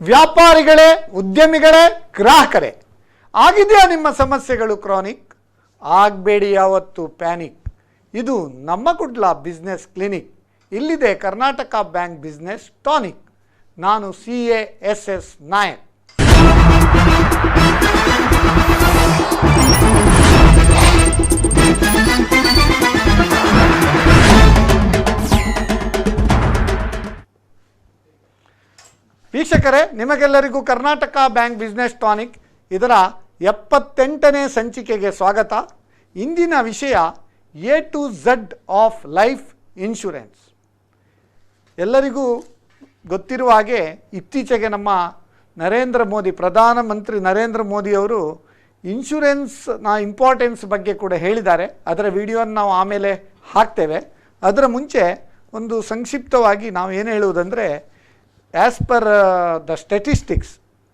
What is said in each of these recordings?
ವ್ಯಾಪಾರಿಗಳೇ, ಉದ್ಯಮಿಗಳೇ, ಗ್ರಾಹಕರೇ, ಆಗಿದೆಯಾ ನಿಮ್ಮ ಸಮಸ್ಯೆಗಳು ಕ್ರಾನಿಕ್? ಆಗಬೇಡಿ ಯಾವತ್ತು ಪ್ಯಾನಿಕ್. ಇದು ನಮ್ಮ ಕುಡ್ಲ ಬಿಸ್ನೆಸ್ ಕ್ಲಿನಿಕ್. ಇಲ್ಲಿದೆ ಕರ್ನಾಟಕ ಬ್ಯಾಂಕ್ ಬಿಸ್ನೆಸ್ ಟಾನಿಕ್. ನಾನು CASS ನಾಯಕ್. ವೀಕ್ಷಕರೇ, ನಿಮಗೆಲ್ಲರಿಗೂ ಕರ್ನಾಟಕ ಬ್ಯಾಂಕ್ ಬಿಸ್ನೆಸ್ ಟಾನಿಕ್ ಇದರ 78ನೇ ಸಂಚಿಕೆಗೆ ಸ್ವಾಗತ. ಇಂದಿನ ವಿಷಯ A to Z of life insurance. ಎಲ್ಲರಿಗೂ ಗೊತ್ತಿರುವ ಹಾಗೆ ಇತ್ತೀಚೆಗೆ ನಮ್ಮ ಪ್ರಧಾನಮಂತ್ರಿ ನರೇಂದ್ರ ಮೋದಿಯವರು ಇನ್ಶೂರೆನ್ಸ್ನ ಇಂಪಾರ್ಟೆನ್ಸ್ ಬಗ್ಗೆ ಕೂಡ ಹೇಳಿದ್ದಾರೆ. ಅದರ ವಿಡಿಯೋನ ನಾವು ಆಮೇಲೆ ಹಾಕ್ತೇವೆ. ಅದರ ಮುಂಚೆ ಒಂದು ಸಂಕ್ಷಿಪ್ತವಾಗಿ ನಾವು ಏನು ಹೇಳುವುದಂದರೆ, as per the statistics,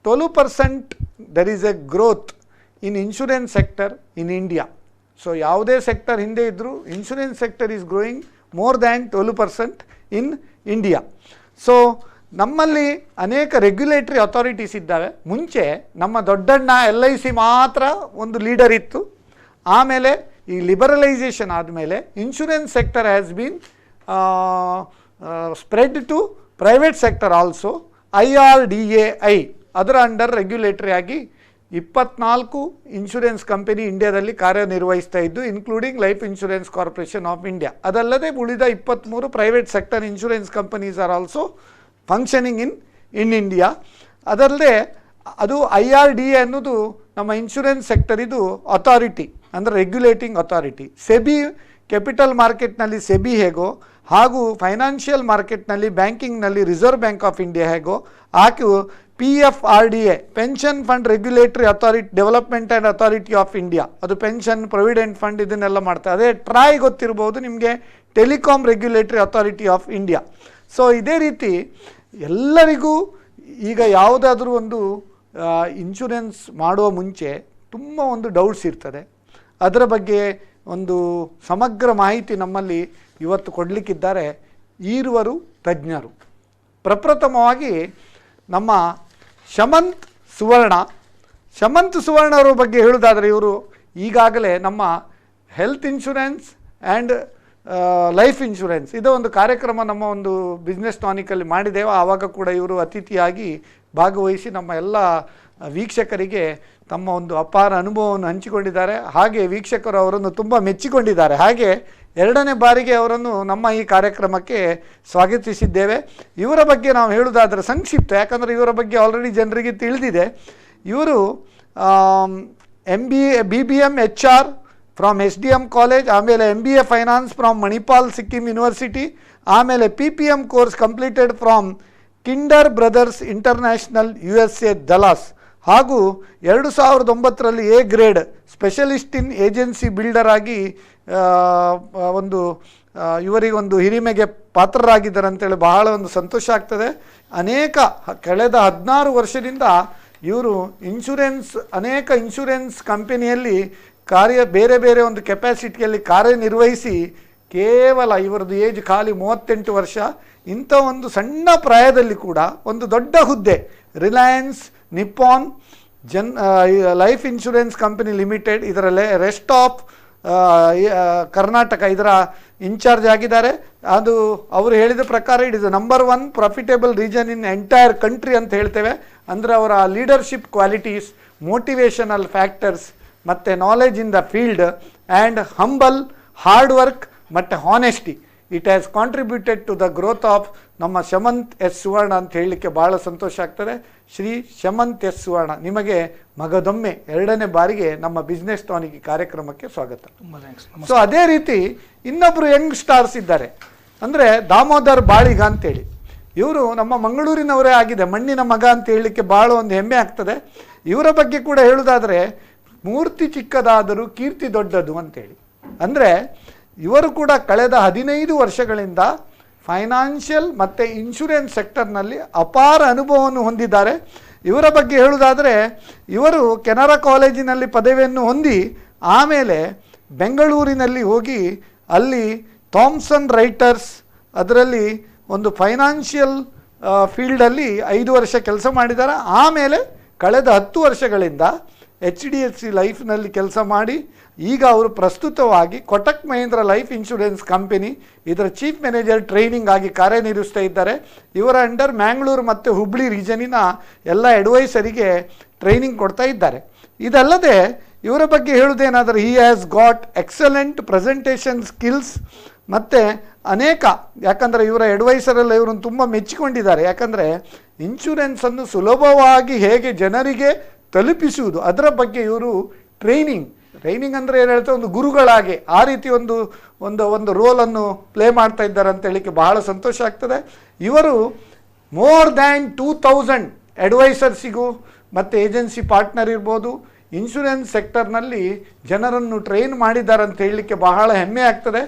12% there is a growth in insurance sector in India. So ಯಾವುದೇ ಸೆಕ್ಟರ್ ಹಿಂದೆ ಇದ್ದರೂ insurance sector is growing more than 12% in India. So ನಮ್ಮಲ್ಲಿ ಅನೇಕ ರೆಗ್ಯುಲೇಟರಿ ಅಥಾರಿಟೀಸ್ ಇದ್ದಾವೆ. ಮುಂಚೆ ನಮ್ಮ ದೊಡ್ಡಣ್ಣ LIC ಮಾತ್ರ ಒಂದು ಲೀಡರ್ ಇತ್ತು. ಆಮೇಲೆ ಈ ಲಿಬರಲೈಸೇಷನ್ ಆದಮೇಲೆ insurance sector has been spread to private sector also. IRDAI ಅದರ ಅಂಡರ್ ರೆಗ್ಯುಲೇಟರಿ ಆಗಿ 24 ಇನ್ಶೂರೆನ್ಸ್ ಕಂಪನಿ ಇಂಡಿಯಾದಲ್ಲಿ ಕಾರ್ಯನಿರ್ವಹಿಸ್ತಾ ಇದ್ದು, including life insurance corporation of India. ಅದಲ್ಲದೆ ಉಳಿದ 23 private sector insurance companies are also functioning in India. ಅದಲ್ಲದೆ ಅದು IRDA ಅನ್ನೋದು ನಮ್ಮ ಇನ್ಶೂರೆನ್ಸ್ ಸೆಕ್ಟರ್ ಇದು ಅಥಾರಿಟಿ, ಅಂದರೆ ರೆಗ್ಯುಲೇಟಿಂಗ್ ಅಥಾರಿಟಿ. ಸೆಬಿ ಕ್ಯಾಪಿಟಲ್ ಮಾರ್ಕೆಟ್ನಲ್ಲಿ ಸೆಬಿ ಹೇಗೋ, ಹಾಗೂ ಫೈನಾನ್ಷಿಯಲ್ ಮಾರ್ಕೆಟ್ನಲ್ಲಿ ಬ್ಯಾಂಕಿಂಗ್ನಲ್ಲಿ ರಿಸರ್ವ್ ಬ್ಯಾಂಕ್ ಆಫ್ ಇಂಡಿಯಾ ಹೇಗೋ, ಹಾಗೂ PFRDA pension fund regulatory authority, development and authority of India, ಅದು ಪೆನ್ಷನ್ ಪ್ರಾವಿಡೆಂಟ್ ಫಂಡ್ ಇದನ್ನೆಲ್ಲ ಮಾಡ್ತಾರೆ. ಅದೇ ಟ್ರಾಯ್ ಗೊತ್ತಿರ್ಬೋದು ನಿಮಗೆ, telecom regulatory authority of India. So ಇದೇ ರೀತಿ ಎಲ್ಲರಿಗೂ ಈಗ ಯಾವುದಾದ್ರೂ ಒಂದು ಇನ್ಶೂರೆನ್ಸ್ ಮಾಡುವ ಮುಂಚೆ ತುಂಬ ಒಂದು ಡೌಟ್ಸ್ ಇರ್ತದೆ. ಅದರ ಬಗ್ಗೆ ಒಂದು ಸಮಗ್ರ ಮಾಹಿತಿ ನಮ್ಮಲ್ಲಿ ಇವತ್ತು ಕೊಡಲಿಕ್ಕಿದ್ದಾರೆ ಈರುವರು ತಜ್ಞರು. ಪ್ರಪ್ರಥಮವಾಗಿ ನಮ್ಮ ಶಮಂತ್ ಸುವರ್ಣ ಅವರ ಬಗ್ಗೆ ಹೇಳುವುದಾದರೆ, ಇವರು ಈಗಾಗಲೇ ನಮ್ಮ health insurance and life insurance ಇದು ಒಂದು ಕಾರ್ಯಕ್ರಮ ನಮ್ಮ ಒಂದು ಬಿಸ್ನೆಸ್ ಟಾನಿಕಲ್ಲಿ ಮಾಡಿದ್ದೇವೆ. ಆವಾಗ ಕೂಡ ಇವರು ಅತಿಥಿಯಾಗಿ ಭಾಗವಹಿಸಿ ನಮ್ಮ ಎಲ್ಲ ವೀಕ್ಷಕರಿಗೆ ತಮ್ಮ ಒಂದು ಅಪಾರ ಅನುಭವವನ್ನು ಹಂಚಿಕೊಂಡಿದ್ದಾರೆ. ಹಾಗೆ ವೀಕ್ಷಕರು ಅವರನ್ನು ತುಂಬ ಮೆಚ್ಚಿಕೊಂಡಿದ್ದಾರೆ. ಹಾಗೆ 2ನೇ ಬಾರಿಗೆ ಅವರನ್ನು ನಮ್ಮ ಈ ಕಾರ್ಯಕ್ರಮಕ್ಕೆ ಸ್ವಾಗತಿಸಿದ್ದೇವೆ. ಇವರ ಬಗ್ಗೆ ನಾವು ಹೇಳುವುದಾದರೆ ಸಂಕ್ಷಿಪ್ತ, ಯಾಕಂದರೆ ಇವರ ಬಗ್ಗೆ ಆಲ್ರೆಡಿ ಜನರಿಗೆ ತಿಳಿದಿದೆ. ಇವರು BBM HR from SDM college, ಆಮೇಲೆ MBA finance from Manipal Sikkim university, ಆಮೇಲೆ PPM course completed from Kinder brothers international USA Dallas, ಹಾಗೂ 2009ರಲ್ಲಿ A grade specialist in agency builder ಆಗಿ ಇವರಿಗೊಂದು ಹಿರಿಮೆಗೆ ಪಾತ್ರರಾಗಿದ್ದಾರೆ ಅಂತೇಳಿ ಬಹಳ ಒಂದು ಸಂತೋಷ ಆಗ್ತದೆ. ಕಳೆದ 16 ವರ್ಷದಿಂದ ಇವರು ಅನೇಕ ಇನ್ಶೂರೆನ್ಸ್ ಕಂಪನಿಯಲ್ಲಿ ಬೇರೆ ಬೇರೆ ಒಂದು ಕೆಪಾಸಿಟಿಯಲ್ಲಿ ಕಾರ್ಯನಿರ್ವಹಿಸಿ, ಕೇವಲ ಇವರದ್ದು ಏಜ್ ಖಾಲಿ 38 ವರ್ಷ. ಇಂಥ ಒಂದು ಸಣ್ಣ ಪ್ರಾಯದಲ್ಲಿ ಕೂಡ ಒಂದು ದೊಡ್ಡ ಹುದ್ದೆ Reliance Nippon life insurance company limited ಇದರಲ್ಲೇ ರೆಸ್ಟ್ ಆಫ್ ಕರ್ನಾಟಕ ಇದರ ಇನ್ಚಾರ್ಜ್ ಆಗಿದ್ದಾರೆ. ಅದು ಅವರು ಹೇಳಿದ ಪ್ರಕಾರ it is number 1 profitable region in entire country ಅಂತ ಹೇಳ್ತೇವೆ. ಅಂದರೆ ಅವರ ಲೀಡರ್ಶಿಪ್ ಕ್ವಾಲಿಟೀಸ್, ಮೋಟಿವೇಶನಲ್ ಫ್ಯಾಕ್ಟರ್ಸ್, ಮತ್ತು knowledge in the field and humble hard work ಮತ್ತು honesty, it has contributed to the growth of ನಮ್ಮ ಶಮಂತ್ ಸುವರ್ಣ ಅಂತ ಹೇಳಲಿಕ್ಕೆ ಭಾಳ ಸಂತೋಷ ಆಗ್ತದೆ. ಶ್ರೀ ಶಮಂತ್ ಸುವರ್ಣ, ನಿಮಗೆ ಮಗದೊಮ್ಮೆ 2ನೇ ಬಾರಿಗೆ ನಮ್ಮ ಬಿಸ್ನೆಸ್ ಟಾನಿಕ್ ಕಾರ್ಯಕ್ರಮಕ್ಕೆ ಸ್ವಾಗತ. ಸೊ ಅದೇ ರೀತಿ ಇನ್ನೊಬ್ಬರು ಯಂಗ್ ಸ್ಟಾರ್ಸ್ ಇದ್ದಾರೆ, ಅಂದರೆ ದಾಮೋದರ್ ಬಾಳಿಗ ಅಂತೇಳಿ. ಇವರು ನಮ್ಮ ಮಂಗಳೂರಿನವರೇ ಆಗಿದೆ, ಮಣ್ಣಿನ ಮಗ ಅಂತ ಹೇಳಲಿಕ್ಕೆ ಭಾಳ ಒಂದು ಹೆಮ್ಮೆ ಆಗ್ತದೆ. ಇವರ ಬಗ್ಗೆ ಕೂಡ ಹೇಳುವುದಾದರೆ, ಮೂರ್ತಿ ಚಿಕ್ಕದಾದರೂ ಕೀರ್ತಿ ದೊಡ್ಡದು ಅಂತೇಳಿ. ಅಂದರೆ ಇವರು ಕೂಡ ಕಳೆದ 15 ವರ್ಷಗಳಿಂದ ಫೈನಾನ್ಷಿಯಲ್ ಮತ್ತು ಇನ್ಶೂರೆನ್ಸ್ ಸೆಕ್ಟರ್ನಲ್ಲಿ ಅಪಾರ ಅನುಭವವನ್ನು ಹೊಂದಿದ್ದಾರೆ. ಇವರ ಬಗ್ಗೆ ಹೇಳುವುದಾದರೆ, ಇವರು ಕೆನರಾ ಕಾಲೇಜಿನಲ್ಲಿ ಪದವಿಯನ್ನು ಹೊಂದಿ ಆಮೇಲೆ ಬೆಂಗಳೂರಿನಲ್ಲಿ ಹೋಗಿ ಅಲ್ಲಿ ಥಾಮ್ಸನ್ ರೈಟರ್ಸ್ ಅದರಲ್ಲಿ ಒಂದು ಫೈನಾನ್ಷಿಯಲ್ ಫೀಲ್ಡಲ್ಲಿ 5 ವರ್ಷ ಕೆಲಸ ಮಾಡಿದ್ದಾರೆ. ಆಮೇಲೆ ಕಳೆದ 10 ವರ್ಷಗಳಿಂದ HDFC ಲೈಫ್ನಲ್ಲಿ ಕೆಲಸ ಮಾಡಿ ಈಗ ಅವರು ಪ್ರಸ್ತುತವಾಗಿ Kotak Mahindra life insurance company ಇದರ ಚೀಫ್ ಮ್ಯಾನೇಜರ್ ಟ್ರೈನಿಂಗ್ ಆಗಿ ಕಾರ್ಯನಿರ್ವಹಿಸ್ತಾ ಇದ್ದಾರೆ. ಇವರ ಅಂಡರ್ ಮ್ಯಾಂಗ್ಳೂರು ಮತ್ತು ಹುಬ್ಳಿ ರೀಜನಿನ ಎಲ್ಲ ಅಡ್ವೈಸರಿಗೆ ಟ್ರೈನಿಂಗ್ ಕೊಡ್ತಾ ಇದ್ದಾರೆ. ಇದಲ್ಲದೆ ಇವರ ಬಗ್ಗೆ ಹೇಳುವುದೇನಾದರೂ he has got excellent presentation skills ಮತ್ತು ಅನೇಕ, ಯಾಕಂದರೆ ಇವರ ಅಡ್ವೈಸರೆಲ್ಲ ಇವರನ್ನು ತುಂಬ ಮೆಚ್ಚಿಕೊಂಡಿದ್ದಾರೆ. ಯಾಕಂದರೆ ಇನ್ಶೂರೆನ್ಸನ್ನು ಸುಲಭವಾಗಿ ಹೇಗೆ ಜನರಿಗೆ ತಲುಪಿಸುವುದು ಅದರ ಬಗ್ಗೆ ಇವರು ಟ್ರೈನಿಂಗ್ ಅಂದರೆ ಏನು ಹೇಳ್ತಾರೆ, ಒಂದು ಗುರುಗಳಾಗಿ ಆ ರೀತಿ ಒಂದು ರೋಲನ್ನು ಪ್ಲೇ ಮಾಡ್ತಾ ಇದ್ದಾರೆ ಅಂತ ಹೇಳಿಕ್ಕೆ ಬಹಳ ಸಂತೋಷ ಆಗ್ತದೆ. ಇವರು ಮೋರ್ ದ್ಯಾನ್ 2000 ಅಡ್ವೈಸರ್ಸಿಗೂ ಮತ್ತು ಏಜೆನ್ಸಿ ಪಾರ್ಟ್ನರ್ ಇರ್ಬೋದು ಇನ್ಶೂರೆನ್ಸ್ ಸೆಕ್ಟರ್ನಲ್ಲಿ ಜನರನ್ನು ಟ್ರೈನ್ ಮಾಡಿದ್ದಾರೆ ಅಂತ ಹೇಳಲಿಕ್ಕೆ ಬಹಳ ಹೆಮ್ಮೆ ಆಗ್ತದೆ.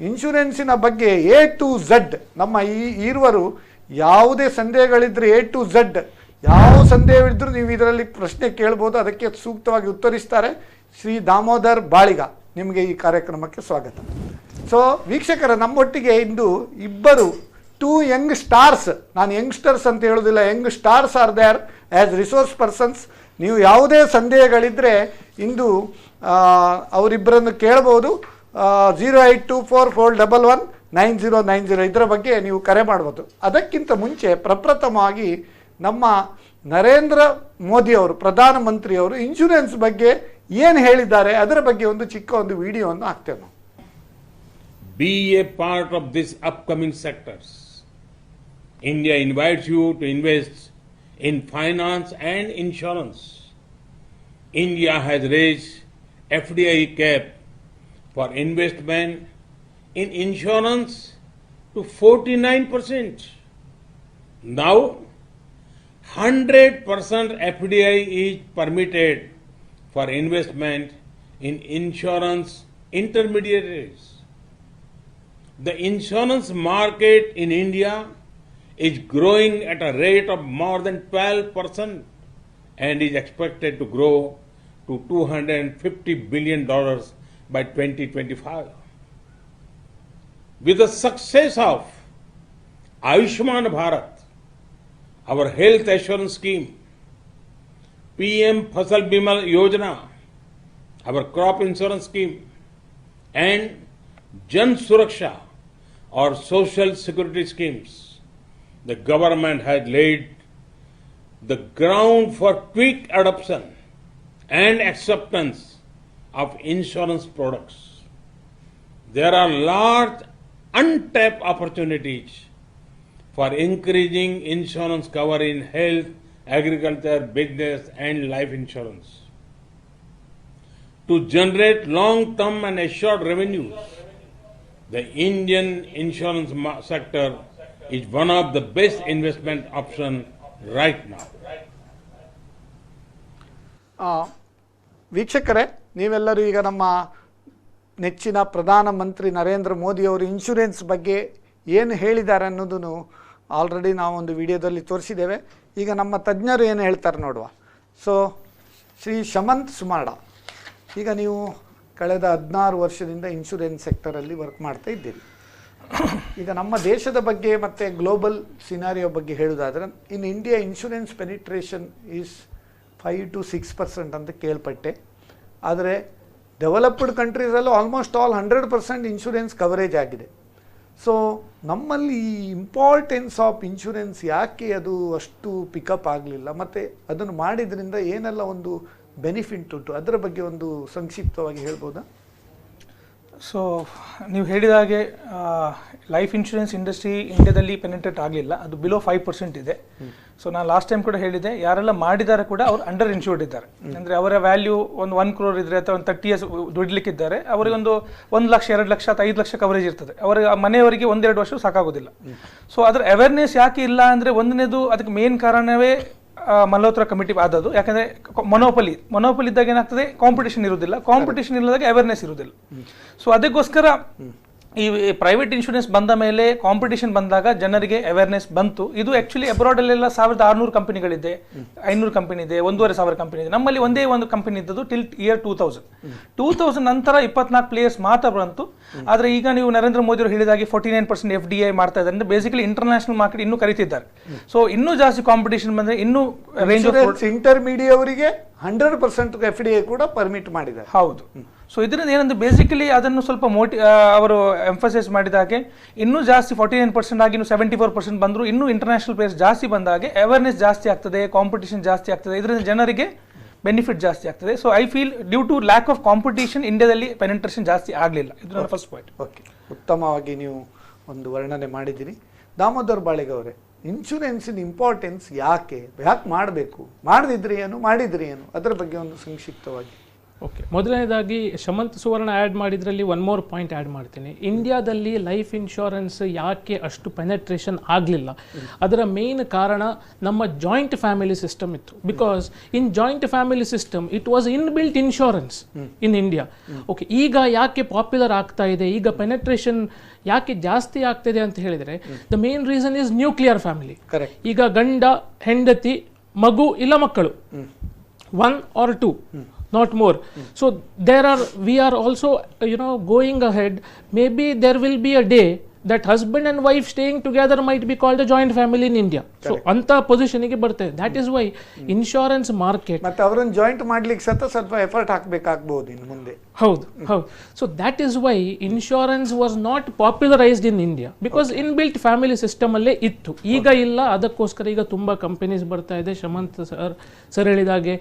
ಇನ್ಶೂರೆನ್ಸಿನ ಬಗ್ಗೆ A to Z ನಮ್ಮ ಇರುವರು ಯಾವುದೇ ಸಂದೇಹಗಳಿದ್ದರೆ A to Z ಯಾವ ಸಂದೇಹವಿದ್ದರೂ ನೀವು ಇದರಲ್ಲಿ ಪ್ರಶ್ನೆ ಕೇಳ್ಬೋದು, ಅದಕ್ಕೆ ಸೂಕ್ತವಾಗಿ ಉತ್ತರಿಸ್ತಾರೆ. ಶ್ರೀ ದಾಮೋದರ್ ಬಾಳಿಗ, ನಿಮಗೆ ಈ ಕಾರ್ಯಕ್ರಮಕ್ಕೆ ಸ್ವಾಗತ. ಸೊ ವೀಕ್ಷಕರ, ನಮ್ಮೊಟ್ಟಿಗೆ ಇಂದು ಇಬ್ಬರು 2 ಯಂಗ್ ಸ್ಟಾರ್ಸ್, ನಾನು ಯಂಗ್ಸ್ಟರ್ಸ್ ಅಂತ ಹೇಳೋದಿಲ್ಲ, young stars are there as resource persons. ನೀವು ಯಾವುದೇ ಸಂದೇಹಗಳಿದ್ದರೆ ಇಂದು ಅವರಿಬ್ಬರನ್ನು ಕೇಳ್ಬೋದು. 08244119090 ಇದರ ಬಗ್ಗೆ ನೀವು ಕರೆ ಮಾಡ್ಬೋದು. ಅದಕ್ಕಿಂತ ಮುಂಚೆ ಪ್ರಪ್ರಥಮವಾಗಿ ನಮ್ಮ ನರೇಂದ್ರ ಮೋದಿ ಅವರು ಪ್ರಧಾನಮಂತ್ರಿಯವರು ಇನ್ಶೂರೆನ್ಸ್ ಬಗ್ಗೆ ಏನು ಹೇಳಿದ್ದಾರೆ ಅದರ ಬಗ್ಗೆ ಒಂದು ಚಿಕ್ಕ ವಿಡಿಯೋವನ್ನು ಹಾಕ್ತೇವೆ ನಾವು. Be a part of this upcoming sectors. India invites you to invest in finance and insurance. India has raised FDI cap for investment in insurance to 49%. Now 100% FDI is permitted for investment in insurance intermediaries. The insurance market in India is growing at a rate of more than 12% and is expected to grow to $250 billion by 2025. With the success of Ayushman Bharat, our health assurance scheme, PM Fasal Bima Yojana, our crop insurance scheme, and Jan Suraksha, or social security schemes, the government has laid the ground for quick adoption and acceptance of insurance products. There are large untapped opportunities for increasing insurance cover in health, agriculture, business and life insurance. To generate long-term and assured revenues, the Indian insurance sector is one of the best investment options right now. ವೀಕ್ಷಕರೇ, ನೀವೆಲ್ಲರೂ ಈಗ ನಮ್ಮ ನೆಚ್ಚಿನ ಪ್ರಧಾನಮಂತ್ರಿ ನರೇಂದ್ರ ಮೋದಿ ಅವರು insurance ಬಗ್ಗೆ ಏನು ಹೇಳಿದ್ದಾರೆ ಅನ್ನೋದನ್ನು ಆಲ್ರೆಡಿ ನಾವು ಒಂದು ವಿಡಿಯೋದಲ್ಲಿ ತೋರಿಸಿದ್ದೇವೆ. ಈಗ ನಮ್ಮ ತಜ್ಞರು ಏನು ಹೇಳ್ತಾರೆ ನೋಡುವ. ಸೊ ಶ್ರೀ ಶಮಂತ್ ಸುಮಾಡ, ಈಗ ನೀವು ಕಳೆದ 16 ವರ್ಷದಿಂದ ಇನ್ಶೂರೆನ್ಸ್ ಸೆಕ್ಟರಲ್ಲಿ ವರ್ಕ್ ಮಾಡ್ತಾ ಇದ್ದೀರಿ. ಈಗ ನಮ್ಮ ದೇಶದ ಬಗ್ಗೆ ಮತ್ತು ಗ್ಲೋಬಲ್ ಸಿನಾರಿಯೋ ಬಗ್ಗೆ ಹೇಳೋದಾದರೆ, in India insurance penetration is 5 to 6% ಅಂತ ಕೇಳ್ಪಟ್ಟೆ. ಆದರೆ ಡೆವಲಪ್ಡ್ ಕಂಟ್ರೀಸಲ್ಲೂ ಆಲ್ಮೋಸ್ಟ್ ಆಲ್ 100% ಇನ್ಶೂರೆನ್ಸ್ ಕವರೇಜ್ ಆಗಿದೆ. ಸೊ ನಮ್ಮಲ್ಲಿ ಈ ಇಂಪಾರ್ಟೆನ್ಸ್ ಆಫ್ ಇನ್ಶೂರೆನ್ಸ್ ಯಾಕೆ ಅದು ಅಷ್ಟು ಪಿಕಪ್ ಆಗಲಿಲ್ಲ, ಮತ್ತು ಅದನ್ನು ಮಾಡಿದ್ರಿಂದ ಏನೆಲ್ಲ ಒಂದು ಬೆನಿಫಿಟ್ ಉಂಟು, ಅದರ ಬಗ್ಗೆ ಒಂದು ಸಂಕ್ಷಿಪ್ತವಾಗಿ ಹೇಳ್ಬೋದಾ? ಸೊ ನೀವು ಹೇಳಿದ ಹಾಗೆ ಲೈಫ್ ಇನ್ಶೂರೆನ್ಸ್ ಇಂಡಸ್ಟ್ರಿ ಇಂಡಿಯಾದಲ್ಲಿ ಪೆನೆಟ್ರೇಟ್ ಆಗಲಿಲ್ಲ, ಅದು ಬಿಲೋ 5% ಇದೆ. ಸೊ ನಾನು ಲಾಸ್ಟ್ ಟೈಮ್ ಕೂಡ ಹೇಳಿದೆ, ಯಾರೆಲ್ಲ ಮಾಡಿದ್ದಾರೆ ಕೂಡ ಅವ್ರು ಅಂಡರ್ ಇನ್ಶೂರ್ಡ್ ಇದ್ದಾರೆ. ಅಂದರೆ ಅವರ ವ್ಯಾಲ್ಯೂ ಒಂದು 1 crore ಇದ್ದರೆ ಅಥವಾ ಒಂದು 30 years ದುಡ್ಲಿಕ್ಕಿದ್ದಾರೆ, ಅವರಿಗೆ ಒಂದು 1 ಲಕ್ಷ 2 ಲಕ್ಷ ಅಥವಾ 5 ಲಕ್ಷ ಕವರೇಜ್ ಇರ್ತದೆ. ಅವರ ಮನೆಯವರಿಗೆ 1-2 ವರ್ಷ ಸಾಕಾಗೋದಿಲ್ಲ. ಸೊ ಅದರ ಅವೇರ್ನೆಸ್ ಯಾಕೆ ಇಲ್ಲ ಅಂದರೆ, ಒಂದನೇದು ಅದಕ್ಕೆ ಮೇನ್ ಕಾರಣವೇ ಮಲ್ಹೋತ್ರಾ ಕಮಿಟಿ ಆದದ್ದು. ಯಾಕಂದರೆ ಮೊನೋಪಲಿ ಇದ್ದಾಗ ಏನಾಗ್ತದೆ, ಕಾಂಪಿಟೇಷನ್ ಇರುವುದಿಲ್ಲ, ಕಾಂಪಿಟೇಷನ್ ಇಲ್ಲದಾಗ ಅವೇರ್ನೆಸ್ ಇರುವುದಿಲ್ಲ. ಸೊ ಅದಕ್ಕೋಸ್ಕರ ಈ ಪ್ರೈವೇಟ್ ಇನ್ಶೂರೆನ್ಸ್ ಬಂದ ಮೇಲೆ ಕಾಂಪಿಟೇಷನ್ ಬಂದಾಗ ಜನರಿಗೆ ಅವೇರ್ನೆಸ್ ಬಂತು. ಇದು ಆಕ್ಚುಲಿ ಅಬ್ರಾಡಲ್ಲೆಲ್ಲ 1600 ಕಂಪನಿಗಳಿದೆ, 500 ಕಂಪನಿ ಇದೆ, 1500 ಕಂಪನಿ ಇದೆ. ನಮ್ಮಲ್ಲಿ ಒಂದೇ ಒಂದು ಕಂಪನಿ ಇದ್ದದ್ದು ಟಿಲ್ ಇಯರ್ 2000 ನಂತರ 24 ಪ್ಲೇಯರ್ಸ್ ಮಾತ್ರ ಬಂತು. ಆದರೆ ಈಗ ನೀವು ನರೇಂದ್ರ ಮೋದಿ ಅವರು ಹೇಳಿದಾಗೆ 49% FDI ಮಾಡ್ತಾ ಇದ್ದಾರೆ ಅಂದ್ರೆ ಬೇಸಿಕಲಿ ಇಂಟರ್ನ್ಯಾಷನಲ್ ಮಾರ್ಕೆಟ್ ಇನ್ನೂ ಕರೀತಿದ್ದಾರೆ. ಸೊ ಇನ್ನೂ ಜಾಸ್ತಿ ಕಾಂಪಿಟೇಷನ್ ಬಂದ್ರೆ ಇನ್ನೂ ರೇಂಜ್ ಆಫ್ ಇಂಟರ್ಮೀಡಿಯೇಟ್ ಅವರಿಗೆ 100% FDI ಕೂಡ ಪರ್ಮಿಟ್ ಮಾಡಿದ್ದಾರೆ. ಹೌದು. ಸೊ ಇದರಿಂದ ಏನಂದ್ರೆ ಬೇಸಿಕಲಿ ಅದನ್ನು ಸ್ವಲ್ಪ ಅವರು ಎಂಫಸೈಸ್ ಮಾಡಿದಾಗೆ ಇನ್ನೂ ಜಾಸ್ತಿ 49% ಆಗಿ ಇನ್ನು 74% ಬಂದ್ರು, ಇನ್ನೂ ಇಂಟರ್ನ್ಯಾಷನಲ್ ಪ್ಲೇಯರ್ಸ್ ಜಾಸ್ತಿ ಬಂದಾಗೆ ಅವೇರ್ನೆಸ್ ಜಾಸ್ತಿ ಆಗ್ತದೆ, ಕಾಂಪಿಟೇಷನ್ ಜಾಸ್ತಿ ಆಗ್ತದೆ, ಇದರಿಂದ ಜನರಿಗೆ ಬೆನಿಫಿಟ್ ಜಾಸ್ತಿ ಆಗ್ತದೆ. So I feel due to lack of competition ಇಂಡಿಯಾದಲ್ಲಿ ಪೆನೆಟ್ರೇಷನ್ ಜಾಸ್ತಿ ಆಗಲಿಲ್ಲ. ಇದು ನನ್ನ ಫಸ್ಟ್ ಪಾಯಿಂಟ್. ಓಕೆ, ಉತ್ತಮವಾಗಿ ನೀವು ಒಂದು ವರ್ಣನೆ ಮಾಡಿದ್ದೀರಿ. ದಾಮೋದರ್ ಬಾಳಿಗ ಅವರೇ, ಇನ್ಶೂರೆನ್ಸಿನ ಇಂಪಾರ್ಟೆನ್ಸ್ ಯಾಕೆ ಮಾಡಬೇಕು, ಮಾಡದಿದ್ರಿ ಏನು, ಮಾಡಿದ್ರಿ ಏನು, ಅದರ ಬಗ್ಗೆ ಒಂದು ಸಂಕ್ಷಿಪ್ತವಾಗಿ. ಓಕೆ, ಮೊದಲನೇದಾಗಿ ಶಮಂತ್ ಸುವರ್ಣ ಆ್ಯಡ್ ಮಾಡಿದ್ರಲ್ಲಿ ಒನ್ ಮೋರ್ ಪಾಯಿಂಟ್ ಆ್ಯಡ್ ಮಾಡ್ತೀನಿ. ಇಂಡಿಯಾದಲ್ಲಿ ಲೈಫ್ ಇನ್ಶೂರೆನ್ಸ್ ಯಾಕೆ ಅಷ್ಟು ಪೆನೆಟ್ರೇಷನ್ ಆಗಲಿಲ್ಲ, ಅದರ ಮೇನ್ ಕಾರಣ ನಮ್ಮ ಜಾಯಿಂಟ್ ಫ್ಯಾಮಿಲಿ ಸಿಸ್ಟಮ್ ಇತ್ತು. Because in joint family system it was in built insurance in India. Okay, ಈಗ ಯಾಕೆ ಪಾಪ್ಯುಲರ್ ಆಗ್ತಾ ಇದೆ, ಈಗ ಪೆನೆಟ್ರೇಷನ್ ಯಾಕೆ ಜಾಸ್ತಿ ಆಗ್ತಿದೆ ಅಂತ ಹೇಳಿದರೆ the main reason is nuclear family. ಈಗ ಗಂಡ, ಹೆಂಡತಿ, ಮಗು ಇಲ್ಲ ಮಕ್ಕಳು, 1 or 2, not more. So we are also going ahead. Maybe there will be a day that husband and wife staying together might be called a joint family in India. So anta position ಗೆ ಬರ್ತದೆ. That is why insurance market ಮತ್ತೆ ಅವರನ್ನು joint ಮಾಡ್ಲಿಕ್ಕೆ ಸ್ವಲ್ಪ effort ಹಾಕಬೇಕಾಗಬಹುದು ಇನ್ನು ಮುಂದೆ. ಹೌದು. So that is why insurance was not popularized in India because inbuilt family system ಅಲ್ಲೇ ಇತ್ತು. ಈಗ ಇಲ್ಲ, ಅದಕ್ಕೋಸ್ಕರ ಈಗ ತುಂಬಾ ಕಂಪನೀಸ್ ಬರ್ತಾ ಇದೆ. ಶಮಂತ್ ಸರ್ ಹೇಳಿದಾಗೆ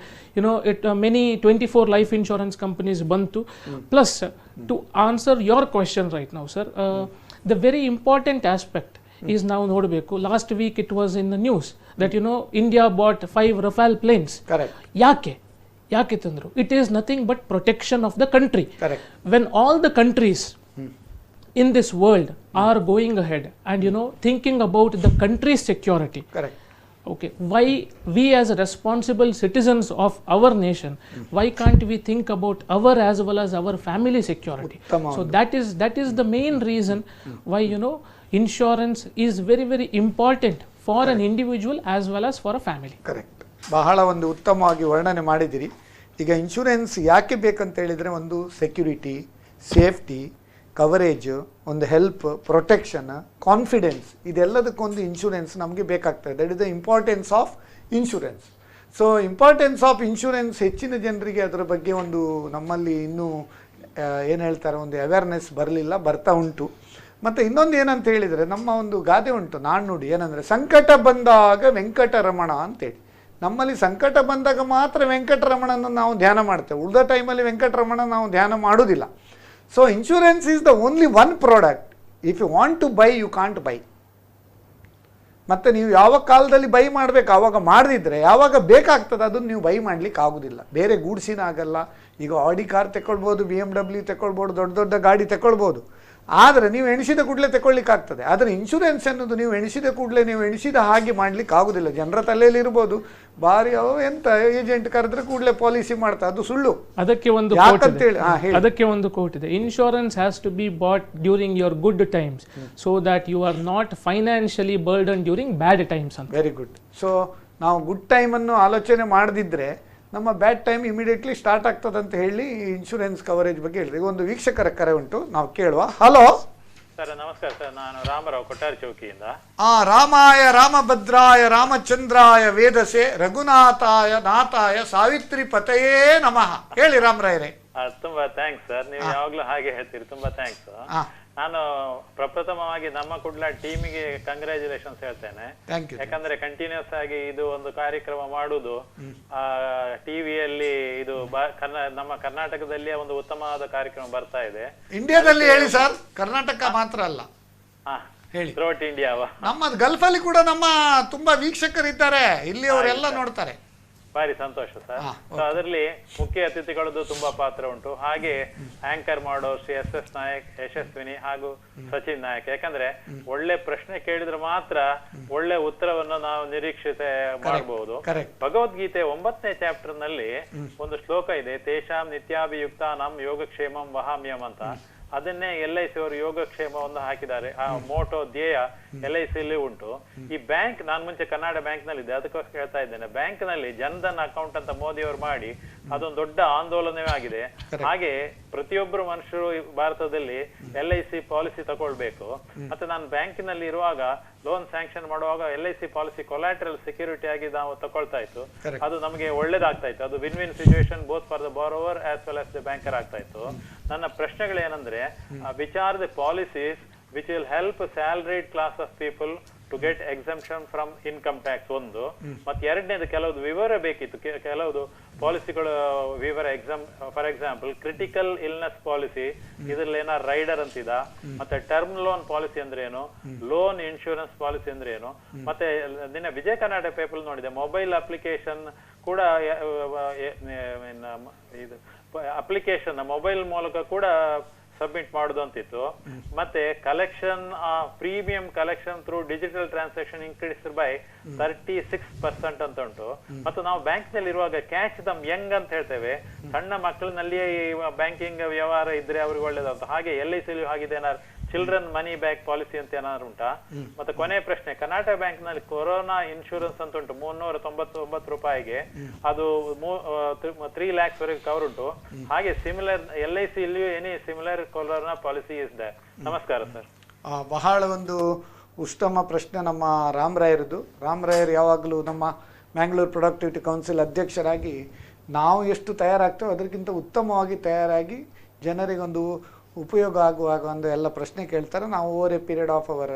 many 24 life insurance companies ಬಂತು. Plus to answer your question right now sir, the very important aspect is now ನೋಡಬೇಕು. Last week it was in the news that India bought 5 Rafale planes. Correct. ಯಾಕೆ ತಂದ್ರು? It is nothing but protection of the country. Correct. When all the countries in this world are going ahead and thinking about the country's security. Correct. Okay, why we as responsible citizens of our nation, why can't we think about our as well as our family security? So that is the main reason why insurance is very very important for an individual as well as for a family. Correct. ಬಹಳ ಒಂದು ಉತ್ತಮವಾಗಿ ವರ್ಣನೆ ಮಾಡಿದಿರಿ. ಈಗ insurance ಯಾಕೆ ಬೇಕಂತ ಹೇಳಿದರೆ ಒಂದು ಸೆಕ್ಯೂರಿಟಿ, ಸೇಫ್ಟಿ, ಕವರೇಜ್, ಒಂದು ಹೆಲ್ಪ್, ಪ್ರೊಟೆಕ್ಷನ್, ಕಾನ್ಫಿಡೆನ್ಸ್, ಇದೆಲ್ಲದಕ್ಕೊಂದು ಇನ್ಶೂರೆನ್ಸ್ ನಮಗೆ ಬೇಕಾಗ್ತದೆ. That is the importance of insurance. So importance of insurance ಹೆಚ್ಚಿನ ಜನರಿಗೆ ಅದರ ಬಗ್ಗೆ ಒಂದು ನಮ್ಮಲ್ಲಿ ಇನ್ನೂ ಏನು ಹೇಳ್ತಾರೆ, ಒಂದು ಅವೇರ್ನೆಸ್ ಬರಲಿಲ್ಲ, ಬರ್ತಾ ಉಂಟು. ಮತ್ತು ಇನ್ನೊಂದು ಏನಂತ ಹೇಳಿದರೆ, ನಮ್ಮ ಒಂದು ಗಾದೆ ಉಂಟು, ನಾಣ್ಣುಡಿ ಏನಂದರೆ, ಸಂಕಟ ಬಂದಾಗ ವೆಂಕಟರಮಣ ಅಂತೇಳಿ. ನಮ್ಮಲ್ಲಿ ಸಂಕಟ ಬಂದಾಗ ಮಾತ್ರ ವೆಂಕಟರಮಣನ ನಾವು ಧ್ಯಾನ ಮಾಡ್ತೇವೆ, ಉಳಿದ ಟೈಮಲ್ಲಿ ವೆಂಕಟರಮಣ ನಾವು ಧ್ಯಾನ ಮಾಡೋದಿಲ್ಲ. So insurance is the only one product. If you want to buy, you can't buy. ಮತ್ತು ನೀವು ಯಾವ ಕಾಲದಲ್ಲಿ ಬೈ ಮಾಡಬೇಕು ಆವಾಗ ಮಾಡದಿದ್ದರೆ ಯಾವಾಗ ಬೇಕಾಗ್ತದೆ ಅದನ್ನು ನೀವು ಬೈ ಮಾಡಲಿಕ್ಕೆ ಆಗೋದಿಲ್ಲ. ಬೇರೆ ಗೂಡ್ಸಿನ ಆಗಲ್ಲ. ಈಗ ಆಡಿ ಕಾರ್ ತಗೊಳ್ಬೋದು, BMW ತಗೊಳ್ಬೋದು, ದೊಡ್ಡ ದೊಡ್ಡ ಗಾಡಿ ತಗೊಳ್ಬೋದು. ಆದರೆ ನೀವು ಎಣಿಸಿದ ಕೂಡಲೇ ತಗೊಳ್ಳಿಕ್ಕಾಗ್ತದೆ. ಆದರೆ ಇನ್ಶೂರೆನ್ಸ್ ಅನ್ನೋದು ನೀವು ಎಣಿಸಿದ ಕೂಡಲೇ ನೀವು ಎಣಿಸಿದ ಹಾಗೆ ಮಾಡಲಿಕ್ಕೆ ಆಗೋದಿಲ್ಲ. ಜನರ ತಲೆಯಲ್ಲಿ ಇರ್ಬೋದು, ಬಾರಿ ಎಂತ ಏಜೆಂಟ್ ಕರೆದ್ರೆ ಕೂಡಲೇ ಪಾಲಿಸಿ ಮಾಡ್ತಾ, ಅದು ಸುಳ್ಳು. ಅದಕ್ಕೆ ಒಂದು ಕೋಟ್ ಇದೆ, insurance has to be bought during your good times so that you are not financially burden during bad times ಅಂತ. Very good. ಸೊ ನಾವು ಗುಡ್ ಟೈಮನ್ನು ಆಲೋಚನೆ ಮಾಡದಿದ್ದರೆ ನಮ್ಮ ಬ್ಯಾಡ್ ಟೈಮ್ ಇಮಿಡಿಯೇಟ್ಲಿ ಸ್ಟಾರ್ಟ್ ಆಗ್ತದೆ ಅಂತ ಹೇಳಿ ಇನ್ಶೂರೆನ್ಸ್ ಕವರೇಜ್ ಬಗ್ಗೆ ಹೇಳಿದ್ರೆ. ಈಗ ಒಂದು ವೀಕ್ಷಕರ ಕರೆ ಉಂಟು, ನಾವು ಕೇಳುವ. ಹಲೋ ಸರ್, ನಮಸ್ಕಾರ ಸರ್. ನಾನು ರಾಮರಾವ್, ಕೊಟ್ಟಾರಿ ಚೌಕಿಯಿಂದ. ರಾಮಾಯ ರಾಮಭದ್ರಾಯ ರಾಮಚಂದ್ರಾಯ ವೇದಸೆ ರಘುನಾಥಾಯ ನಾಥಾಯ ಸಾವಿತ್ರಿ ಪತಯೇ ನಮಃ. ಹೇಳಿ ರಾಮರಾಯರೇ. ತುಂಬಾ ಥ್ಯಾಂಕ್ಸ್ ಸರ್, ನೀವು ಯಾವಾಗ್ಲೂ ಹಾಗೆ ಹೇಳ್ತೀರಿ. ತುಂಬಾ ಥ್ಯಾಂಕ್ಸ್. ನಾನು ಪ್ರಪ್ರಥಮವಾಗಿ ನಮ್ಮ ಕುಡ್ಲ ಟೀಮಿಗೆ ಕಂಗ್ರ್ಯಾಚುಲೇಷನ್ಸ್ ಹೇಳ್ತೇನೆ. ಯಾಕಂದ್ರೆ ಕಂಟಿನ್ಯೂಸ್ ಆಗಿ ಇದು ಒಂದು ಕಾರ್ಯಕ್ರಮ ಮಾಡುದು, ಟಿವಿಯಲ್ಲಿ ಇದು ನಮ್ಮ ಕರ್ನಾಟಕದಲ್ಲಿ ಒಂದು ಉತ್ತಮವಾದ ಕಾರ್ಯಕ್ರಮ ಬರ್ತಾ ಇದೆ. ಇಂಡಿಯಾದಲ್ಲಿ ಹೇಳಿ ಸರ್, ಕರ್ನಾಟಕ ಮಾತ್ರ ಅಲ್ಲ, ಥ್ರೂಔಟ್ ಇಂಡಿಯಾ. ನಮ್ಮ ಗಲ್ಫ್ ಅಲ್ಲಿ ಕೂಡ ನಮ್ಮ ತುಂಬಾ ವೀಕ್ಷಕರಿದ್ದಾರೆ, ಇಲ್ಲಿ ಅವರೆಲ್ಲ ನೋಡ್ತಾರೆ. ಭಾರಿ ಸಂತೋಷ ಸರ್. ಸೊ ಅದರಲ್ಲಿ ಮುಖ್ಯ ಅತಿಥಿಗಳದ್ದು ತುಂಬಾ ಪಾತ್ರ ಉಂಟು. ಹಾಗೆ ಆಂಕರ್ ಮಾಡೋ ಶ್ರೀ SS ನಾಯಕ್, ಯಶಸ್ವಿನಿ ಹಾಗೂ ಸಚಿನ್ ನಾಯಕ್. ಯಾಕಂದ್ರೆ ಒಳ್ಳೆ ಪ್ರಶ್ನೆ ಕೇಳಿದ್ರೆ ಮಾತ್ರ ಒಳ್ಳೆ ಉತ್ತರವನ್ನು ನಾವು ನಿರೀಕ್ಷಿತೆ ಮಾಡಬಹುದು. ಭಗವದ್ಗೀತೆ 9ನೇ ಚಾಪ್ಟರ್ ನಲ್ಲಿ ಒಂದು ಶ್ಲೋಕ ಇದೆ, ತೇಷಾಂ ನಿತ್ಯಾಭಿಯುಕ್ತ ನಮ್ ಯೋಗಕ್ಷೇಮಂ ವಹಾಮ್ಯಂ ಅಂತ. ಅದನ್ನೇ LIC ಅವರು ಯೋಗಕ್ಷೇಮವನ್ನು ಹಾಕಿದ್ದಾರೆ. ಆ ಮೋಟೋ ಧ್ಯೇಯ LIC ಅಲ್ಲಿ ಉಂಟು. ಈ ಬ್ಯಾಂಕ್, ನಾನು ಮುಂಚೆ ಕರ್ನಾಟಕ ಬ್ಯಾಂಕ್ ನಲ್ಲಿ ಇದ್ದೆ, ಅದಕ್ಕೋಸ್ಕರ ಹೇಳ್ತಾ ಇದ್ದೇನೆ, ಬ್ಯಾಂಕ್ ನಲ್ಲಿ ಜನ್ಧನ್ ಅಕೌಂಟ್ ಅಂತ ಮೋದಿ ಅವರು ಮಾಡಿ ಅದೊಂದು ದೊಡ್ಡ ಆಂದೋಲನವೇ ಆಗಿದೆ. ಹಾಗೆ ಪ್ರತಿಯೊಬ್ಬರು ಮನುಷ್ಯರು ಭಾರತದಲ್ಲಿ LIC ಪಾಲಿಸಿ ತಗೊಳ್ಬೇಕು. ಮತ್ತೆ ನಾನು ಬ್ಯಾಂಕಿನಲ್ಲಿ ಇರುವಾಗ ಲೋನ್ ಸ್ಯಾಂಕ್ಷನ್ ಮಾಡುವಾಗ LIC ಪಾಲಿಸಿ ಕೊಲಾಟ್ರಲ್ ಸೆಕ್ಯೂರಿಟಿ ಆಗಿ ನಾವು ತಗೊಳ್ತಾ ಇತ್ತು. ಅದು ನಮಗೆ ಒಳ್ಳೇದಾಗ್ತಾ ಇತ್ತು. ಅದು win win situation both for the borrower as well as the banker ಆಗ್ತಾ ಇತ್ತು. ನನ್ನ ಪ್ರಶ್ನೆಗಳು ಏನಂದ್ರೆ, which are the policies which will help salaried class of people to get exemption from income tax ಒಂದು, ಮತ್ತೆ ಎರಡನೇದು ಕೆಲವುದು ವಿವರ ಬೇಕಿತ್ತು. ಕೆಲವುದು ಪಾಲಿಸಿಗಳು ವಿವರ for example critical illness policy, ಇದ್ರಲ್ಲಿ ಏನಾರು ರೈಡರ್ ಅಂತಿದ, ಮತ್ತೆ ಟರ್ಮ್ ಲೋನ್ ಪಾಲಿಸಿ ಅಂದ್ರೆ ಏನು, ಲೋನ್ ಇನ್ಶೂರೆನ್ಸ್ ಪಾಲಿಸಿ ಅಂದ್ರೆ ಏನು, ಮತ್ತೆ ನಿನ್ನೆ ವಿಜಯ ಕರ್ನಾಟಕ ಪೇಪರ್ ನೋಡಿದೆ, ಮೊಬೈಲ್ ಅಪ್ಲಿಕೇಶನ್ ಕೂಡ ಇದು ಅಪ್ಲಿಕೇಶನ್ ಮೊಬೈಲ್ ಮೂಲಕ ಕೂಡ ಸಬ್ಮಿಟ್ ಮಾಡುದು ಅಂತಿತ್ತು. ಮತ್ತೆ collection premium collection through digital transaction increase by 36% ಅಂತ ಉಂಟು. ಮತ್ತು ನಾವು ಬ್ಯಾಂಕ್ ನಲ್ಲಿ ಇರುವಾಗ ಕ್ಯಾಚ್ ದಮ್ ಯಂಗ್ ಅಂತ ಹೇಳ್ತೇವೆ, ಸಣ್ಣ ಮಕ್ಕಳಿನಲ್ಲಿಯೇ ಬ್ಯಾಂಕಿಂಗ್ ವ್ಯವಹಾರ ಇದ್ರೆ ಅವ್ರಿಗೆ ಒಳ್ಳೇದಂತ. ಹಾಗೆ LIC ಆಗಿದೆ ಏನಾದ್ರು ಚಿಲ್ಡ್ರನ್ ಮನಿ ಬ್ಯಾಕ್ ಪಾಲಿಸಿ ಅಂತ ಏನಾದ್ರು ಉಂಟಾ? ಮತ್ತೆ ಕೊನೆ ಪ್ರಶ್ನೆ, ಕರ್ನಾಟಕ ಬ್ಯಾಂಕ್ ನಲ್ಲಿ ಕೊರೋನಾ ಇನ್ಶೂರೆನ್ಸ್ ಅಂತ ಉಂಟು 399 ರೂಪಾಯಿಗೆ, ಅದು 3 lakhs ವರೆಗೆ ಕವರ್ ಉಂಟು. ಹಾಗೆ ಸಿಮಿಲರ್ LIC ಇಲ್ಲಿಯೂ any similar corona policy is there? ನಮಸ್ಕಾರ ಸರ್. ಬಹಳ ಒಂದು ಉತ್ತಮ ಪ್ರಶ್ನೆ ನಮ್ಮ ರಾಮರಾಯರದು. ರಾಮರಾಯರು ಯಾವಾಗಲೂ ನಮ್ಮ ಮ್ಯಾಂಗ್ಳೂರ್ ಪ್ರೊಡಕ್ಟಿವಿಟಿ ಕೌನ್ಸಿಲ್ ಅಧ್ಯಕ್ಷರಾಗಿ ನಾವು ಎಷ್ಟು ತಯಾರಾಗ್ತೇವೆ ಅದಕ್ಕಿಂತ ಉತ್ತಮವಾಗಿ ತಯಾರಾಗಿ ಜನರಿಗೊಂದು ಉಪಯೋಗ ಆಗುವಾಗ ಒಂದು ಎಲ್ಲ ಪ್ರಶ್ನೆ ಕೇಳ್ತಾರೆ. ನಾವು over a period of our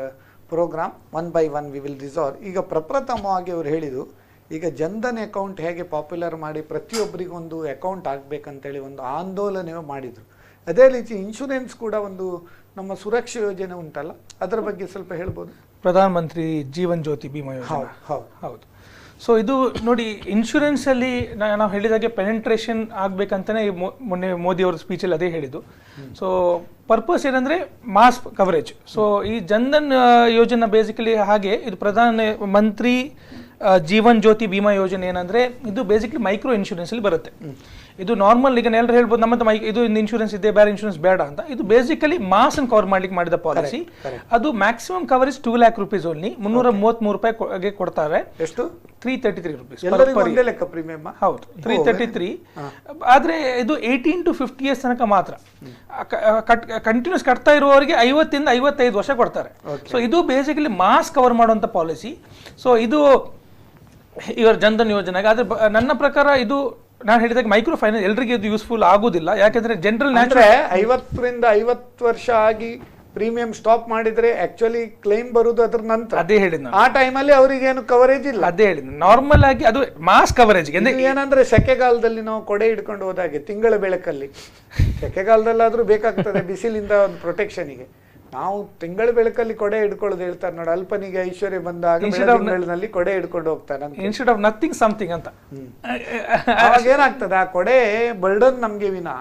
programme 1 by 1 we will resolve. ಈಗ ಪ್ರಪ್ರಥಮವಾಗಿ ಅವರು ಹೇಳಿದರು, ಈಗ ಜನ್ಧನ್ ಅಕೌಂಟ್ ಹೇಗೆ ಪಾಪ್ಯುಲರ್ ಮಾಡಿ ಪ್ರತಿಯೊಬ್ಬರಿಗೊಂದು ಅಕೌಂಟ್ ಆಗಬೇಕಂತೇಳಿ ಒಂದು ಆಂದೋಲನ ಮಾಡಿದರು. ಅದೇ ರೀತಿ ಇನ್ಶೂರೆನ್ಸ್ ಕೂಡ ಒಂದು ನಮ್ಮ ಸುರಕ್ಷಾ ಯೋಜನೆ ಉಂಟಲ್ಲ, ಅದರ ಬಗ್ಗೆ ಸ್ವಲ್ಪ ಹೇಳ್ಬೋದು? ಪ್ರಧಾನ ಮಂತ್ರಿ ಜೀವನ್ ಜ್ಯೋತಿ ಬಿಮಾ ಯೋಜನೆ. ಹೌದು. ಸೊ ಇದು ನೋಡಿ, ಇನ್ಶೂರೆನ್ಸಲ್ಲಿ ನಾವು ಹೇಳಿದಾಗೆ ಪೆನೆಂಟ್ರೇಷನ್ ಆಗಬೇಕಂತಲೇ ಮೊನ್ನೆ ಮೋದಿ ಅವ್ರ ಸ್ಪೀಚಲ್ಲಿ ಅದೇ ಹೇಳಿದ್ದು. ಸೊ ಪರ್ಪಸ್ ಏನಂದರೆ ಮಾಸ್ ಕವರೇಜ್. ಸೊ ಈ ಜನ್ಧನ್ ಯೋಜನೆ ಬೇಸಿಕಲಿ ಹಾಗೆ, ಇದು ಪ್ರಧಾನ ಮಂತ್ರಿ ಜೀವನ್ ಜ್ಯೋತಿ ಬಿಮಾ ಯೋಜನೆ ಏನಂದರೆ ಇದು ಬೇಸಿಕಲಿ ಮೈಕ್ರೋ ಇನ್ಶೂರೆನ್ಸಲ್ಲಿ ಬರುತ್ತೆ. ಇದು ನಾರ್ಮಲ್, ಈಗ ಎಲ್ಲರೂ ಹೇಳ್ಬೋದು ನಮ್ಮಂತ ಇದು ಇನ್ಶೂರೆನ್ಸ್ ಇದೆ, ಬೇರೆ ಇನ್ಶೂರೆನ್ಸ್ ಬೇಡ ಅಂತ. ಇದು ಬೇಸಿಕಲಿ ಮಾಸ್ ಅನ್ನು ಕವರ್ ಮಾಡ್ಲಿಕ್ಕೆ ಮಾಡಿದ ಪಾಲಿಸಿ. ಅದು maximum coverage 2 lakh rupees only, 333 ರೂಪಾಯಿ ಕೊಡ್ತಾರೆ. ಎಷ್ಟು? 333 rupees. ಹೌದು, 333. ಆದ್ರೆ ಇದು 18 to 50 years ತನಕ ಮಾತ್ರ. ಕಂಟಿನ್ಯೂಸ್ ಕಟ್ತಾ ಇರುವವರಿಗೆ 50 ಇಂದ 55 ವರ್ಷ ಕೊಡ್ತಾರೆ. ಸೊ ಇದು ಬೇಸಿಕಲಿ ಮಾಸ್ ಕವರ್ ಮಾಡುವಂತ ಪಾಲಿಸಿ. ಸೊ ಇದು ಇವರ ಜನ್ಧನ್ ಯೋಜನೆಗೆ. ಆದ್ರೆ ನನ್ನ ಪ್ರಕಾರ ಇದು ನಾನು ಹೇಳಿದಾಗ ಮೈಕ್ರೋ ಫೈನಾನ್ಸ್ ಎಲ್ರಿಗೆ ಇದು ಯೂಸ್ಫುಲ್ ಆಗುದಿಲ್ಲ. ಯಾಕಂದ್ರೆ ಜನರಲ್ 50 ರಿಂದ 50 ವರ್ಷ ಆಗಿ ಪ್ರೀಮಿಯಂ ಸ್ಟಾಪ್ ಮಾಡಿದ್ರೆ ಆಕ್ಚುಲಿ ಕ್ಲೈಮ್ ಬರುವುದು ಅದ್ರ ನಂತರ. ಅದೇ ಹೇಳಿದ್ ಆ ಟೈಮಲ್ಲಿ ಅವರಿಗೆ ಏನು ಕವರೇಜ್ ಇಲ್ಲ. ಅದೇ ಹೇಳಿದ್ ನಾರ್ಮಲ್ ಆಗಿ ಅದು ಮಾಸ್ ಕವರೇಜ್. ಏನಂದ್ರೆ ಸೆಕೆಗಾಲದಲ್ಲಿ ನಾವು ಕೊಡೆ ಹಿಡ್ಕೊಂಡು ಹೋದಾಗೆ ತಿಂಗಳ ಬೆಳಕಲ್ಲಿ, ಸೆಕೆಗಾಲದಲ್ಲಾದ್ರೂ ಬೇಕಾಗ್ತದೆ ಬಿಸಿಲಿಂದ ಒಂದು ಪ್ರೊಟೆಕ್ಷನ್ಗೆ. ನಾವು ತಿಂಗಳ ಬೆಳಕಲ್ಲಿ ಕೊಡೆ ಹಿಡ್ಕೊಳ್ಳೋದು ಹೇಳ್ತಾರೆ ನೋಡಿ, ಅಲ್ಪನಿಗೆ ಐಶ್ವರ್ಯ ಬಂದಾಗ ಬೆಳಕಿನಲ್ಲಿ ಕೊಡೆ ಹಿಡ್ಕೊಂಡು ಹೋಗ್ತಾನೆ ಇನ್ಸ್ಟೆಡ್ ಆಫ್ ನಥಿಂಗ್ ಸಮಥಿಂಗ್ ಅಂತ. ಅವಾಗ ಏನಾಗ್ತದೆ, ಆ ಕೊಡೆ ಬರ್ಡನ್ ನಮ್ಗೆ ವಿನ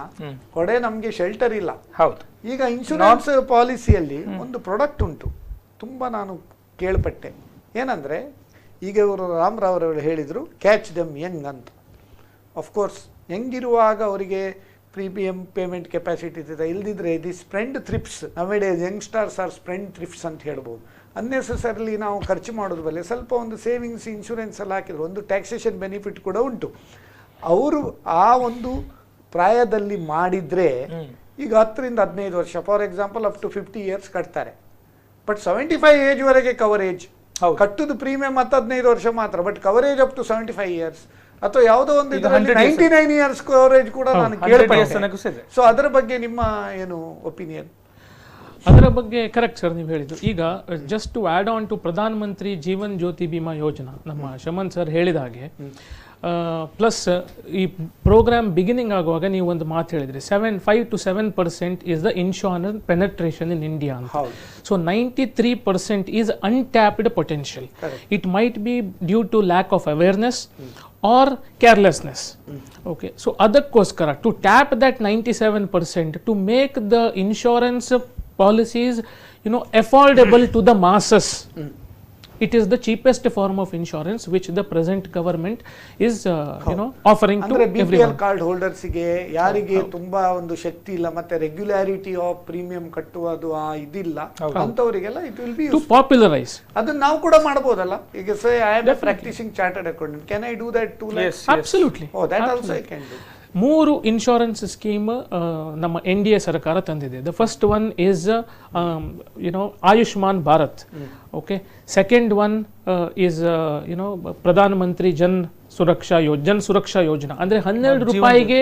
ಕೊಡೆ ನಮ್ಗೆ ಶೆಲ್ಟರ್ ಇಲ್ಲ. ಹೌದು. ಈಗ ಇನ್ಶೂರೆನ್ಸ್ ಪಾಲಿಸಿಯಲ್ಲಿ ಒಂದು ಪ್ರಾಡಕ್ಟ್ ಉಂಟು, ತುಂಬಾ ನಾನು ಕೇಳ್ಪಟ್ಟೆ. ಏನಂದ್ರೆ ಈಗ ಇವರು ರಾಮರಾವ್ ಹೇಳಿದ್ರು ಕ್ಯಾಚ್ ದಮ್ ಯಂಗ್ ಅಂತ. ಅಫ್ಕೋರ್ಸ್ ಯಂಗಿರುವಾಗ ಅವರಿಗೆ ಪ್ರೀಮಿಯಂ ಪೇಮೆಂಟ್ ಕೆಪಾಸಿಟಿ ಇದೆ. ಇಲ್ದಿದ್ರೆ the spendthrifts, nowadays youngsters are spendthrifts ಅಂತ ಹೇಳ್ಬೋದು. ಅನ್ನೆಸೆಸರಿಲಿ ನಾವು ಖರ್ಚು ಮಾಡೋದು ಬರಲಿ, ಸ್ವಲ್ಪ ಒಂದು ಸೇವಿಂಗ್ಸ್ ಇನ್ಶೂರೆನ್ಸ್ ಎಲ್ಲ ಹಾಕಿದ್ರು ಒಂದು ಟ್ಯಾಕ್ಸೇಷನ್ ಬೆನಿಫಿಟ್ ಕೂಡ ಉಂಟು. ಅವರು ಆ ಒಂದು ಪ್ರಾಯದಲ್ಲಿ ಮಾಡಿದ್ರೆ ಈಗ 10 ರಿಂದ 15 ವರ್ಷ for example up to 50 years ಕಟ್ತಾರೆ. ಬಟ್ 75 ಏಜ್ ವರೆಗೆ ಕವರೇಜ್. ಕಟ್ಟುದು ಪ್ರೀಮಿಯಂ 15 ವರ್ಷ ಮಾತ್ರ, but coverage up to 75 years. ಅಥವಾ ಯಾವುದೋ ಒಂದು 99 years ಕವರೇಜ್ ಕೂಡ ನಾನು ಕೇಳ್ಪಟ್ಟೆ. ಸೊ ಅದರ ಬಗ್ಗೆ ನಿಮ್ಮ ಏನು ಒಪಿನಿಯನ್? ಅದರ ಬಗ್ಗೆ ಕರೆಕ್ಟ್ ಸರ್ ನೀವು ಹೇಳಿದ್ದು. ಈಗ just to add on to Pradhan Mantri Jeevan Jyoti Bima Yojana, ನಮ್ಮ ಶಮಂತ್ ಸರ್ ಹೇಳಿದ ಹಾಗೆ, ಪ್ಲಸ್ ಈ ಪ್ರೋಗ್ರಾಮ್ ಬಿಗಿನಿಂಗ್ ಆಗುವಾಗ ನೀವು ಒಂದು ಮಾತು ಹೇಳಿದ್ರಿ, 5 to 7% is the insurance penetration in India ಅಂತ. So 93% is untapped potential. It might be due to lack of awareness or carelessness. Okay, so adakkoskara to tap that 97%, to make the insurance policies affordable to the masses. It is the cheapest form of insurance which the present government is offering to everyone. Card ಹೋಲ್ಡರ್ಸ್ಗೆ ಯಾರಿಗೆ ತುಂಬಾ ಒಂದು ಶಕ್ತಿ ಇಲ್ಲ ಮತ್ತೆ regularity of premium ಕಟ್ಟುವುದು ಇದಿಲ್ಲ ಅಂತವರಿಗೆಲ್ಲ it will be to popularize. ಅದನ್ನ ನಾವು ಕೂಡ ಮಾಡಬಹುದಲ್ಲ. ಈಗ say I am a practising chartered accountant, can I do that too? Absolutely. Oh, that also I can do. 3 insurance scheme ನಮ್ಮ NDA ಸರ್ಕಾರ ತಂದಿದೆ. The first one is Ayushman Bharat. Okay, second one is Pradhan Mantri Jan ಸುರಕ್ಷಾ ಯೋಜನಾ. ಅಂದ್ರೆ 12 ರೂಪಾಯಿಗೆ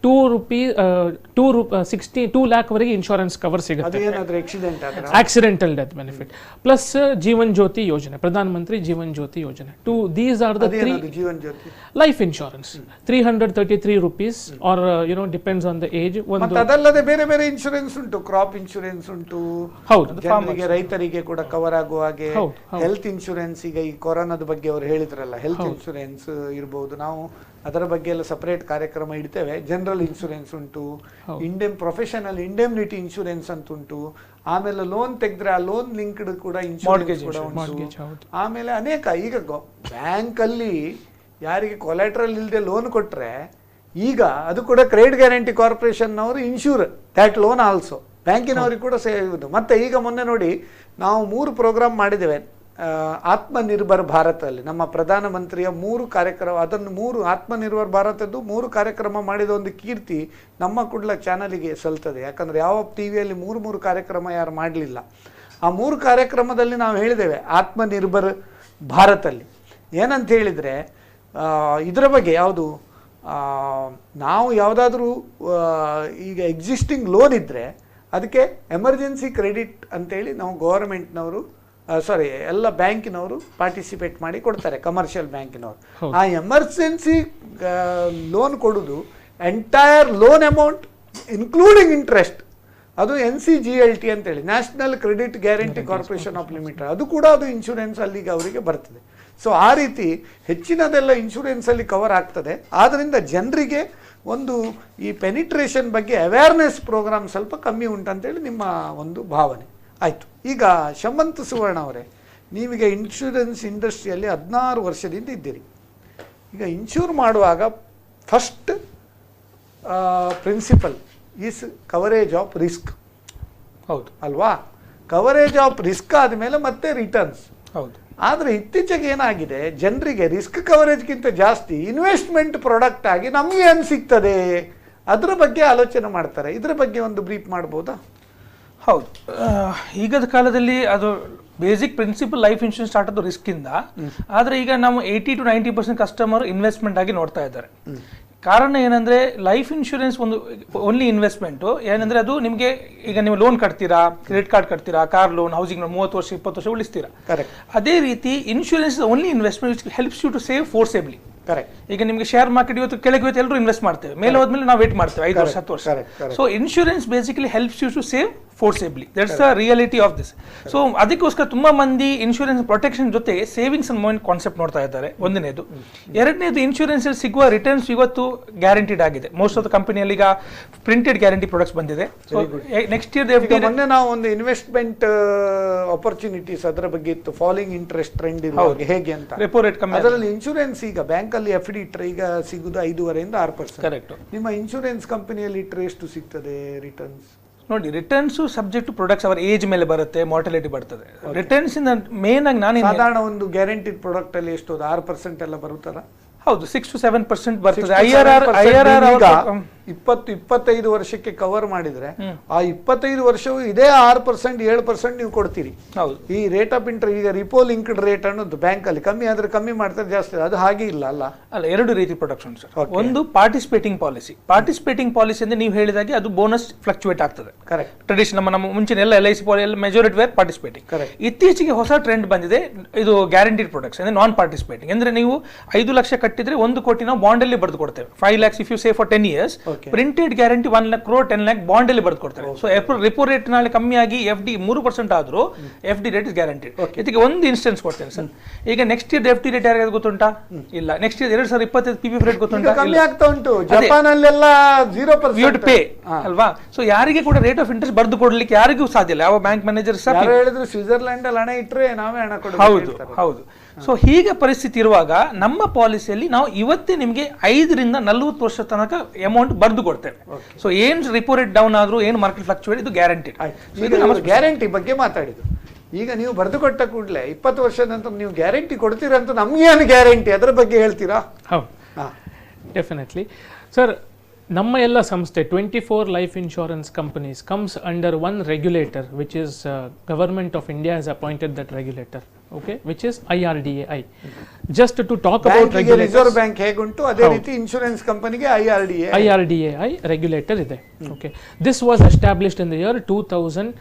2 lakh ವರೆಗೆ insurance cover ಸಿಗುತ್ತೆ, accidental death benefit. Plus Jeevan Jyoti Yojana, Pradhan Mantri Jeevan Jyoti Yojana. These are the 3 life insurance. 333 rupees or depends on the age. ಒಂದು ಅದಲ್ಲದೆ ಬೇರೆ ಬೇರೆ ಇನ್ಶೂರೆನ್ಸ್ ಉಂಟು, ಕ್ರಾಪ್ ಇನ್ಶೂರೆನ್ಸ್ ಉಂಟು, ಜನರಿಗೆ ರೈತರಿಗೆ ಕೂಡ ಕವರ್ ಆಗುವ ಹಾಗೆ. ಹೆಲ್ತ್ ಇನ್ಶೂರೆನ್ಸ್, ಈಗ ಈ ಕೊರೋನಾದ ಬಗ್ಗೆ ಅವರು ಹೇಳಿದ್ರಲ್ಲ, ಹೆಲ್ತ್ ಇನ್ಶೂರೆನ್ಸ್ ಇರಬಹುದು. ನಾವು ಅದರ ಬಗ್ಗೆ ಎಲ್ಲ ಸಪರೇಟ್ ಕಾರ್ಯಕ್ರಮ ಇಡ್ತೇವೆ. ಜನರಲ್ ಇನ್ಶೂರೆನ್ಸ್ ಉಂಟು, ಪ್ರೊಫೆಷನಲ್ ಇಂಡೆಮ್ನಿಟಿ ಇನ್ಶೂರೆನ್ಸ್ ಅಂತ ಉಂಟು. ಆಮೇಲೆ ಲೋನ್ ತೆಗೆದ್ರೆ ಆ ಲೋನ್ ಲಿಂಕ್ಡ್ ಕೂಡ ಇನ್ಶೂರೆನ್ಸ್ ಕೂಡ ಉಂಟು. ಆಮೇಲೆ ಅನೇಕ, ಈಗ ಬ್ಯಾಂಕ್ ಅಲ್ಲಿ ಯಾರಿಗೆ ಕೊಲಾಟ್ರಲ್ ಇಲ್ಲದೆ ಲೋನ್ ಕೊಟ್ರೆ ಈಗ ಅದು ಕೂಡ ಕ್ರೆಡಿಟ್ ಗ್ಯಾರಂಟಿ ಕಾರ್ಪೊರೇಷನ್ ಅವರು ಇನ್ಶೂರ್ ದ್ಯಾಟ್ ಲೋನ್ ಆಲ್ಸೋ. ಬ್ಯಾಂಕಿನವ್ರಿಗೆ ಕೂಡ ಸೇವುದು. ಮತ್ತೆ ಈಗ ಮೊನ್ನೆ ನೋಡಿ, ನಾವು 3 ಪ್ರೋಗ್ರಾಮ್ ಮಾಡಿದ್ದೇವೆ ಆತ್ಮನಿರ್ಭರ್ ಭಾರತ ಅಲ್ಲಿ. ನಮ್ಮ ಪ್ರಧಾನಮಂತ್ರಿಯ 3 ಕಾರ್ಯಕ್ರಮ, ಅದನ್ನು 3 ಆತ್ಮನಿರ್ಭರ್ ಭಾರತದ್ದು 3 ಕಾರ್ಯಕ್ರಮ ಮಾಡಿದ ಒಂದು ಕೀರ್ತಿ ನಮ್ಮ ಕುಡ್ಲ ಚಾನಲಿಗೆ ಸಲ್ತದೆ. ಯಾಕಂದ್ರೆ ಯಾವ ಟಿವಿಯಲ್ಲಿ 3 ಕಾರ್ಯಕ್ರಮ ಯಾರು ಮಾಡಲಿಲ್ಲ. ಆ 3 ಕಾರ್ಯಕ್ರಮದಲ್ಲಿ ನಾವು ಹೇಳಿದ್ದೇವೆ ಆತ್ಮನಿರ್ಭರ್ ಭಾರತಲ್ಲಿ ಏನಂತ ಹೇಳಿದರೆ, ಇದರ ಬಗ್ಗೆ ಯಾವುದು, ನಾವು ಯಾವುದಾದ್ರೂ ಈಗ ಎಕ್ಸಿಸ್ಟಿಂಗ್ ಲೋನ್ ಇದ್ದರೆ ಅದಕ್ಕೆ ಎಮರ್ಜೆನ್ಸಿ ಕ್ರೆಡಿಟ್ ಅಂತೇಳಿ ನಾವು ಗವರ್ಮೆಂಟ್ನವರು ಎಲ್ಲ ಬ್ಯಾಂಕಿನವರು ಪಾರ್ಟಿಸಿಪೇಟ್ ಮಾಡಿ ಕೊಡ್ತಾರೆ, ಕಮರ್ಷಿಯಲ್ ಬ್ಯಾಂಕಿನವರು. ಆ ಎಮರ್ಜೆನ್ಸಿ ಲೋನ್ ಕೊಡೋದು entire loan amount including interest, ಅದು NCGLT ಅಂತೇಳಿ, national credit guarantee corporation of limited, ಅದು ಕೂಡ ಅದು ಇನ್ಶೂರೆನ್ಸ್ ಅಲ್ಲಿಗೆ ಅವರಿಗೆ ಬರ್ತದೆ. ಸೊ ಆ ರೀತಿ ಹೆಚ್ಚಿನದೆಲ್ಲ ಇನ್ಶೂರೆನ್ಸಲ್ಲಿ ಕವರ್ ಆಗ್ತದೆ. ಆದ್ದರಿಂದ ಜನರಿಗೆ ಒಂದು ಈ ಪೆನಿಟ್ರೇಷನ್ ಬಗ್ಗೆ ಅವೇರ್ನೆಸ್ ಪ್ರೋಗ್ರಾಮ್ ಸ್ವಲ್ಪ ಕಮ್ಮಿ ಉಂಟಂತೇಳಿ ನಿಮ್ಮ ಒಂದು ಭಾವನೆ. ಆಯಿತು. ಈಗ ಶಮಂತ್ ಸುವರ್ಣ ಅವರೇ, ನೀವೀಗ ಇನ್ಶೂರೆನ್ಸ್ ಇಂಡಸ್ಟ್ರಿಯಲ್ಲಿ 16 ವರ್ಷದಿಂದ ಇದ್ದೀರಿ. ಈಗ ಇನ್ಶೂರ್ ಮಾಡುವಾಗ first principle is coverage of risk. ಹೌದು ಅಲ್ವಾ? ಕವರೇಜ್ ಆಫ್ ರಿಸ್ಕ್ ಆದಮೇಲೆ ಮತ್ತೆ ರಿಟರ್ನ್ಸ್. ಹೌದು. ಆದರೆ ಇತ್ತೀಚೆಗೆ ಏನಾಗಿದೆ, ಜನರಿಗೆ ರಿಸ್ಕ್ ಕವರೇಜ್ಗಿಂತ ಜಾಸ್ತಿ ಇನ್ವೆಸ್ಟ್ಮೆಂಟ್ ಪ್ರಾಡಕ್ಟ್ ಆಗಿ ನಮಗೆ ಏನು ಸಿಗ್ತದೆ ಅದರ ಬಗ್ಗೆ ಆಲೋಚನೆ ಮಾಡ್ತಾರೆ. ಇದರ ಬಗ್ಗೆ ಒಂದು ಬ್ರೀಫ್ ಮಾಡ್ಬೋದಾ? ಹೌದು, ಈಗದ ಕಾಲದಲ್ಲಿ ಅದು basic principal life insurance start ಆದ ರಿಸ್ಕಿಂದ. ಆದರೆ ಈಗ ನಾವು 80 to 90% ಕಸ್ಟಮರ್ ಇನ್ವೆಸ್ಟ್ಮೆಂಟ್ ಆಗಿ ನೋಡ್ತಾ ಇದ್ದಾರೆ. ಕಾರಣ ಏನಂದ್ರೆ, ಲೈಫ್ ಇನ್ಶೂರೆನ್ಸ್ ಒಂದು ಓನ್ಲಿ ಇನ್ವೆಸ್ಟ್ಮೆಂಟು. ಏನಂದ್ರೆ ಅದು ನಿಮಗೆ, ಈಗ ನೀವು ಲೋನ್ ಕಟ್ತೀರಾ, ಕ್ರೆಡಿಟ್ ಕಾರ್ಡ್ ಕಟ್ತೀರಾ, ಕಾರ್ ಲೋನ್, ಹೌಸಿಂಗ್ ಲೋನ್, 30 ವರ್ಷ 20 ವರ್ಷ ಉಳಿಸ್ತೀರಾ. ಅದೇ ರೀತಿ insurance only investment which helps you to save forcibly. ಈಗ ನಿಮಗೆ ಶೇರ್ ಮಾರ್ಕೆಟ್ ಇವತ್ತು ಕೆಳಗೆ ಎಲ್ಲರೂ ಇನ್ವೆಸ್ಟ್ ಮಾಡ್ತೇವೆ, ಮೇಲೆ ಹೋದ್ಮೇಲೆ ನಾವು ವೇಟ್ ಮಾಡ್ತೇವೆ 5 ವರ್ಷ 10 ವರ್ಷ. So insurance basically helps you to save forcibly. That's the reality of this. So ಅದಕ್ಕೋಸ್ಕರ ತುಂಬಾ ಮಂದಿ ಇನ್ಶೂರೆನ್ಸ್ ಪ್ರೊಟೆಕ್ಷನ್ ಜೊತೆಗೆ ಸೇವಿಂಗ್ಸ್ ಅಂಡ್ ಕಾನ್ಸೆಪ್ಟ್ ನೋಡ್ತಾ ಇದ್ದಾರೆ. ಒಂದನೇದು. ಎರಡನೇದು, ಇನ್ಶೂರೆನ್ಸ್ ಸಿಗುವ ರಿಟರ್ನ್ಸ್ ಇವತ್ತು ಗ್ಯಾರಂಟಿಡ್ ಆಗಿದೆ. ಮೋಸ್ಟ್ ಆಫ್ ದ ಕಂಪನಿಯಲ್ಲಿ ಈಗ ಪ್ರಿಂಟೆಡ್ ಗ್ಯಾರಂಟಿ ಪ್ರಾಡಕ್ಟ್ಸ್ ಬಂದಿದೆ. ಸೊ ನೆಕ್ಸ್ಟ್ ಇಯರ್ ಮೊನ್ನೆ ನಾವು ಒಂದು ಇನ್ವೆಸ್ಟ್ಮೆಂಟ್ ಆಪರ್ಚುನಿಟೀಸ್ ಅದರ ಬಗ್ಗೆ ಇತ್ತು, ಫಾಲಿಂಗ್ ಇಂಟ್ರೆಸ್ಟ್ ಟ್ರೆಂಡ್ ಇರುವಾಗ ಹೇಗೆ ಅಂತ. ರೆಪೋ ರೇಟ್ ಕಮ್ಮಿ. ಅದರಲ್ಲಿ ಇನ್ಶೂರೆನ್ಸ್ ಈಗ ಬ್ಯಾಂಕ್ ಅಲ್ಲಿ FD ಇಟ್ಟರೆ ಈಗ ಸಿಗುದು 5.5 ಇಂದ 6%. ಕರೆಕ್ಟ್. ನಿಮ್ಮ ಇನ್ಶೂರೆನ್ಸ್ ಕಂಪನಿಯಲ್ಲಿ ಇಟ್ಟರೆ ಎಷ್ಟು ಸಿಗ್ತದೆ ರಿಟರ್ನ್ಸ್? ನೋಡಿ, ರಿಟರ್ನ್ಸ್ ಸಬ್ಜೆಕ್ಟ್ ಟು ಪ್ರಾಡಕ್ಟ್ಸ್ ಅವರ ಏಜ್ ಮೇಲೆ ಬರುತ್ತೆ, ಮಾರ್ಟಾಲಿಟಿ ಬರ್ತದೆ. ರಿಟರ್ನ್ಸ್ ಇಂದ ಮೇನ್ ಆಗಿ ನಾನು ಸಾಧಾರಣ ಒಂದು ಗ್ಯಾರಂಟಿಡ್ ಪ್ರಾಡಕ್ಟ್ ಅಲ್ಲಿ ಎಷ್ಟು 6% ಎಲ್ಲ ಬರುತ್ತಲ್ಲ? ಹೌದು, 6 to 7% ಬರ್ತದೆ. 20-25 ವರ್ಷಕ್ಕೆ ಕವರ್ ಮಾಡಿದ್ರೆ ಆ 25 ವರ್ಷವು ಇದೇ 6% 7% ನೀವು ಕೊಡ್ತೀರಿ. ಈ ರೇಟ್ ಆಫ್ ಇಂಟ್ರೆಸ್ಟ್ ಈಗ ರಿಪೋ ಲಿಂಕ್ಡ್ ರೇಟ್ ಅನ್ನೋದು ಬ್ಯಾಂಕ್ ಅಲ್ಲಿ ಕಮ್ಮಿ ಆದ್ರೆ ಕಮ್ಮಿ ಮಾಡ್ತಾರೆ, ಜಾಸ್ತಿ ಅದು ಹಾಗೆ ಇಲ್ಲ ಅಲ್ಲ? ಅಲ್ಲ, 2 ರೀತಿ ಪ್ರಾಡಕ್ಟ್ಸ್ ಉಂಟು ಸರ್. ಒಂದು ಪಾರ್ಟಿಸಿಪೇಟಿಂಗ್ ಪಾಲಿಸಿ. ಪಾರ್ಟಿಸಿಪೇಟಿಂಗ್ ಪಾಲಿಸಿ ಅಂದ್ರೆ ನೀವು ಹೇಳಿದಾಗೆ ಅದು ಬೋನಸ್ ಫ್ಲಕ್ಚುಯೇಟ್ ಆಗ್ತದೆ. ಕರೆಕ್ಟ್. ಟ್ರೆಡಿಷನ್ ನಮ್ಮ ಮುಂಚಿನ ಎಲ್ಲ LIC ಮೆಜಾರಿಟಿ ವೇರ್ ಪಾರ್ಟಿಸಿಪೇಟಿಂಗ್. ಇತ್ತೀಚೆಗೆ ಹೊಸ ಟ್ರೆಂಡ್ ಬಂದಿದೆ, ಇದು ಗ್ಯಾರಂಟಿಡ್ ಪ್ರಾಡಕ್ಟ್ಸ್ ಅಂದ್ರೆ ನಾನ್ ಪಾರ್ಟಿಸಿಪೇಟಿಂಗ್. ಅಂದ್ರೆ ನೀವು 5 ಲಕ್ಷ ಕಟ್ಟಿದ್ರೆ 1 ಕೋಟಿ ನಾವು ಬಾಂಡ್ ಅಲ್ಲಿ ಬರೆದು ಕೊಡ್ತೇವೆ. 5 lakhs if you save for 10 years, printed guarantee 1 crore 10 lakh bond ಅಲ್ಲಿ ಬರ್ದು ಕೊಡ್ತಾರೆ. ಸೊ ರೆಪೋ ರೇಟ್ ನಾಳೆ ಕಮ್ಮಿ ಆಗಿ FD 3% ಆದ್ರೂ FD ರೇಟ್ ಇಸ್ ಗ್ಯಾರಂಟಿಡ್. ಇದಕ್ಕೆ ಒಂದು ಇನ್ಸ್ಟೆನ್ಸ್ ಕೊಡ್ತೇನೆ ಸರ್. ಈಗ ನೆಕ್ಸ್ಟ್ ಇಯರ್ FD ರೇಟ್ ಯಾರಿಗಾದ್ರು ಗೊತ್ತುಂಟಾ? ಇಲ್ಲ. ನೆಕ್ಸ್ಟ್ ಇಯರ್ 2025 PPF ರೇಟ್ ಗೊತ್ತುಂಟಾ? ಕಮ್ಮಿ ಆಗ್ತಾ ಉಂಟು. ಜಪಾನ್ ಅಲ್ಲೆಲ್ಲ 0% ಪೇ ಅಲ್ವಾ? ಸೊ ಯಾರಿಗೆ ಕೂಡ ರೇಟ್ ಆಫ್ ಇಂಟ್ರೆಸ್ಟ್ ಬರ್ದು ಕೊಡ್ಲಿಕ್ಕೆ ಯಾರಿಗೂ ಸಾಧ್ಯ ಇಲ್ಲ. ಯಾವ ಬ್ಯಾಂಕ್ ಮ್ಯಾನೇಜರ್ ಸಹ ಹೇಳಿದ್ರು ಸ್ವಿಟ್ಜರ್ಲೆಂಡ್ ಅಲ್ಲಿ ಹಣ ಇಟ್ರೆ ನಾವೇ ಹಣ ಕೊಡಬೇಕು. ಹೌದು. ಸೊ ಹೀಗೆ ಪರಿಸ್ಥಿತಿ ಇರುವಾಗ ನಮ್ಮ ಪಾಲಿಸಿಯಲ್ಲಿ ನಾವು ಇವತ್ತೇ ನಿಮಗೆ 5 ರಿಂದ 40 ವರ್ಷ ತನಕ ಅಮೌಂಟ್ ಬರ್ದು ಕೊಡ್ತೇವೆ. ಸೊ ಏನ್ ರಿಪೋ ರೇಟ್ ಡೌನ್ ಆದ್ರೂ ಏನು ಮಾರ್ಕೆಟ್ ಫ್ಲಕ್ಚುಯೇಟ್ ಇದು ಗ್ಯಾರಂಟಿಡ್. ಗ್ಯಾರಂಟಿ ಬಗ್ಗೆ ಮಾತಾಡಿದ್ದು. ಈಗ ನೀವು ಬರೆದು ಕೊಟ್ಟ ಕೂಡಲೇ 20 ವರ್ಷದ ನಂತರ ನೀವು ಗ್ಯಾರಂಟಿ ಕೊಡ್ತೀರಾ ಅಂತ ನಮ್ಗೇನು ಗ್ಯಾರಂಟಿ, ಅದರ ಬಗ್ಗೆ ಹೇಳ್ತೀರಾ? ಹೌದು, ಡೆಫಿನೆಟ್ಲಿ ಸರ್. ನಮ್ಮ ಎಲ್ಲ ಸಂಸ್ಥೆ 24 life insurance companies comes under one regulator which is government of India has appointed that regulator, okay, which is IRDAI. Just to talk about regulators, reserve bank ಹೇಗುಂಟು ಅದೇ ರೀತಿ ಇನ್ಶೂರೆನ್ಸ್ ಕಂಪನಿಗೆ IRDAI regulator ಇದೆ. Okay, this was established in the year 2000.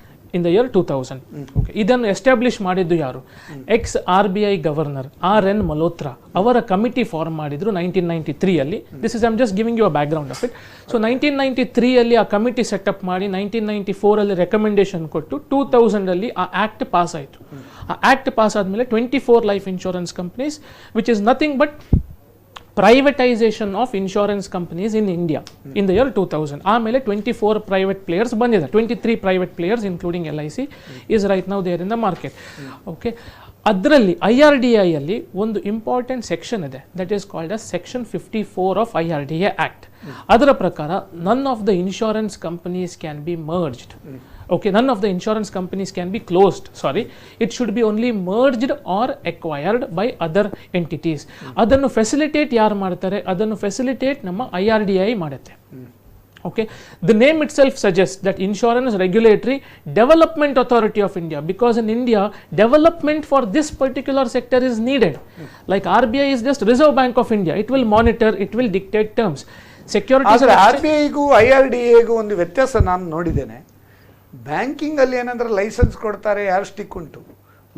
Okay, ಇದನ್ನು establish ಮಾಡಿದ್ದು ಯಾರು? Ex RBI governor RN Malhotra ಅವರ committee form ಮಾಡಿದ್ರು 1993 ಅಲ್ಲಿ. This is I am just giving you a background of it. So 1993 ಅಲ್ಲಿ ಆ ಕಮಿಟಿ ಸೆಟಪ್ ಮಾಡಿ 1994 ಅಲ್ಲಿ ರೆಕಮೆಂಡೇಶನ್ ಕೊಟ್ಟು 2000 ಅಲ್ಲಿ ಆ ಆಕ್ಟ್ ಪಾಸ್ ಆಯಿತು. ಆ ಆಕ್ಟ್ ಪಾಸ್ ಆದಮೇಲೆ 24 life insurance companies which is nothing but privatization of insurance companies in India in the year 2000. ಆಮೇಲೆ 24 private players ಬಂದಿದ್ದಾರೆ. 23 private players including LIC is right now there in the market. Okay, ಅದರಲ್ಲಿ IRDAI ಅಲ್ಲಿ ಒಂದು important section ಇದೆ, that is called as section 54 of IRDAI act. ಅದರ ಪ್ರಕಾರ none of the insurance companies can be merged. Okay, none of the insurance companies can be closed. Sorry, it should be only merged or acquired by other entities. Adannu facilitate yaru ಮಾಡ್ತಾರೆ? ಅದನ್ನು facilitate ನಮ್ಮ IRDAI ಮಾಡುತ್ತೆ. Okay, the name itself suggests that Insurance Regulatory Development Authority of India, because in India development for this particular sector is needed. Like RBI is just Reserve Bank of India, it will monitor, it will dictate terms. Securities RBI ಗೂ IRDAI ಗೂ ಒಂದು ವ್ಯತ್ಯಾಸ ನಾನು ನೋಡಿದ್ದೇನೆ. Banking ಅಲ್ಲಿ ಏನಂದ್ರೆ licence ಕೊಡ್ತಾರೆ, ಯಾರು ಸ್ಟಿಕ್ ಉಂಟು,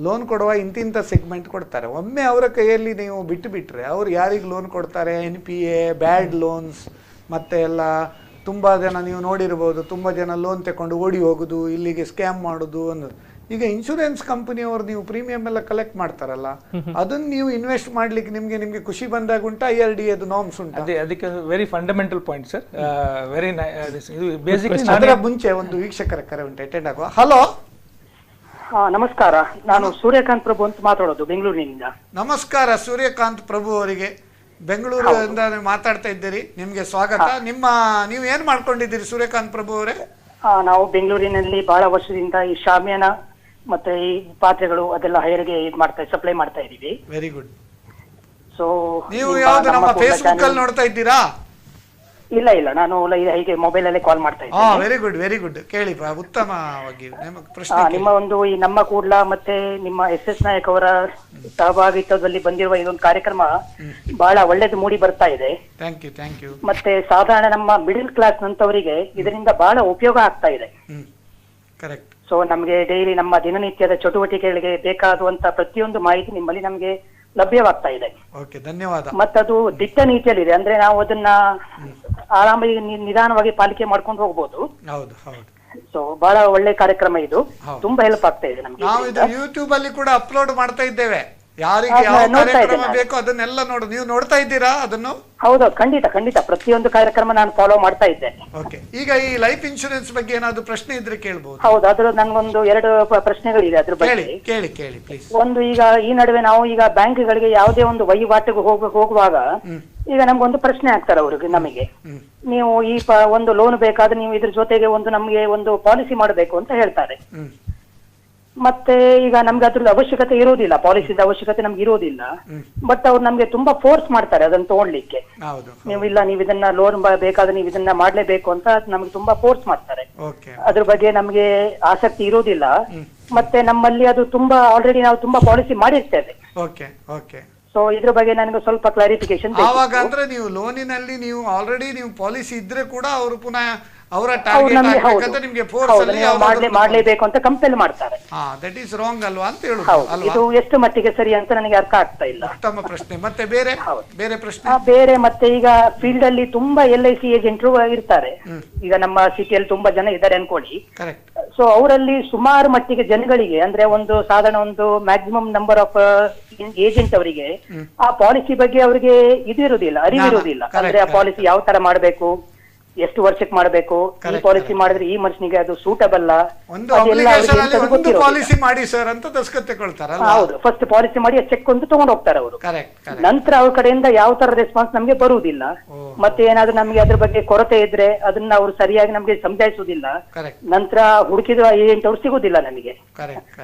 ಲೋನ್ ಕೊಡುವ ಇಂತಿಂಥ ಸೆಗ್ಮೆಂಟ್ ಕೊಡ್ತಾರೆ. ಒಮ್ಮೆ ಅವರ ಕೈಯಲ್ಲಿ ನೀವು ಬಿಟ್ಟರೆ ಅವ್ರು ಯಾರಿಗೆ ಲೋನ್ ಕೊಡ್ತಾರೆ, NPA, ಬ್ಯಾಡ್ ಲೋನ್ಸ್, ಮತ್ತೆ ಎಲ್ಲ ತುಂಬ ಜನ ನೀವು ನೋಡಿರ್ಬೋದು, ತುಂಬ ಜನ ಲೋನ್ ತಗೊಂಡು ಓಡಿ ಹೋಗೋದು, ಇಲ್ಲಿಗೆ ಸ್ಕ್ಯಾಮ್ ಮಾಡೋದು ಅನ್ನೋದು. ಈಗ ಇನ್ಶೂರೆನ್ಸ್ ಕಂಪನಿಯವರು ನೀವು ಪ್ರೀಮಿಯಂ ಎಲ್ಲ ಕಲೆಕ್ಟ್ ಮಾಡ್ತಾರಲ್ಲ, ಅದನ್ನು ನೀವು ಇನ್ವೆಸ್ಟ್ ಮಾಡ್ಲಿಕ್ಕೆ ನಿಮಗೆ ಖುಷಿ ಬಂದಾಗ ಉಂಟು IRDAI ಅದು ನಾರ್ಮ್ಸ್ ಉಂಟು. ಅದಕ್ಕೆ very fundamental point sir. Very basically ಅದರ ಮುಂಚೆ ಒಂದು ವೀಕ್ಷಕರ ಕರೆ ಉಂಟು, ಅಟೆಂಡ್ ಆಗುವ. ಹಲೋ, ನಮಸ್ಕಾರ. ನಾನು ಸೂರ್ಯಕಾಂತ್ ಪ್ರಭು ಅಂತ ಮಾತಾಡೋದು ಬೆಂಗಳೂರಿನಿಂದ. ನಮಸ್ಕಾರ ಸೂರ್ಯಕಾಂತ್ ಪ್ರಭು ಅವರಿಗೆ, ಬೆಂಗಳೂರಿಂದ ಮಾತಾಡ್ತಾ ಇದ್ದೀರಿ, ನಿಮ್ಗೆ ಸ್ವಾಗತ. ನೀವು ಏನ್ ಮಾಡ್ಕೊಂಡಿದ್ದೀರಿ ಸೂರ್ಯಕಾಂತ್ ಪ್ರಭು ಅವರೇ? ನಾವು ಬೆಂಗಳೂರಿನಲ್ಲಿ ಬಹಳ ವರ್ಷದಿಂದ ಈ ಶಾಮಿಯಾನ ಮತ್ತೆ ಈ ಪಾತ್ರೆಗಳು ಅದೆಲ್ಲ ಹೈರ್ಗೆ ಸಪ್ಲೈ ಮಾಡ್ತಾ ಇದೀವಿ. Very good. ಸೊ ನೀವು ಯಾವ್ದು ನಮ್ಮ ಫೇಸ್ಬುಕ್ ಅಲ್ಲಿ ನೋಡ್ತಾ ಇದ್ದೀರಾ? ಇಲ್ಲ, ನಾನು ಹೀಗೆ ಮೊಬೈಲ್ ಅಲ್ಲೇ ಕಾಲ್ ಮಾಡ್ತಾ ಇದ್ದೀನಿ. Very good. ಕೇಳಿ, ಉತ್ತಮವಾಗಿ ಪ್ರಶ್ನೆ. ನಿಮ್ಮ ಒಂದು ಈ ನಮ್ಮ ಕೂಡ್ಲ ಮತ್ತೆ ನಿಮ್ಮ SS ನಾಯಕ್ ಅವರ ಸಹಭಾಗಿತ್ವದಲ್ಲಿ ಬಂದಿರುವ ಇದೊಂದು ಕಾರ್ಯಕ್ರಮ ಬಹಳ ಒಳ್ಳೇದು ಮೂಡಿ ಬರ್ತಾ ಇದೆ. Thank you. ಮತ್ತೆ ಸಾಧಾರಣ ನಮ್ಮ ಮಿಡಿಲ್ ಕ್ಲಾಸ್ ನಂತವರಿಗೆ ಇದರಿಂದ ಬಹಳ ಉಪಯೋಗ ಆಗ್ತಾ ಇದೆ. ಕರೆಕ್ಟ್. ಸೊ ನಮ್ಗೆ ಡೈಲಿ ನಮ್ಮ ದಿನನಿತ್ಯದ ಚಟುವಟಿಕೆಗಳಿಗೆ ಬೇಕಾಗುವಂತ ಪ್ರತಿಯೊಂದು ಮಾಹಿತಿ ನಿಮ್ಮಲ್ಲಿ ನಮ್ಗೆ ಲಭ್ಯವಾಗ್ತಾ ಇದೆ. ಓಕೆ, ಧನ್ಯವಾದ. ಮತ್ತದು ದಿಟ್ಟ ನೀತಿಯಲ್ಲಿದೆ, ಅಂದ್ರೆ ನಾವು ಅದನ್ನ ಆರಾಮಾಗಿ ನಿಧಾನವಾಗಿ ಪಾಲಿಕೆ ಮಾಡ್ಕೊಂಡು ಹೋಗ್ಬೋದು. ಹೌದು. ಸೊ ಬಹಳ ಒಳ್ಳೆ ಕಾರ್ಯಕ್ರಮ ಇದು, ತುಂಬಾ ಹೆಲ್ಪ್ ಆಗ್ತಾ ಇದೆ ನಮ್ಗೆ. ನಾವು ಇದು ಯೂಟ್ಯೂಬ್ ಅಲ್ಲಿ ಕೂಡ ಅಪ್ಲೋಡ್ ಮಾಡ್ತಾ ಇದ್ದೇವೆ. ಯಾರಿಗೆ ಯಾವ ಕಾರ್ಯಕ್ರಮ ಬೇಕೋ ಅದನ್ನೆಲ್ಲ ನೀವು ನೋಡ್ತಾ ಇದ್ದೀರಾ ಅದನ್ನು? ಹೌದು, ಖಂಡಿತ ಪ್ರತಿಯೊಂದು ಕಾರ್ಯಕ್ರಮ ನಾನು ಫಾಲೋ ಮಾಡ್ತಾ ಇದ್ದೇನೆ. ಓಕೆ, ಈಗ ಈ ಲೈಫ್ ಇನ್ಶೂರೆನ್ಸ್ ಬಗ್ಗೆ ಏನಾದ್ರು ಪ್ರಶ್ನೆ ಇದ್ರೆ ಕೇಳಬಹುದು. ಹೌದು, ಅದ್ರ ನನ್ಗೊಂದು 2 ಪ್ರಶ್ನೆಗಳಿದೆ ಅದ್ರ ಬಗ್ಗೆ. ಕೇಳಿ ಪ್ಲೀಸ್. ಒಂದು, ಈಗ ಈ ನಡುವೆ ನಾವು ಈಗ ಬ್ಯಾಂಕ್ಗಳಿಗೆ ಯಾವುದೇ ಒಂದು ವಹಿವಾಟಿಗೆ ಹೋಗುವಾಗ ಈಗ ನಮ್ಗೊಂದು ಪ್ರಶ್ನೆ ಆಗ್ತಾರೆ ಅವ್ರಿಗೆ, ನಮಗೆ ನೀವು ಈ ಒಂದು ಲೋನ್ ಬೇಕಾದ್ರೆ ನೀವು ಇದ್ರ ಜೊತೆಗೆ ಒಂದು ನಮ್ಗೆ ಒಂದು ಪಾಲಿಸಿ ಮಾಡಬೇಕು ಅಂತ ಹೇಳ್ತಾರೆ. ಮತ್ತೆ ಈಗ ನಮ್ಗೆ ಅದ್ರದ್ದು ಅವಶ್ಯಕತೆ ಇರೋದಿಲ್ಲ, ಪಾಲಿಸಿದ ಅವಶ್ಯಕತೆ ನಮ್ಗೆ ಇರೋದಿಲ್ಲ. ಬಟ್ ಅವ್ರು ನಮ್ಗೆ ತುಂಬಾ ಫೋರ್ಸ್ ಮಾಡ್ತಾರೆ ಅದನ್ನ ತಗೊಳ್ಳಿಕ್ಕೆ. ನೀವು ಇದನ್ನ ಲೋನ್ ಬೇಕಾದ್ರೆ ನೀವು ಇದನ್ನ ಮಾಡ್ಲೇಬೇಕು ಅಂತ ನಮ್ಗೆ ತುಂಬಾ ಫೋರ್ಸ್ ಮಾಡ್ತಾರೆ. ಅದ್ರ ಬಗ್ಗೆ ನಮ್ಗೆ ಆಸಕ್ತಿ ಇರೋದಿಲ್ಲ. ಮತ್ತೆ ನಮ್ಮಲ್ಲಿ ಅದು ತುಂಬಾ ಆಲ್ರೆಡಿ ನಾವು ತುಂಬಾ ಪಾಲಿಸಿ ಮಾಡಿರ್ತೇವೆ. ಸೊ ಸೊ ಇದ್ರ ಬಗ್ಗೆ ನನಗೆ ಸ್ವಲ್ಪ ಕ್ಲಾರಿಫಿಕೇಶನ್. ಆವಾಗ ಅಂದ್ರೆ ನೀವು ಲೋನಿನಲ್ಲಿ ನೀವು ಆಲ್ರೆಡಿ ನೀವು ಪಾಲಿಸಿ ಇದ್ರೆ ಕೂಡ ಅವರು ಪುನಃ ಅವರ ಟಾರ್ಗೆಟ್ ಆಗಬೇಕಂತ ನಿಮಗೆ ಫೋರ್ಸ್ ಅಲ್ಲಿ ಮಾಡಲೇಬೇಕು ಅಂತ ಕಂಪೆಲ್ ಮಾಡ್ತಾರೆ. ದಟ್ ಈಸ್ ರಾಂಗ್ ಅಲ್ವಾ ಅಂತ ಹೇಳುದು ಅಲ್ವಾ? ಇದು ಎಷ್ಟು ಮಟ್ಟಿಗೆ ಸರಿ ಅಂತ ನನಗೆ ಅರ್ಥ ಆಗ್ತಾ ಇಲ್ಲ. ಉತ್ತಮ ಪ್ರಶ್ನೆ. ಮತ್ತೆ ಬೇರೆ ಪ್ರಶ್ನೆ? ಬೇರೆ ಮತ್ತೆ ಈಗ ಫೀಲ್ಡ್ ಅಲ್ಲಿ ತುಂಬಾ LIC ಏಜೆಂಟ್ರು ಇರ್ತಾರೆ. ಈಗ ನಮ್ಮ ಸಿಟಿಯಲ್ಲಿ ತುಂಬಾ ಜನ ಇದ್ದಾರೆ ಅನ್ಕೊಳ್ಳಿ. ಸೊ ಅವರಲ್ಲಿ ಸುಮಾರು ಮಟ್ಟಿಗೆ ಜನಗಳಿಗೆ ಅಂದ್ರೆ ಒಂದು ಸಾಧಾರಣ ಒಂದು ಮ್ಯಾಕ್ಸಿಮಮ್ ನಂಬರ್ ಆಫ್ ಏಜೆಂಟ್ ಅವರಿಗೆ ಆ ಪಾಲಿಸಿ ಬಗ್ಗೆ ಅವರಿಗೆ ಇದಿರುವುದಿಲ್ಲ, ಅರಿವಿರುವುದಿಲ್ಲ. ಅಂದ್ರೆ ಆ ಪಾಲಿಸಿ ಯಾವ ತರ ಮಾಡಬೇಕು, ಎಷ್ಟು ವರ್ಷಕ್ಕೆ ಮಾಡಬೇಕು, ಈ ಪಾಲಿಸಿ ಮಾಡಿದ್ರೆ ಈ ಮನುಷ್ಯನಿಗೆ ಅದು ಸೂಟಬಲ್. ಪಾಲಿಸಿ ಮಾಡಿ ಸರ್ ಅಂತ ದಸ್ಕತ್ ತಗೊಳ್ತಾರೆ. ಹೌದು, ಫಸ್ಟ್ ಪಾಲಿಸಿ ಮಾಡಿ ಚೆಕ್ ಒಂದು ತಗೊಂಡು ಹೋಗ್ತಾರೆ ಅವರು. ನಂತರ ಅವ್ರ ಕಡೆಯಿಂದ ಯಾವ ತರ ರೆಸ್ಪಾನ್ಸ್ ನಮ್ಗೆ ಬರುವುದಿಲ್ಲ. ಮತ್ತೆ ಏನಾದ್ರೂ ನಮ್ಗೆ ಅದ್ರ ಬಗ್ಗೆ ಕೊರತೆ ಇದ್ರೆ ಅದನ್ನ ಅವ್ರು ಸರಿಯಾಗಿ ನಮ್ಗೆ ಸಮಜಾಯಿಸುವುದಿಲ್ಲ. ನಂತರ ಹುಡುಕಿದ ಏಜೆಂಟ್ ಅವ್ರು ಸಿಗುದಿಲ್ಲ ನಮಗೆ.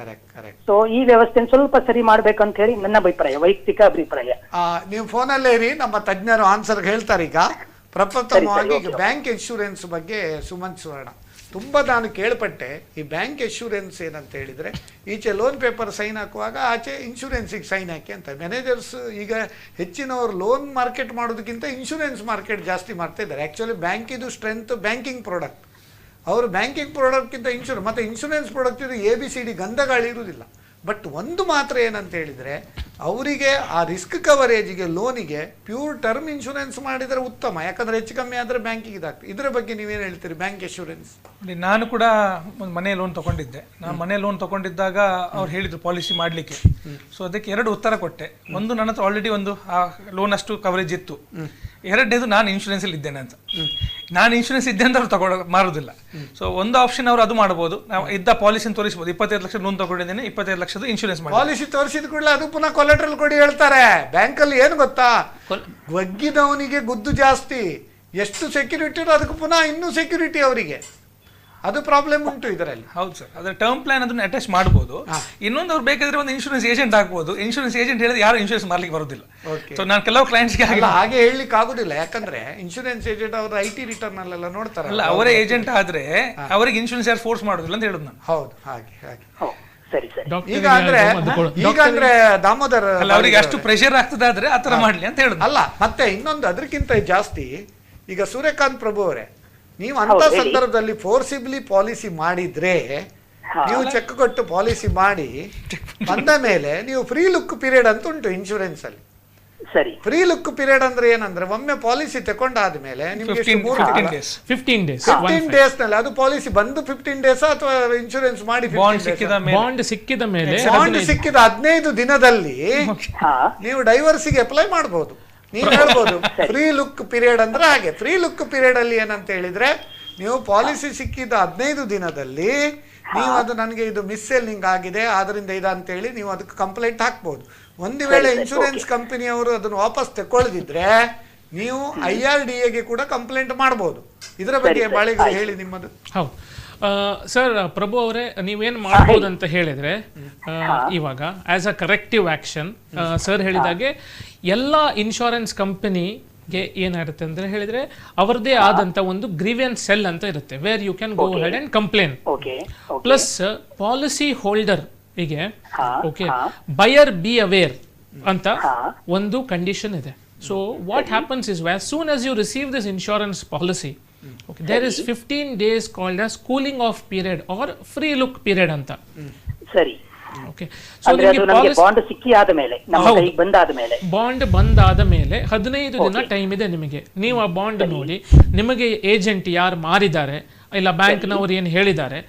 ಸೊ ಈ ವ್ಯವಸ್ಥೆ ಸ್ವಲ್ಪ ಸರಿ ಮಾಡ್ಬೇಕಂತ ಹೇಳಿ ನನ್ನ ಅಭಿಪ್ರಾಯ, ವೈಯಕ್ತಿಕ ಅಭಿಪ್ರಾಯ. ನೀವು ಫೋನಲ್ಲೇ ಇರಿ, ನಮ್ಮ ತಜ್ಞರು ಆನ್ಸರ್ ಹೇಳ್ತಾರೆ. ಈಗ ಪ್ರಪ್ರಥಮವಾಗಿ ಈಗ ಬ್ಯಾಂಕ್ ಇನ್ಶೂರೆನ್ಸ್ ಬಗ್ಗೆ ಸುಮಂತ್ ಸುವರ್ಣ ತುಂಬ ನಾನು ಕೇಳ್ಪಟ್ಟೆ. ಈ ಬ್ಯಾಂಕ್ ಇನ್ಶೂರೆನ್ಸ್ ಏನಂತ ಹೇಳಿದರೆ, ಈಚೆ ಲೋನ್ ಪೇಪರ್ ಸೈನ್ ಹಾಕುವಾಗ ಆಚೆ ಇನ್ಶೂರೆನ್ಸಿಗೆ ಸೈನ್ ಹಾಕಿ ಅಂತ. ಮ್ಯಾನೇಜರ್ಸ್ ಈಗ ಹೆಚ್ಚಿನವರು ಲೋನ್ ಮಾರ್ಕೆಟ್ ಮಾಡೋದಕ್ಕಿಂತ ಇನ್ಶೂರೆನ್ಸ್ ಮಾರ್ಕೆಟ್ ಜಾಸ್ತಿ ಮಾಡ್ತಾ ಇದ್ದಾರೆ. ಆ್ಯಕ್ಚುಲಿ ಬ್ಯಾಂಕಿದು ಸ್ಟ್ರೆಂತ್ ಬ್ಯಾಂಕಿಂಗ್ ಪ್ರಾಡಕ್ಟ್. ಅವರು ಬ್ಯಾಂಕಿಂಗ್ ಪ್ರಾಡಕ್ಟ್ಗಿಂತ ಮತ್ತು ಇನ್ಶೂರೆನ್ಸ್ ಪ್ರಾಡಕ್ಟ್ ಇದು ABCD ಗಂಧಗಾಳಿ ಇರುವುದಿಲ್ಲ. ಬಟ್ ಒಂದು ಮಾತ್ರ ಏನಂತ ಹೇಳಿದರೆ, ಅವರಿಗೆ ಆ ರಿಸ್ಕ್ ಕವರೇಜಿಗೆ ಲೋನಿಗೆ ಪ್ಯೂರ್ ಟರ್ಮ್ ಇನ್ಶೂರೆನ್ಸ್ ಮಾಡಿದರೆ ಉತ್ತಮ. ಯಾಕಂದರೆ ಹೆಚ್ಚು ಕಮ್ಮಿ ಆದರೆ ಬ್ಯಾಂಕಿಗೆ ಇದಾಗ್ತದೆ. ಇದರ ಬಗ್ಗೆ ನೀವೇನು ಹೇಳ್ತೀರಿ? ಬ್ಯಾಂಕ್ ಇನ್ಶೂರೆನ್ಸ್ ನಾನು ಕೂಡ ಒಂದು ಮನೆ ಲೋನ್ ತೊಗೊಂಡಿದ್ದೆ. ನಾನು ಮನೆ ಲೋನ್ ತೊಗೊಂಡಿದ್ದಾಗ ಅವ್ರು ಹೇಳಿದ್ರು ಪಾಲಿಸಿ ಮಾಡಲಿಕ್ಕೆ. ಸೊ ಅದಕ್ಕೆ 2 ಉತ್ತರ ಕೊಟ್ಟೆ. ಒಂದು, ನನ್ನ ಹತ್ರ ಆಲ್ರೆಡಿ ಒಂದು ಲೋನ್ ಅಷ್ಟು ಕವರೇಜ್ ಇತ್ತು. ಎರಡನೇದು, ನಾನು ಇನ್ಶೂರೆನ್ಸಲ್ಲಿ ಇದ್ದೇನೆ ಅಂತ. ನಾನು ಇನ್ಶೂರೆನ್ಸ್ ಇದ್ದೆ ಅಂತ ಅವ್ರು ಮಾರೋದಿಲ್ಲ. ಸೊ ಒಂದು ಆಪ್ಷನ್ ಅವರು ಅದು ಮಾಡಬಹುದು, ನಾವು ಇದ್ದ ಪಾಲಿಸಿನ ತೋರಿಸಬಹುದು. 25 ಲಕ್ಷ ಲೋನ್ ತಗೊಂಡಿದ್ದೇನೆ, 25 ಲಕ್ಷದ ಇನ್ಶೂರೆನ್ಸ್ ಮಾಡಿ. ಪಾಲಿಸಿ ತೋರಿಸಿದ ಕೂಡಲೇ ಅದು ಪುನಃ ಕೊಲೆಟ್ರಲ್ ಕೊಡಿ ಹೇಳ್ತಾರೆ. ಬ್ಯಾಂಕಲ್ಲಿ ಏನು ಗೊತ್ತಾ, ಒಗ್ಗಿದವನಿಗೆ ಗುದ್ದು ಜಾಸ್ತಿ. ಎಷ್ಟು ಸೆಕ್ಯೂರಿಟಿ ಇರೋ ಅದಕ್ಕೆ ಪುನಃ ಇನ್ನೂ ಸೆಕ್ಯೂರಿಟಿ ಅವರಿಗೆ. ಅದು ಪ್ರಾಬ್ಲಮ್ ಉಂಟು ಇದರಲ್ಲಿ. ಹೌದು ಸರ್, ಅದರ ಟರ್ಮ್ ಪ್ಲಾನ್ ಅದನ್ನು ಅಟ್ಯಾಚ್ ಮಾಡಬಹುದು. ಇನ್ನೊಂದು ಅವ್ರು ಬೇಕಾದ್ರೆ ಒಂದು ಇನ್ಶೂರೆನ್ಸ್ ಏಜೆಂಟ್ ಹಾಕಬಹುದು. ಇನ್ಶೂರೆನ್ಸ್ ಏಜೆಂಟ್ ಹೇಳಿದ್ರೆ ಯಾರು ಇನ್ಶೂರೆನ್ಸ್ ಮಾಡ್ಲಿಕ್ಕೆ ಬರುದಿಲ್ಲ. ಸೊ ನಾನು ಕೆಲವು ಕ್ಲೈಂಟ್ಸ್ಗೆ ಹಾಗೆ ಹೇಳಲಿಕ್ಕೆ ಆಗುದಿಲ್ಲ. ಯಾಕಂದ್ರೆ ಇನ್ಶೂರೆನ್ಸ್ ಏಜೆಂಟ್ ಅವರು IT ರಿಟರ್ನ್ ಅಲ್ಲೆಲ್ಲ ನೋಡ್ತಾರೆ. ಅಲ್ಲ, ಅವರೇ ಏಜೆಂಟ್ ಆದ್ರೆ ಅವರಿಗೆ ಇನ್ಶೂರೆನ್ಸ್ ಯಾರು ಫೋರ್ಸ್ ಮಾಡುದಿಲ್ಲ ಅಂತ ಹೇಳುದು ನಾನು. ಹೌದು, ಹಾಗೆ ಈಗ ಅಂದ್ರೆ ದಾಮೋದರ್ ಅವರಿಗೆ ಅಷ್ಟು ಪ್ರೆಷರ್ ಆಗ್ತದಾದ್ರೆ ಆತರ ಮಾಡ್ಲಿ ಅಂತ ಹೇಳುದು. ಅಲ್ಲ, ಮತ್ತೆ ಇನ್ನೊಂದು ಅದಕ್ಕಿಂತ ಜಾಸ್ತಿ ಈಗ ಸೂರ್ಯಕಾಂತ್ ಪ್ರಭು ಅವರೇ, ನೀವು ಅಂತ ಸಂದರ್ಭದಲ್ಲಿ ಫೋರ್ಸಿಬ್ಲಿ ಪಾಲಿಸಿ ಮಾಡಿದ್ರೆ, ನೀವು ಚೆಕ್ ಕೊಟ್ಟು ಪಾಲಿಸಿ ಮಾಡಿ ಬಂದ ಮೇಲೆ ನೀವು ಫ್ರೀ ಲುಕ್ ಪೀರಿಯಡ್ ಅಂತ ಉಂಟು ಇನ್ಶೂರೆನ್ಸ್ ಅಲ್ಲಿ. ಫ್ರೀ ಲುಕ್ ಪೀರಿಯಡ್ ಅಂದ್ರೆ ಏನಂದ್ರೆ, ಒಮ್ಮೆ ಪಾಲಿಸಿ ತಗೊಂಡಾದ್ಮೇಲೆ ನಿಮ್ಗೆ 15 ಡೇಸ್ ನಲ್ಲಿ ಅದು ಪಾಲಿಸಿ ಬಂದು 15 ಡೇಸ್ ಅಥವಾ ಇನ್ಶೂರೆನ್ಸ್ ಮಾಡಿ ಬಾಂಡ್ ಸಿಕ್ಕಿದ ಮೇಲೆ ಬಾಂಡ್ ಸಿಕ್ಕಿದ 15 ದಿನದಲ್ಲಿ ನೀವು ಡೈವರ್ಸಿಗೆ ಅಪ್ಲೈ ಮಾಡಬಹುದು. ನೀವು ಹೇಳ್ಬೋದು ಫ್ರೀ ಲುಕ್ ಪೀರಿಯಡ್ ಅಂದ್ರೆ ಹಾಗೆ. ಫ್ರೀ ಲುಕ್ ಪೀರಿಯಡ್ ಅಲ್ಲಿ ಏನಂತ ಹೇಳಿದ್ರೆ, ನೀವು ಪಾಲಿಸಿ ಸಿಕ್ಕಿದ 15 ದಿನದಲ್ಲಿ ನೀವು ಅದು ನನಗೆ ಇದು ಮಿಸ್ಸೆಲ್ಲಿಂಗ್ ಆಗಿದೆ ಆದ್ರಿಂದ ಅಂತ ಹೇಳಿ ನೀವು ಅದಕ್ಕೆ ಕಂಪ್ಲೇಂಟ್ ಹಾಕ್ಬಹುದು. ಒಂದು ವೇಳೆ ಇನ್ಶೂರೆನ್ಸ್ ಕಂಪನಿಯವರು ಅದನ್ನು ವಾಪಸ್ ತಗೊಳ್ಳದಿದ್ರೆ ನೀವು IRDAಗೆ ಕೂಡ ಕಂಪ್ಲೇಂಟ್ ಮಾಡಬಹುದು. ಇದರ ಬಗ್ಗೆ ಬಾಳೆಗಳು ಹೇಳಿ ನಿಮ್ಮದು. ಹೌದು ಸರ್, ಪ್ರಭು ಅವರೇ, ನೀವೇನು ಮಾಡ್ಬೋದು ಅಂತ ಹೇಳಿದ್ರೆ, ಇವಾಗ as a corrective action sir ಹೇಳಿದಾಗೆ ಎಲ್ಲ ಇನ್ಶೂರೆನ್ಸ್ ಕಂಪನಿಗೆ ಏನಾಗುತ್ತೆ ಅಂತ ಹೇಳಿದ್ರೆ, ಅವರದೇ ಆದಂತ ಒಂದು ಗ್ರೀವಿಯನ್ಸ್ ಸೆಲ್ ಅಂತ ಇರುತ್ತೆ, where you can go head and complain. Plus policy holder ಗೆ ಓಕೆ ಬಯರ್ ಬಿ ಅವೇರ್ ಅಂತ ಒಂದು ಕಂಡೀಷನ್ ಇದೆ. So what happens is, as soon as you receive this insurance policy, okay, there is 15 days called as cooling off period or free look period ಅಂತ. ಸರಿ, okay. So ನಿಮಗೆ bond ಸಿಕ್ಕಿ ಆದಮೇಲೆ, ನಮ್ಮ ಕೈಗೆ ಬಂದಾದ ಮೇಲೆ, ಬಾಂಡ್ ಬಂದಾದ ಮೇಲೆ 15 ದಿನ ಟೈಮ್ ಇದೆ ನಿಮಗೆ. ನೀವು ಆ ಬಾಂಡ್ ನೋಡಿ, ನಿಮಗೆ ಏಜೆಂಟ್ ಯಾರು ಮಾರಿದ್ದಾರೆ ಇಲ್ಲ ಬ್ಯಾಂಕ್ನವ್ರು ಏನು ಹೇಳಿದ್ದಾರೆ,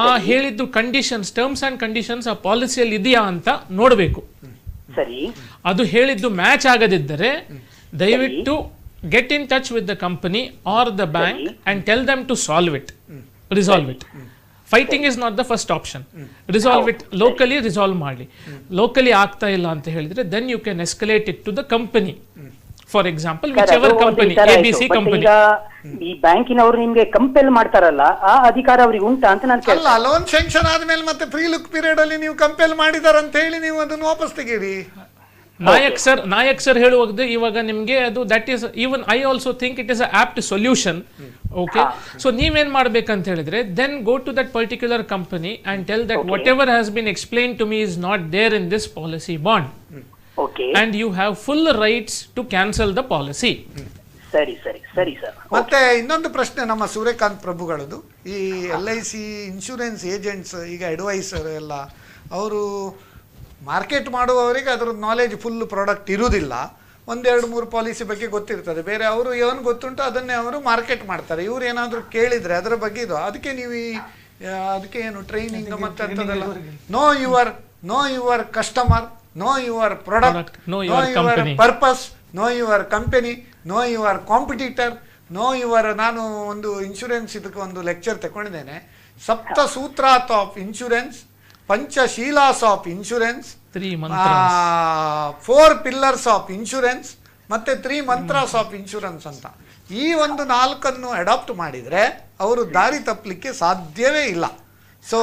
ಆ ಹೇಳಿದ್ದು ಕಂಡೀಷನ್ಸ್, ಟರ್ಮ್ಸ್ ಅಂಡ್ ಕಂಡೀಷನ್ಸ್ ಆ ಪಾಲಿಸಿಯಲ್ಲಿ ಇದೆಯಾ ಅಂತ ನೋಡಬೇಕು. ಸರಿ, ಅದು ಹೇಳಿದ್ದು ಮ್ಯಾಚ್ ಆಗದಿದ್ದರೆ ದಯವಿಟ್ಟು get in touch with the company or the bank and tell them to resolve it. Fighting is not the first option. Resolve it, locally resolve ಮಾಡಿ. ಲೋಕಲಿ ಆಗ್ತಾ ಇಲ್ಲ ಅಂತ ಹೇಳಿದ್ರೆ then you can escalate it to the company. For example whichever company, ABC company. ಈ ಬ್ಯಾಂಕಿನವರು ನಿಮ್ಗೆ compel ಮಾಡ್ತಾರಲ್ಲ, ಆ ಅಧಿಕಾರ ಅವ್ರಿಗೆ ಉಂಟಾ ಅಂತ ನಾನು ಕೇಳ್ತೀನಿ. ಅಲ್ಲ, ಲೋನ್ ಸ್ಯಾಂಕ್ಷನ್ ಆದ್ಮೇಲೆ ಮತ್ತೆ ಫ್ರೀ ಲುಕ್ ಪೀರಿಯಡ್ ಅಲ್ಲಿ ನೀವು ಕಂಪೆಲ್ ಮಾಡಿದಾರಂತ ಹೇಳಿ ನೀವು ಅದನ್ನು ವಾಪಸ್ ತೆಗೀರಿ. ನಾಯಕ್ ಸರ್ ಹೇಳುವಾಗ ಇವಾಗ ನಿಮ್ಗೆ ಅದು that is even I also think it is a apt solution. Okay, so ನೀವೇನ್ ಮಾಡ್ಬೇಕಂತ ಹೇಳಿದ್ರೆ, then go to that particular company and tell that whatever has been explain to me is not there in this policy bond. Okay. and you have full rights to cancel the policy. ಸರಿ ಸರಿ ಸರಿ sir. ಮತ್ತೆ ಇನ್ನೊಂದು ಪ್ರಶ್ನೆ ನಮ್ಮ ಸೂರ್ಯಕಾಂತ್ ಪ್ರಭುಗಳದು, ಈ LIC insurance agents ಈಗ adviser ಎಲ್ಲ ಅವರು ಮಾರ್ಕೆಟ್ ಮಾಡುವವರಿಗೆ ಅದರ ನಾಲೆಜ್ ಫುಲ್ ಪ್ರಾಡಕ್ಟ್ ಇರುವುದಿಲ್ಲ, ಒಂದೆರಡು ಮೂರು ಪಾಲಿಸಿ ಬಗ್ಗೆ ಗೊತ್ತಿರ್ತದೆ, ಬೇರೆ ಅವರು ಏನು ಗೊತ್ತುಂಟು ಅದನ್ನೇ ಅವರು ಮಾರ್ಕೆಟ್ ಮಾಡ್ತಾರೆ. ಇವ್ರು ಏನಾದರೂ ಕೇಳಿದರೆ ಅದರ ಬಗ್ಗೆ ಇದು, ಅದಕ್ಕೆ ನೀವು ಅದಕ್ಕೆ ಏನು ಟ್ರೈನಿಂಗ್ ಮತ್ತೆ ಅಂತದೆಲ್ಲ, know your customer, know your product, know your purpose, know your company, know your competitor, know your. ನಾನು ಒಂದು ಇನ್ಶೂರೆನ್ಸ್ ಇದಕ್ಕೆ ಒಂದು ಲೆಕ್ಚರ್ ತಗೊಂಡಿದ್ದೇನೆ, ಸಪ್ತ ಸೂತ್ರಾತ್ ಆಫ್ ಇನ್ಶೂರೆನ್ಸ್, ಪಂಚಶೀಲಾಸ್ of insurance, 4 pillars of insurance ಮತ್ತೆ 3 ಮಂತ್ರಾಸ್ ಆಫ್ ಇನ್ಶೂರೆನ್ಸ್ ಅಂತ. ಈ ಒಂದು 4 ಅಡಾಪ್ಟ್ ಮಾಡಿದರೆ ಅವರು ದಾರಿ ತಪ್ಪಲಿಕ್ಕೆ ಸಾಧ್ಯವೇ ಇಲ್ಲ. ಸೊ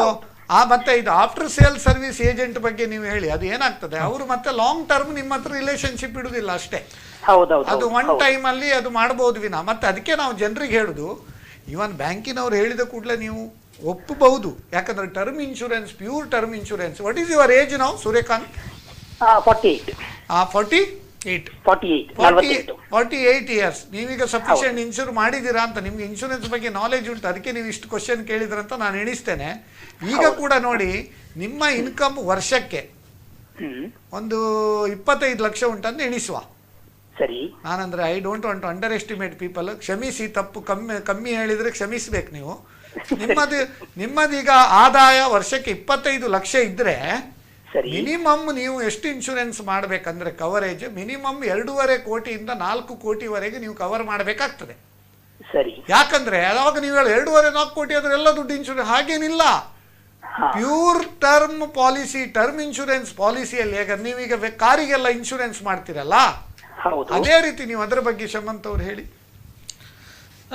ಮತ್ತೆ ಇದು ಆಫ್ಟರ್ ಸೇಲ್ ಸರ್ವಿಸ್ ಏಜೆಂಟ್ ಬಗ್ಗೆ ನೀವು ಹೇಳಿ, ಅದು ಏನಾಗ್ತದೆ, ಅವರು ಮತ್ತೆ ಲಾಂಗ್ ಟರ್ಮ್ ನಿಮ್ಮ ಹತ್ರ ರಿಲೇಶನ್ಶಿಪ್ ಇಡುವುದಿಲ್ಲ ಅಷ್ಟೇ, ಅದು ಒನ್ ಟೈಮ್ ಅಲ್ಲಿ ಅದು ಮಾಡಬಹುದು ವಿನ. ಮತ್ತೆ ಅದಕ್ಕೆ ನಾವು ಜನರಿಗೆ ಹೇಳುದು, ಇವನ್ ಬ್ಯಾಂಕಿನವ್ರು ಹೇಳಿದ ಕೂಡಲೇ ನೀವು ಒಪ್ಪಬಹುದು, ಯಾಕಂದ್ರೆ term insurance, pure term insurance. What is your age ನಾವು ಸೂರ್ಯಕಾಂತ್? 48 ಇಯರ್ಸ್. ನೀವೀಗ ಸಫಿಷಿಯಂಟ್ ಇನ್ಶೂರ್ ಮಾಡಿದ್ದೀರಾ ಅಂತ, ನಿಮ್ಗೆ ಇನ್ಶೂರೆನ್ಸ್ ಬಗ್ಗೆ ನಾಲೆಜ್ ಉಂಟು, ಅದಕ್ಕೆ ನೀವು ಇಷ್ಟು ಕ್ವಶನ್ ಕೇಳಿದ್ರಂತ ನಾನು ಎಣಿಸ್ತೇನೆ. ಈಗ ಕೂಡ ನೋಡಿ, ನಿಮ್ಮ ಇನ್ಕಮ್ ವರ್ಷಕ್ಕೆ ಒಂದು 25 ಲಕ್ಷ ಉಂಟಂತ ಎಣಿಸುವ. ಸರಿ. ನಾನಂದ್ರೆ I don't want to underestimate people, ಕ್ಷಮಿಸಿ, ತಪ್ಪು ಕಮ್ಮಿ ಹೇಳಿದ್ರೆ ಕ್ಷಮಿಸ್ಬೇಕು ನೀವು. ನಿಮ್ಮದೀಗ ಆದಾಯ ವರ್ಷಕ್ಕೆ 25 ಲಕ್ಷ ಇದ್ರೆ ಮಿನಿಮಮ್ ನೀವು ಎಷ್ಟು ಇನ್ಶೂರೆನ್ಸ್ ಮಾಡಬೇಕಂದ್ರೆ ಕವರೇಜ್ ಮಿನಿಮಮ್ 2.5 ಕೋಟಿಯಿಂದ 4 ಕೋಟಿವರೆಗೆ ನೀವು ಕವರ್ ಮಾಡಬೇಕಾಗ್ತದೆ. ಯಾಕಂದ್ರೆ ಅವಾಗ ನೀವು 2.5-4 ಕೋಟಿ ಆದ್ರೆ ಎಲ್ಲ ದುಡ್ಡು ಇನ್ಶೂರೆನ್ಸ್ ಹಾಗೇನಿಲ್ಲ. Pure term policy, term insurance ಪಾಲಿಸಿಯಲ್ಲಿ ಹೇಗೆ ನೀವೀಗ ಕಾರಿಗೆಲ್ಲ ಇನ್ಶೂರೆನ್ಸ್ ಮಾಡ್ತೀರಲ್ಲ, ಅದೇ ರೀತಿ ನೀವು ಅದರ ಬಗ್ಗೆ ಶಮಂತ್ ಅವ್ರು ಹೇಳಿ.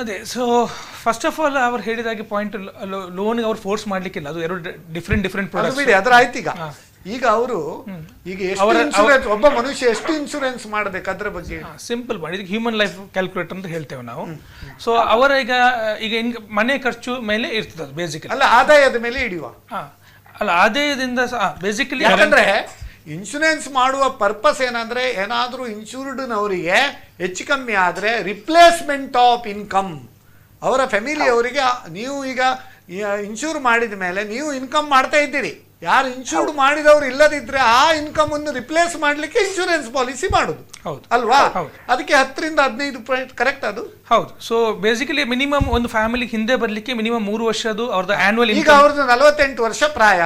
ಅದೇ, ಸೊ ಫಸ್ಟ್ ಆಫ್ ಆಲ್ ಅವ್ರು ಹೇಳಿದಾಗೆ ಪಾಯಿಂಟ್, ಲೋನ್ ಅವ್ರು ಫೋರ್ಸ್ ಮಾಡ್ಲಿಕ್ಕಿಲ್ಲ, ಅದು 2 ಡಿಫ್ರೆಂಟ್ ಪ್ರಾಡಕ್ಟ್ಸ್ ಬಿಡಿ, ಅದರ ಆಯ್ತು. ಈಗ ಅವರು ಈಗ ಒಬ್ಬ ಮನುಷ್ಯ ಎಷ್ಟು ಇನ್ಶೂರೆನ್ಸ್ ಮಾಡಬೇಕು ಅದ್ರ ಬಗ್ಗೆ ಸಿಂಪಲ್ ಮಾಡಿ, ಹ್ಯೂಮನ್ ಲೈಫ್ ಕ್ಯಾಲ್ಕುಲೇಟರ್ ಅಂತ ಹೇಳ್ತೇವೆ ನಾವು. ಸೊ ಅವರ ಈಗ ಮನೆ ಖರ್ಚು ಮೇಲೆ ಇರ್ತದೆ ಅದು ಬೇಸಿಕಲಿ, ಅಲ್ಲ ಆದಾಯದ ಮೇಲೆ ಹಿಡಿಯುವ, ಅಲ್ಲ ಆದಾಯದಿಂದ ಬೇಸಿಕಲಿ. ಯಾಕಂದ್ರೆ ಇನ್ಶೂರೆನ್ಸ್ ಮಾಡುವ ಪರ್ಪಸ್ ಏನಂದ್ರೆ, ಏನಾದ್ರೂ ಇನ್ಶೂರ್ಡ್ನವರಿಗೆ ಹೆಚ್ಚು ಕಮ್ಮಿ ಆದ್ರೆ ರಿಪ್ಲೇಸ್ಮೆಂಟ್ ಆಫ್ ಇನ್ಕಮ್, ಅವರ ಫ್ಯಾಮಿಲಿ ಅವರಿಗೆ. ನೀವು ಈಗ ಇನ್ಶೂರ್ ಮಾಡಿದ ಮೇಲೆ ನೀವು ಇನ್ಕಮ್ ಮಾಡ್ತಾ ಇದ್ದೀರಿ, ಯಾರು ಇನ್ಶೂರ್ಡ್ ಮಾಡಿದವರು ಇಲ್ಲದಿದ್ರೆ ಆ ಇನ್ಕಮ್ ಅನ್ನು ರಿಪ್ಲೇಸ್ ಮಾಡ್ಲಿಕ್ಕೆ ಇನ್ಶೂರೆನ್ಸ್ ಪಾಲಿಸಿ ಮಾಡುದು ಅಲ್ವಾ? ಅದಕ್ಕೆ 10-15 ಕರೆಕ್ಟ್ ಅದು. ಹೌದು. ಸೊ ಬೇಸಿಕಲಿ ಮಿನಿಮಮ್ ಒಂದು ಫ್ಯಾಮಿಲಿ ಹಿಂದೆ ಬರ್ಲಿಕ್ಕೆ ಮಿನಿಮಮ್ 3 ವರ್ಷದ್ದು ಅವ್ರದ್ದು ಆನ್ಯುವಲ್. ಈಗ ಅವ್ರದ್ದು 48 ವರ್ಷ ಪ್ರಾಯ.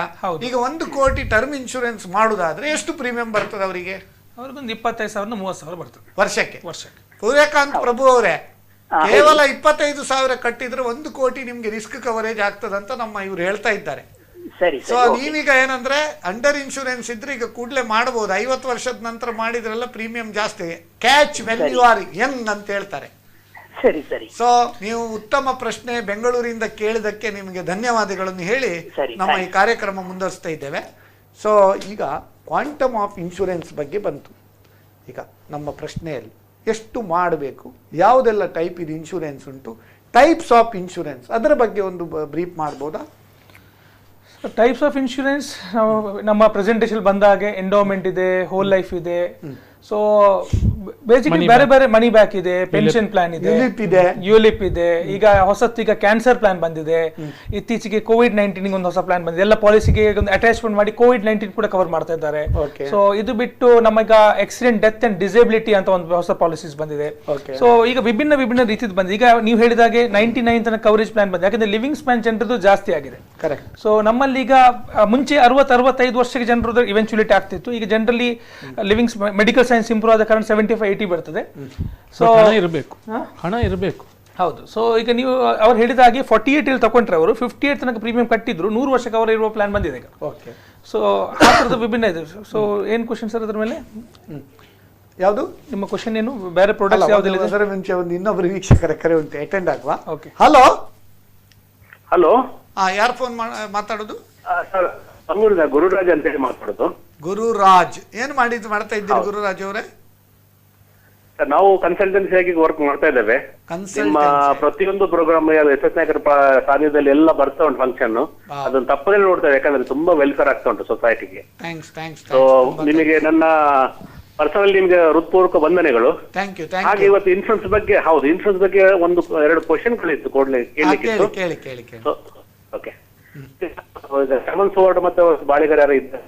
ಈಗ 1 ಕೋಟಿ ಟರ್ಮ್ ಇನ್ಶೂರೆನ್ಸ್ ಮಾಡುದಾದ್ರೆ ಎಷ್ಟು ಪ್ರೀಮಿಯಂ ಬರ್ತದೆ ಅವರಿಗೆ? ಅವ್ರಿಗೊಂದು 25,000-30,000 ಬರ್ತದೆ ವರ್ಷಕ್ಕೆ. ಸೂರ್ಯಕಾಂತ್ ಪ್ರಭು ಅವರೇ, ಕೇವಲ 25,000 ಕಟ್ಟಿದ್ರೆ 1 ಕೋಟಿ ನಿಮ್ಗೆ ರಿಸ್ಕ್ ಕವರೇಜ್ ಆಗ್ತದಂತ ನಮ್ಮ ಇವ್ರು ಹೇಳ್ತಾ ಇದ್ದಾರೆ. ಸೊ ನೀವೀಗ ಏನಂದ್ರೆ ಅಂಡರ್ ಇನ್ಶೂರೆನ್ಸ್ ಇದ್ರೆ ಈಗ ಕೂಡಲೇ ಮಾಡಬಹುದು, 50 ವರ್ಷದ ನಂತರ ಮಾಡಿದ್ರೆಲ್ಲ ಪ್ರೀಮಿಯಂ ಜಾಸ್ತಿ, catch when you are young ಅಂತ ಹೇಳ್ತಾರೆ. ಸೊ ನೀವು ಉತ್ತಮ ಪ್ರಶ್ನೆ ಬೆಂಗಳೂರಿಂದ ಕೇಳಿದಕ್ಕೆ ನಿಮಗೆ ಧನ್ಯವಾದಗಳನ್ನು ಹೇಳಿ ನಮ್ಮ ಈ ಕಾರ್ಯಕ್ರಮ ಮುಂದುವರಿಸ್ತಾ ಇದ್ದೇವೆ. ಸೊ ಈಗ ಕ್ವಾಂಟಮ್ ಆಫ್ ಇನ್ಶೂರೆನ್ಸ್ ಬಗ್ಗೆ ಬಂತು. ಈಗ ನಮ್ಮ ಪ್ರಶ್ನೆಯಲ್ಲಿ ಎಷ್ಟು ಮಾಡಬೇಕು, ಯಾವುದೆಲ್ಲ ಟೈಪ್ ಇದು ಇನ್ಶೂರೆನ್ಸ್ ಉಂಟು, ಟೈಪ್ಸ್ ಆಫ್ ಇನ್ಶೂರೆನ್ಸ್, ಅದರ ಬಗ್ಗೆ ಒಂದು ಬ್ರೀಫ್ ಮಾಡ್ಬೋದಾ? ಟೈಪ್ಸ್ ಆಫ್ ಇನ್ಶೂರೆನ್ಸ್ ನಮ್ಮ ಪ್ರೆಸೆಂಟೇಷನ್ ಬಂದಾಗೆ ಎಂಡೋಮೆಂಟ್ ಇದೆ, ಹೋಲ್ ಲೈಫ್ ಇದೆ. ಸೊ ಬೇಸಿಕಲಿ ಬೇರೆ ಬೇರೆ ಮನಿ ಬ್ಯಾಕ್ ಇದೆ, ಪೆನ್ಷನ್ ಪ್ಲಾನ್ ಇದೆ, ಯುಲಿಪ್ ಇದೆ, ಈಗ ಹೊಸತ್ತೀಗ ಕ್ಯಾನ್ಸರ್ ಪ್ಲಾನ್ ಬಂದಿದೆ, ಇತ್ತೀಚೆಗೆ ಕೋವಿಡ್-19 ಒಂದು ಹೊಸ ಪ್ಲಾನ್ ಬಂದಿದೆ. ಎಲ್ಲ ಪಾಲಿಸಿಗೆ ಒಂದು ಅಟ್ಯಾಚ್ಮೆಂಟ್ ಮಾಡಿ ಕೋವಿಡ್-19 ಕೂಡ ಕವರ್ ಮಾಡ್ತಾ ಇದ್ದಾರೆ. ಸೊ ಇದು ಬಿಟ್ಟು ನಮಗ ಆಕ್ಸಿಡೆಂಟ್, ಡೆತ್ ಅಂಡ್ ಡಿಸೇಬಿಲಿಟಿ ಅಂತ ಒಂದು ಹೊಸ ಪಾಲಿಸೀಸ್ ಬಂದಿದೆ. ಸೊ ಈಗ ವಿಭಿನ್ನ ರೀತಿದು ಬಂದಿದೆ. ಈಗ ನೀವು ಹೇಳಿದಾಗೆ 99 ತನಕ ಕವರೇಜ್ ಪ್ಲಾನ್ ಬಂದಿದೆ, ಯಾಕಂದ್ರೆ ಲಿವಿಂಗ್ ಸ್ಪ್ಯಾನ್ ಜನರದ್ದು ಜಾಸ್ತಿ ಆಗಿದೆ. ಸೊ ನಮ್ಮಲ್ಲಿ ಈಗ ಮುಂಚೆ 60-65 ವರ್ಷಕ್ಕೆ ಜನರದ್ದು ಇವೆಂಚುಲಿಟಿ ಆಗ್ತಿತ್ತು. ಈಗ generally living medical science improve ಆದ ಕಾರಣ 75-80 ಬರ್ತದೆ. ಸೊ ಹಣ ಇರಬೇಕು. ಹೌದು. ಸೊ ಈಗ ನೀವು ಅವ್ರು ಹೇಳಿದ ಹಾಗೆ 48 ಇಲ್ಲಿ ತಗೊಂಡ್ರೆ ಅವರು 58 ತನಕ ಪ್ರೀಮಿಯಂ ಕಟ್ಟಿದ್ರು, 100 ವರ್ಷಕ್ಕೆ ಅವರು ಇರುವ ಪ್ಲಾನ್ ಬಂದಿದೆ ಈಗ. ಸೊ ಆ ಥರದ್ದು ವಿಭಿನ್ನ ಇದೆ. ಸೊ ಏನು ಕ್ವಶನ್ ಸರ್ ಅದ್ರ ಮೇಲೆ? ಯಾವುದು ನಿಮ್ಮ ಕ್ವಶನ್ ಏನು? ಬೇರೆ ಪ್ರಾಡಕ್ಟ್ಸ್ ಯಾವುದಿಲ್ಲ? ಅದರ ಮುಂಚೆ ಒಂದು ಇನ್ನೊಬ್ಬರು ವೀಕ್ಷಕರ ಕರೆ ಉಂಟು, ಅಟೆಂಡ್ ಆಗುವ. ಓಕೆ. ಹಲೋ ಹಲೋ, ಯಾರು ಫೋನ್ ಮಾತಾಡೋದು? ಸರ್ ಮಂಗಳೂರಿನ ಗುರುರಾಜ್ ಅಂತ ಹೇಳಿ ಮಾತಾಡೋದು. ಗುರುರಾಜ್, ಏನ್ ಮಾಡ್ತಾ ಇದ್ದೀರಿ ಗುರುರಾಜ್ ಅವರೇ? ಸರ್ ನಾವು ಕನ್ಸಲ್ಟೆನ್ಸಿ ಆಗಿ ವರ್ಕ್ ಮಾಡ್ತಾ ಇದ್ದೇವೆ. ನಿಮ್ಮ ಪ್ರತಿಯೊಂದು ಪ್ರೋಗ್ರಾಮ್ SS ನಾಯಕರ ಸಾನ್ನಿಧ್ಯದಲ್ಲಿ ಎಲ್ಲ ಬರ್ತಾ ಉಂಟು ಫಂಕ್ಷನ್, ಅದನ್ನ ತಪ್ಪದೇ ನೋಡ್ತೇವೆ, ಯಾಕಂದ್ರೆ ತುಂಬಾ ವೆಲ್ಫೇರ್ ಆಗ್ತಾ ಉಂಟು ಸೊಸೈಟಿಗೆ. ಸೊ ನಿಮಗೆ ನನ್ನ ಪರ್ಸನಲ್ ನಿಮ್ಗೆ ಹೃತ್ಪೂರ್ವಕ ವಂದನೆಗಳು. Thank you. ಹಾಗೆ ಇವತ್ತು ಇನ್ಶೂರೆನ್ಸ್ ಬಗ್ಗೆ ಇನ್ಶೂರೆನ್ಸ್ ಬಗ್ಗೆ ಒಂದು 2 ಕ್ವಶನ್ಗಳಿತ್ತು ಕೇಳಲಿಕ್ಕಿತ್ತು. ಕೇಳಿ. ಓಕೆ, ಶಮನ್ ಸುವರ್ಣ ಮತ್ತೆ ಬಾಳಿಗರ ಯಾರು ಇದ್ದಾರೆ?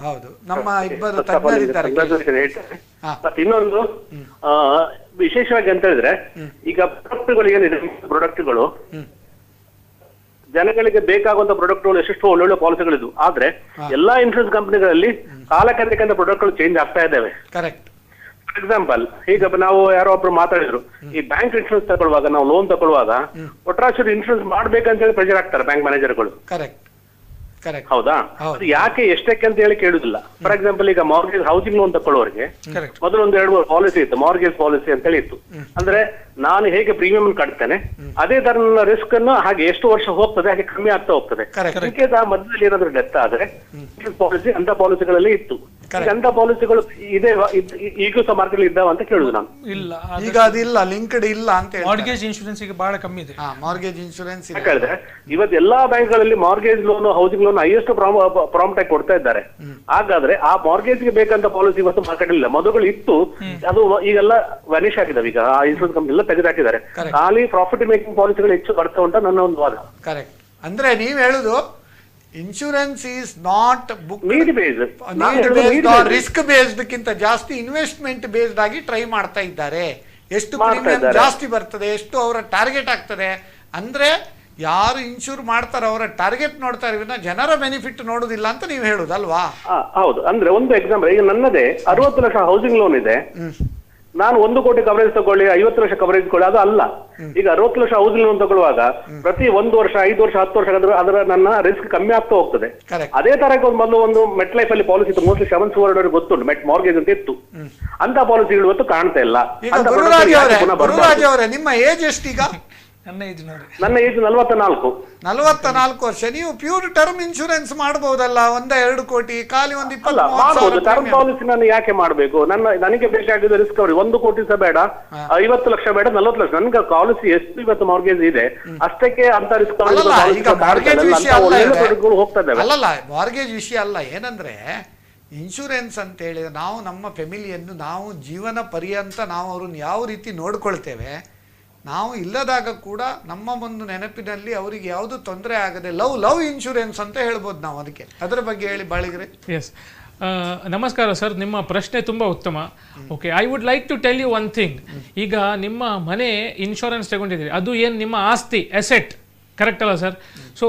ಹೌದು, ನಮ್ಮ ಇಬ್ಬರು ತಜ್ಞರಿದ್ದಾರೆ. ಮತ್ತೆ ಇನ್ನೊಂದು ವಿಶೇಷವಾಗಿ ಅಂತ ಹೇಳಿದ್ರೆ, ಈಗ ಪ್ರಾಡಕ್ಟ್ಗಳು ಏನಿದೆ, ಪ್ರಾಡಕ್ಟ್ಗಳು ಜನಗಳಿಗೆ ಬೇಕಾಗುವಂತ ಪ್ರಾಡಕ್ಟ್ಗಳು ಎಷ್ಟೆಷ್ಟು ಒಳ್ಳೊಳ್ಳೆ ಪಾಲಿಸಿಗಳಿದ್ವು. ಆದ್ರೆ ಎಲ್ಲಾ ಇನ್ಶೂರೆನ್ಸ್ ಕಂಪನಿಗಳಲ್ಲಿ ಕಾಲಕ್ಕೆ ಪ್ರಾಡಕ್ಟ್ಗಳು ಚೇಂಜ್ ಆಗ್ತಾ ಇದ್ದಾವೆ. ಕರೆಕ್ಟ್. ಫಾರ್ ಎಕ್ಸಾಂಪಲ್, ಈಗ ನಾವು ಯಾರೋ ಒಬ್ರು ಮಾತಾಡಿದ್ರು, ಈ ಬ್ಯಾಂಕ್ ಇನ್ಶೂರೆನ್ಸ್ ತಗೊಳ್ಳುವಾಗ, ನಾವು ಲೋನ್ ತಗೊಳ್ಳುವಾಗ ಒಟ್ರಾಶಿ ಇನ್ಶೂರೆನ್ಸ್ ಮಾಡ್ಬೇಕಂತ ಹೇಳಿ ಪ್ರೆಷರ್ ಆಗ್ತಾರೆ ಬ್ಯಾಂಕ್ ಮ್ಯಾನೇಜರ್ಗಳು. ಕರೆಕ್ಟ್. ಹೌದಾ? ಅದು ಯಾಕೆ ಎಷ್ಟಕ್ಕೆ ಅಂತ ಹೇಳಿ ಕೇಳುದಿಲ್ಲ. ಫಾರ್ ಎಕ್ಸಾಂಪಲ್, ಈಗ ಮಾರ್ಗೇಜ್ ಹೌಸಿಂಗ್ ಲೋನ್ ತಗೊಳ್ಳೋರಿಗೆ ಮೊದಲು 2-3 ಪಾಲಿಸಿ ಇತ್ತು, ಮಾರ್ಗೇಜ್ ಪಾಲಿಸಿ ಅಂತ ಹೇಳಿ ಇತ್ತು. ಅಂದ್ರೆ ನಾನು ಹೇಗೆ ಪ್ರೀಮಿಯಂ ಕಟ್ತೇನೆ ಅದೇ ತರ ನನ್ನ ರಿಸ್ಕ್ ಅನ್ನು ಹಾಗೆ ಎಷ್ಟು ವರ್ಷ ಹೋಗ್ತದೆ ಹಾಗೆ ಕಮ್ಮಿ ಆಗ್ತಾ ಹೋಗ್ತದೆ. ಇನ್ಕೇಸ್ ಆ ಮಧ್ಯದಲ್ಲಿ ಏನಾದ್ರು ಡೆತ್ ಆದ್ರೆ ಪಾಲಿಸಿ ಅಂತ ಪಾಲಿಸಿಗಳಲ್ಲಿ ಇತ್ತು. ಅಂತ ಪಾಲಿಸಿಗಳು ಇದೆ ಈಗೂ ಸಹ ಮಾರ್ಕೆಟ್ ಇದ್ದಾವ ಅಂತ ಕೇಳುದು ನಾನು. ಇಲ್ಲ, ಈಗ ಅದಿಲ್ಲ, ಲಿಂಕ್ಡ್ ಇಲ್ಲ ಅಂತ. ಮಾರ್ಗೇಜ್ ಇನ್ಶೂರೆನ್ಸ್ ಈಗ ಬಹಳ ಕಮ್ಮಿ ಇದೆ. ಮಾರ್ಗೇಜ್ ಇನ್ಶೂರೆನ್ಸ್ ಹೇಳಿದ್ರೆ ಇವತ್ತು ಎಲ್ಲಾ ಬ್ಯಾಂಕ್ಗಳಲ್ಲಿ mortgage loan, housing loan highest prompt ಆಗಿ ಕೊಡ್ತಾ ಇದ್ದಾರೆ. ಹಾಗಾದ್ರೆ ಆ ಮಾರ್ಗೇಜ್ ಗೆ ಬೇಕಂತ ಪಾಲಿಸಿ ಇವತ್ತು ಮಾರ್ಕೆಟ್ ಇಲ್ಲ. ಮೊದಲು ಇತ್ತು, ಅದು ಈಗೆಲ್ಲ ವ್ಯಾನಿಶ್ ಆಗಿದಾವೆ. ಈಗ ಆ ಇನ್ಶೂರೆನ್ಸ್ ಕಂಪನಿ ಎಲ್ಲ ತೆಗೆದುಹಾಕಿದ್ದಾರೆ. ಖಾಲಿ ಪ್ರಾಫಿಟ್ ಮೇಕಿಂಗ್ ಪಾಲಿಸಿಗಳು ಹೆಚ್ಚು ಬರ್ತಾ ಉಂಟ ನನ್ನ ಒಂದು ವಾದ. ಕರೆಕ್ಟ್. ಅಂದ್ರೆ ನೀವ್ ಹೇಳುದು insurance is not book risk based ಕಿಂತ ಜಾಸ್ತಿ ಇನ್ವೆಸ್ಟ್ಮೆಂಟ್ ಬೇಸ್ಡ್ ಆಗಿ ಟ್ರೈ ಮಾಡ್ತಾ ಇದ್ದಾರೆ. ಎಷ್ಟು ಪ್ರೀಮಿಯಂ ಜಾಸ್ತಿ ಬರ್ತದೆ, ಎಷ್ಟು ಅವರ ಟಾರ್ಗೆಟ್ ಆಗ್ತದೆ ಅಂದ್ರೆ ಯಾರು ಇನ್ಶೂರ್ ಮಾಡ್ತಾರ ಅವರ ಟಾರ್ಗೆಟ್ ನೋಡ್ತಾರೆ, ಜನರ ಬೆನಿಫಿಟ್ ನೋಡುದಿಲ್ಲ ಅಂತ ನೀವು ಹೇಳುದಲ್ವಾ? ಹೌದು. ಅಂದ್ರೆ ಒಂದು ಎಕ್ಸಾಂಪಲ್, ಈಗ ನನ್ನದೇ 60 ಲಕ್ಷ ಹೌಸಿಂಗ್ ಲೋನ್ ಇದೆ. ನಾನು 1 ಕೋಟಿ ಕವರೇಜ್ ತಗೊಳ್ಳಿ, 50 ಲಕ್ಷ ಕವರೇಜ್ ತಗೊಳ್ಳಿ, ಅದು ಅಲ್ಲ. ಈಗ 60 ಲಕ್ಷ ಹೌಸಿಂಗ್ ಲೋನ್ ತಗೊಳ್ಳುವಾಗ ಪ್ರತಿ 1 ವರ್ಷ, 5 ವರ್ಷ, 10 ವರ್ಷ ಅದರ ನನ್ನ ರಿಸ್ಕ್ ಕಮ್ಮಿ ಆಗ್ತಾ ಹೋಗ್ತದೆ. ಅದೇ ತರ ಮೊದಲು ಒಂದು ಮೆಟ್ ಲೈಫ್ ಅಲ್ಲಿ ಪಾಲಿಸಿ ಇತ್ತು, ಮೋಸ್ಟ್ಲಿ ಶಮನ್ ಸುವರ್ಣ ಅವರಿಗೆ ಗೊತ್ತುಂಟು, ಮೆಟ್ ಮಾರ್ಗೇಜ್ ಅಂತ ಇತ್ತು. ಅಂತ ಪಾಲಿಸಿಗಳು ಇವತ್ತು ಕಾಣ್ತಾ ಇಲ್ಲ. ಗುರುರಾಜ್ ಅವರೇ, ನಿಮ್ಮ ಏಜ್ ಎಷ್ಟೀಗ? ನನ್ನ ಏಜ್ 44. 44 ವರ್ಷ. ನೀವು ಪ್ಯೂರ್ ಟರ್ಮ್ ಇನ್ಶೂರೆನ್ಸ್ ಮಾಡಬಹುದಲ್ಲ? 1-2 ಕೋಟಿ ಖಾಲಿ ಒಂದು 20 ಟರ್ಮ್ ಪಾಲಿಸಿ ನಾನು ಯಾಕೆ ಮಾಡಬೇಕು? ನನಗೆ ಬೇಕಾಗಿದ್ದ ರಿಸ್ಕ್ ಅವ್ರಿಗೆ 1 ಕೋಟಿ ಸಹ ಬೇಡ, 50 ಲಕ್ಷ ಬೇಡ, 40 ಲಕ್ಷ. ನನ್ಗೆ ಪಾಲಿಸಿ ಎಷ್ಟು ಇವತ್ತು ಮಾರ್ಗೇಜ್ ಇದೆ ಅಷ್ಟಕ್ಕೆ ಅಂತ ರಿಸ್ಕ್ ಹೋಗ್ತಾ ಇದ್ದಾವೆ. ಅಲ್ಲಲ್ಲ, ಮಾರ್ಗೇಜ್ ವಿಷಯ ಅಲ್ಲ. ಏನಂದ್ರೆ ಇನ್ಶೂರೆನ್ಸ್ ಅಂತ ಹೇಳಿದ್ರೆ ನಾವು ನಮ್ಮ ಫ್ಯಾಮಿಲಿಯನ್ನು ನಾವು ಜೀವನ ಪರ್ಯಂತ ನಾವು ಅವ್ರನ್ನ ಯಾವ ರೀತಿ ನೋಡ್ಕೊಳ್ತೇವೆ, ನಾವು ಇಲ್ಲದಾಗ ಕೂಡ ನಮ್ಮ ಒಂದು ನೆನಪಿನಲ್ಲಿ ಅವರಿಗೆ ಯಾವುದು ತೊಂದರೆ ಆಗದೆ ಲವ್ ಇನ್ಶೂರೆನ್ಸ್ ಅಂತ ಹೇಳ್ಬೋದು ನಾವು. ಅದಕ್ಕೆ ಅದರ ಬಗ್ಗೆ ಹೇಳಿ ಬಾಳಿಗರೆ. ಎಸ್, ನಮಸ್ಕಾರ ಸರ್, ನಿಮ್ಮ ಪ್ರಶ್ನೆ ತುಂಬ ಉತ್ತಮ. Okay, I would like to tell you one thing. ಈಗ ನಿಮ್ಮ ಮನೆ ಇನ್ಶೂರೆನ್ಸ್ ತಗೊಂಡಿದ್ದೀರಿ, ಅದು ಏನು ನಿಮ್ಮ ಆಸ್ತಿ, ಅಸೆಟ್, ಕರೆಕ್ಟ್ ಅಲ್ಲ sir? So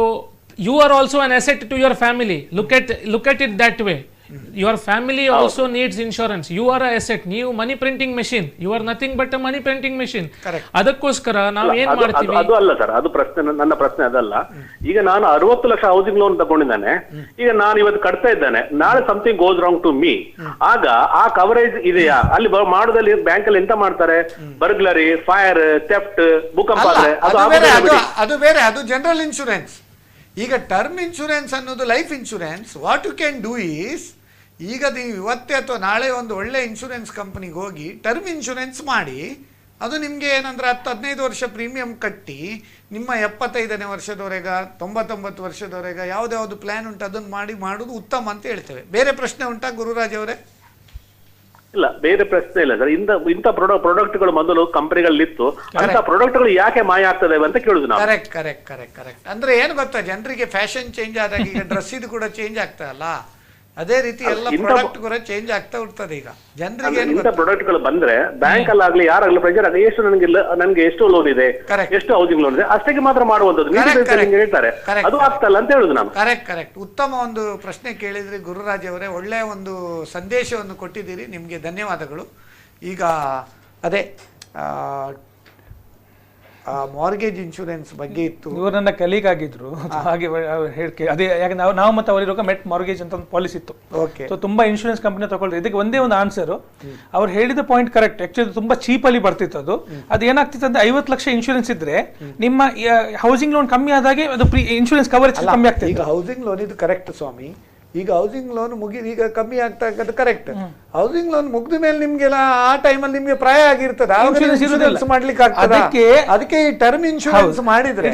you are also an asset to your family. Look at it that way. Your family also needs insurance. You are a asset. ನೀವು money printing machine. You are nothing but a money printing machine. ಅದಕ್ಕೋಸ್ಕರ ನಾವು ಏನ್ ಮಾಡ್ತೀವಿ? ಅದು ಅಲ್ಲ sir, ಅದು ಪ್ರಶ್ನೆ, ನನ್ನ ಪ್ರಶ್ನೆ ಅದಲ್ಲ. ಈಗ ನಾನು 60 ಲಕ್ಷ ಹೌಸಿಂಗ್ ಲೋನ್ ತಗೊಂಡಿದ್ದಾನೆ. ಈಗ ನಾನು ಇವತ್ತು ಕಟ್ತಾ ಇದ್ದಾನೆ, ನಾಳೆ something goes wrong to me, ಆಗ ಆ ಕವರೇಜ್ ಇದೆಯಾ? ಅಲ್ಲಿ ಮಾಡೋದಲ್ಲಿ ಬ್ಯಾಂಕ್ ಅಲ್ಲಿ ಎಂತ ಮಾಡ್ತಾರೆ? ಬರ್ಗ್ಲರಿ, ಫೈರ್, ಥೆಫ್ಟ್, ಭೂಕಂಪ ಆದ್ರೆ ಅದು ಬೇರೆ, ಅದು ಜನರಲ್ ಇನ್ಶೂರೆನ್ಸ್. ಈಗ ಟರ್ಮ್ ಇನ್ಶೂರೆನ್ಸ್ ಅನ್ನೋದು life insurance. What you can do is, ಈಗ ನೀವು ಇವತ್ತೇ ಅಥವಾ ನಾಳೆ ಒಂದು ಒಳ್ಳೆ ಇನ್ಶೂರೆನ್ಸ್ ಕಂಪನಿಗೆ ಹೋಗಿ ಟರ್ಮ್ ಇನ್ಶೂರೆನ್ಸ್ ಮಾಡಿ, ಅದು ನಿಮಗೆ ಏನಂದ್ರೆ 10-15 ವರ್ಷ ಪ್ರೀಮಿಯಂ ಕಟ್ಟಿ ನಿಮ್ಮ 75ನೇ ವರ್ಷದವರೆಗೆ 99 ವರ್ಷದವರೆಗೆ ಯಾವ್ದು ಪ್ಲಾನ್ ಉಂಟು ಅದನ್ನು ಮಾಡುವುದು ಉತ್ತಮ ಅಂತ ಹೇಳ್ತೇವೆ. ಬೇರೆ ಪ್ರಶ್ನೆ ಉಂಟಾ ಗುರುರಾಜ್ ಅವರೇ? ಇಲ್ಲ, ಬೇರೆ ಪ್ರಶ್ನೆ ಇಲ್ಲ ಸರ್. ಇಂಥ ಪ್ರಾಡಕ್ಟ್ಗಳು ಮೊದಲು ಕಂಪನಿಗಳಲ್ಲಿತ್ತು, ಅಂತ ಪ್ರಾಡಕ್ಟ್ಗಳು ಯಾಕೆ ಮಾಯ ಆಗ್ತದೆ ಅಂತ ಕೇಳುದು ನಾವು. ಕರೆಕ್ಟ್. ಅಂದ್ರೆ ಏನು ಗೊತ್ತಾ, ಜನರಿಗೆ ಫ್ಯಾಷನ್ ಚೇಂಜ್ ಆದಾಗ ಈಗ ಡ್ರೆಸ್ ಇದು ಕೂಡ ಚೇಂಜ್ ಆಗ್ತದಲ್ಲ, ಅದೇ ರೀತಿ ಎಲ್ಲ ಪ್ರಾಡಕ್ಟ್ ಕೂಡ ಚೇಂಜ್ ಆಗ್ತಾ ಇರ್ತದೆ. ಈಗ ಜನರಿಗೆ ಇಂಥ ಪ್ರಾಡಕ್ಟ್ಗಳು ಬಂದ್ರೆ ಬ್ಯಾಂಕ್ ಅಲ್ಲಾಗ್ಲಿ ಯಾರಾಗ್ಲಿ ಪ್ರೆಷರ್ ಆಗ ಎಷ್ಟು ನನಗೆ ಎಷ್ಟು ಲೋನ್ ಇದೆ, ಎಷ್ಟು ಹೌಸಿಂಗ್ ಲೋನ್ ಇದೆ ಅಷ್ಟಕ್ಕೆ ಮಾತ್ರ ಮಾಡುವಂತದ್ದು ಹೇಳ್ತಾರೆ. ಅದು ಆಗ್ತಲ್ಲ ಅಂತ ಹೇಳುದು ನಾನು. ಕರೆಕ್ಟ್. ಉತ್ತಮ ಒಂದು ಪ್ರಶ್ನೆ ಕೇಳಿದ್ರಿ ಗುರುರಾಜ್ ಅವರೇ, ಒಳ್ಳೆಯ ಒಂದು ಸಂದೇಶವನ್ನು ಕೊಟ್ಟಿದ್ದೀರಿ, ನಿಮಗೆ ಧನ್ಯವಾದಗಳು. ಈಗ ಅದೇ ಮಾರ್ಗೇಜ್ ಇನ್ಶೂರೆನ್ಸ್ ಬಗ್ಗೆ ಇತ್ತು. ಇವರು ನನ್ನ ಕಲೀಗ್ ಆಗಿದ್ರು, ಹಾಗೆ ಹೇಳಿಕೆ ಅದೇ. ಯಾಕೆ ನಾವು ಮತ್ತೆ ಅವರಿರುವಾಗ ಮೆಟ್ ಮಾರ್ಗೇಜ್ ಅಂತ ಒಂದು ಪಾಲಿಸಿ ಇತ್ತು. ಸೊ ತುಂಬಾ ಇನ್ಶೂರೆನ್ಸ್ ಕಂಪನಿ ತಗೊಳ್ತಾರೆ. ಇದಕ್ಕೆ ಒಂದೇ ಒಂದು ಆನ್ಸರ್, ಅವ್ರು ಹೇಳಿದ ಪಾಯಿಂಟ್ ಕರೆಕ್ಟ್. ಆಕ್ಚುಲಿ ತುಂಬಾ ಚೀಪ್ ಅಲ್ಲಿ ಬರ್ತಿತ್ತು ಅದು. ಅದು ಏನಾಗ್ತಿತ್ತು ಅಂದ್ರೆ 50 ಲಕ್ಷ ಇನ್ಶೂರೆನ್ಸ್ ಇದ್ರೆ ನಿಮ್ಮ ಹೌಸಿಂಗ್ ಲೋನ್ ಕಮ್ಮಿ ಆದಾಗೆ ಅದು ಇನ್ಶೂರೆನ್ಸ್ ಕವರೇಜ್ ಕಮ್ಮಿ ಆಗ್ತದೆ. ಈಗ ಹೌಸಿಂಗ್ ಲೋನ್ ಇದು ಕರೆಕ್ಟ್ ಸ್ವಾಮಿ. ಈಗ ಹೌಸಿಂಗ್ ಲೋನ್ ಈಗ ಕಮ್ಮಿ ಆಗ್ತಾ ಇರೋದು ಕರೆಕ್ಟ್. ಹೌಸಿಂಗ್ ಲೋನ್ ಮುಗಿದ ಮೇಲೆ ನಿಮ್ಗೆಲ್ಲ ಆ ಟೈಮಲ್ಲಿ ನಿಮ್ಗೆ ಪ್ರಾಯ ಆಗಿರ್ತದೆ, ಮಾಡ್ಲಿಕ್ಕೆ ಆಗ್ತದೆ. ಅದಕ್ಕೆ ಈ ಟರ್ಮ್ ಇನ್ಶೂರೆನ್ಸ್ ಮಾಡಿದ್ರೆ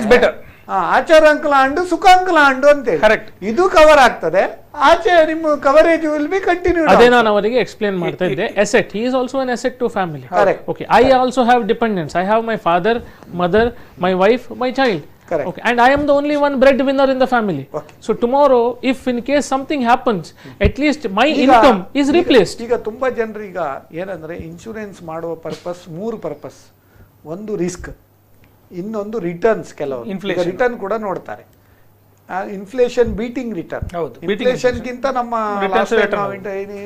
ಆಚಾರ ಅಂಕಲಾಂಡು ಸುಖಾಂಕಲಾಂಡು ಅಂತೇಳಿ Correct. ಇದು ಕವರ್ ಆಗ್ತದೆ, ಆಚೆ ನಿಮ್ಮ ಕವರೇಜ್ ವಿಲ್ ಬಿ ಕಂಟಿನ್ಯೂ. ಅದೇ ನಾನು ಅವರಿಗೆ ಎಕ್ಸ್ಪ್ಲೇನ್ ಮಾಡ್ತಾ ಇದ್ದೆ. Asset, he is also an asset to family. Correct. Okay, I also have dependence. I have my father, mother, my wife, my child. Correct. Okay, and I am the only one breadwinner in the family. Okay. So tomorrow, if in case something happens, at least my income is replaced. ಈಗ ತುಂಬಾ ಜನರು ಈಗ ಏನಂದ್ರೆ insurance ಮಾಡುವ purpose 3 purpose. ಒಂದು risk, ಇನ್ನೊಂದು returns. ಕೆಲವರು return ಕೂಡ ನೋಡ್ತಾರೆ. Inflation beating return. ಇನ್ಫ್ಲೇಷನ್ ಗಿಂತ ನಮ್ಮ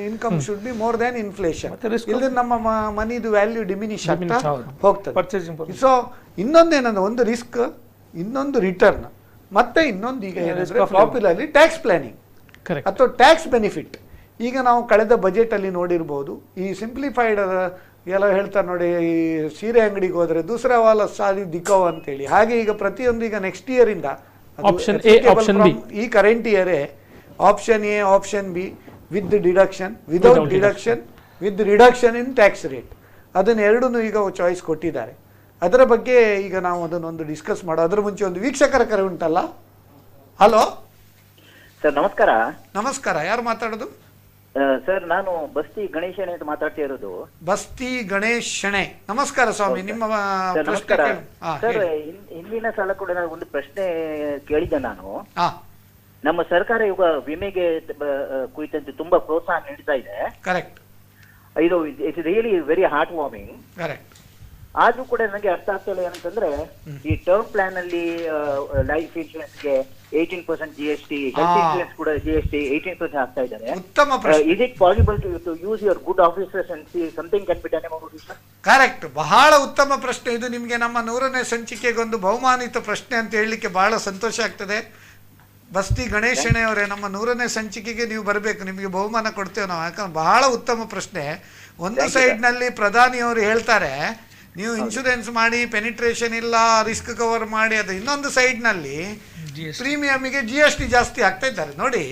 income should be more than inflation. ಇಲ್ಲಿ ನಮ್ಮ ಮನಿದು ವ್ಯಾಲ್ಯೂ ಡಿಮಿನಿಷ್ ಆಗ್ತಾ ಹೋಗ್ತದೆ. ಸೊ ಇನ್ನೊಂದೇನಂದ್ರೆ ಒಂದು ರಿಸ್ಕ್, ಇನ್ನೊಂದು ರಿಟರ್ನ್, ಮತ್ತೆ ಇನ್ನೊಂದು ಈಗ ಪಾಪ್ಯುಲರ್ಲಿ ಟ್ಯಾಕ್ಸ್ ಪ್ಲಾನಿಂಗ್ ಅಥವಾ ಟ್ಯಾಕ್ಸ್ ಬೆನಿಫಿಟ್. ಈಗ ನಾವು ಕಳೆದ ಬಜೆಟ್ ಅಲ್ಲಿ ನೋಡಿರ್ಬೋದು, ಈ ಸಿಂಪ್ಲಿಫೈಡ್ ಎಲ್ಲ ಹೇಳ್ತಾರೆ ನೋಡಿ, ಈ ಸೀರೆ ಅಂಗಡಿಗೆ ಹೋದ್ರೆ ದೂಸರಾ ವಾಲ ಸಾರಿ ದಿಕ್ಕೋ ಅಂತೇಳಿ. ಹಾಗೆ ಈಗ ಪ್ರತಿಯೊಂದು ಈಗ ನೆಕ್ಸ್ಟ್ ಇಯರ್ ಇಂದ ಆಪ್ಷನ್ ಎ, ಆಪ್ಷನ್ ಬಿ, ಈ ಕರೆಂಟ್ ಇಯರೇ option A, option B, with deduction, without deduction, with reduction in tax rate, ಅದನ್ನ ಎರಡನ್ನೂ ಈಗ ಚಾಯ್ಸ್ ಕೊಟ್ಟಿದ್ದಾರೆ. ಅದರ ಬಗ್ಗೆ ಈಗ ನಾವು ಅದನ್ನೊಂದು ಡಿಸ್ಕಸ್ ಮಾಡೋ. ಅದರ ಮುಂಚೆ ಒಂದು ವೀಕ್ಷಕರ ಕರೆ ಉಂಟಲ್ಲ. ಹಲೋ ಸರ್, ನಮಸ್ಕಾರ. ನಮಸ್ಕಾರ, ಯಾರು ಮಾತಾಡೋದು? ಸರ್, ನಾನು ಬಸ್ತಿ ಗಣೇಶನೇ ಅಂತ ಮಾತಾಡ್ತಾ ಇರೋದು. ಬಸ್ತಿ ಗಣೇಶ್ ಶೆಣೆ. ನಮಸ್ಕಾರ ಸ್ವಾಮಿ, ನಿಮ್ಮ ನಮಸ್ಕಾರ ಸರ್. ಹಿಂದಿನ ಸಲ ಕೂಡ ನಾನು ಒಂದು ಪ್ರಶ್ನೆ ಕೇಳಿದ್ದೆ. ನಾನು ನಮ್ಮ ಸರ್ಕಾರ ಇವಾಗ ವಿಮೆಗೆ ಕುರಿತಂತೆ ತುಂಬಾ ಪ್ರೋತ್ಸಾಹ ನೀಡ್ತಾ ಇದೆ. ಕರೆಕ್ಟ್. ಇದು it's really very heart warming. Correct. ಆದ್ರೂ ಕೂಡ ನನಗೆ ಅರ್ಥ ಆಗ್ತಾ ಇಲ್ಲ ಏನಂತಂದ್ರೆ, ಈ ಟರ್ಮ್ ಪ್ಲಾನ್ ಅಲ್ಲಿ ಲೈಫ್ ಇನ್ಶೂರೆನ್ಸ್ ಗೆ 18% GST, ಹೆಲ್ತ್ ಇನ್ಶೂರೆನ್ಸ್ ಕೂಡ GST 18% ಹಾಕ್ತಾ ಇದ್ದಾರೆ. ಉತ್ತಮ ಪ್ರಶ್ನೆ. Is it possible to use your good officers and see something can be done about it? Correct. ಬಹಳ ಉತ್ತಮ ಪ್ರಶ್ನೆ ಇದು. ನಿಮಗೆ ನಮ್ಮ 100ನೇ ಸಂಚಿಕೆಗೊಂದು ಬಹುಮಾನಿತ ಪ್ರಶ್ನೆ ಅಂತ ಹೇಳಲಿಕ್ಕೆ ಬಹಳ ಸಂತೋಷ ಆಗ್ತದೆ. ಬಸ್ತಿ ಗಣೇಶಣೆ ಅವರೇ, ನಮ್ಮ 100ನೇ ಸಂಚಿಕೆಗೆ ನೀವು ಬರಬೇಕು, ನಿಮಗೆ ಬಹುಮಾನ ಕೊಡ್ತೇವೆ ನಾವು. ಯಾಕಂದ್ರೆ ಬಹಳ ಉತ್ತಮ ಪ್ರಶ್ನೆ. ಒಂದು ಸೈಡ್ ನಲ್ಲಿ ಪ್ರಧಾನಿಯವರು ಹೇಳ್ತಾರೆ ನೀವು ಇನ್ಶೂರೆನ್ಸ್ ಮಾಡಿ, ಪೆನಿಟ್ರೇಷನ್ ಇಲ್ಲ, ರಿಸ್ಕ್ ಕವರ್ ಮಾಡಿ. ಅದು ಇನ್ನೊಂದು ಸೈಡ್ ನಲ್ಲಿ ಪ್ರೀಮಿಯಂಗೆ GST ಜಾಸ್ತಿ ಆಗ್ತಾ ಇದ್ದಾರೆ. ನೋಡಿ,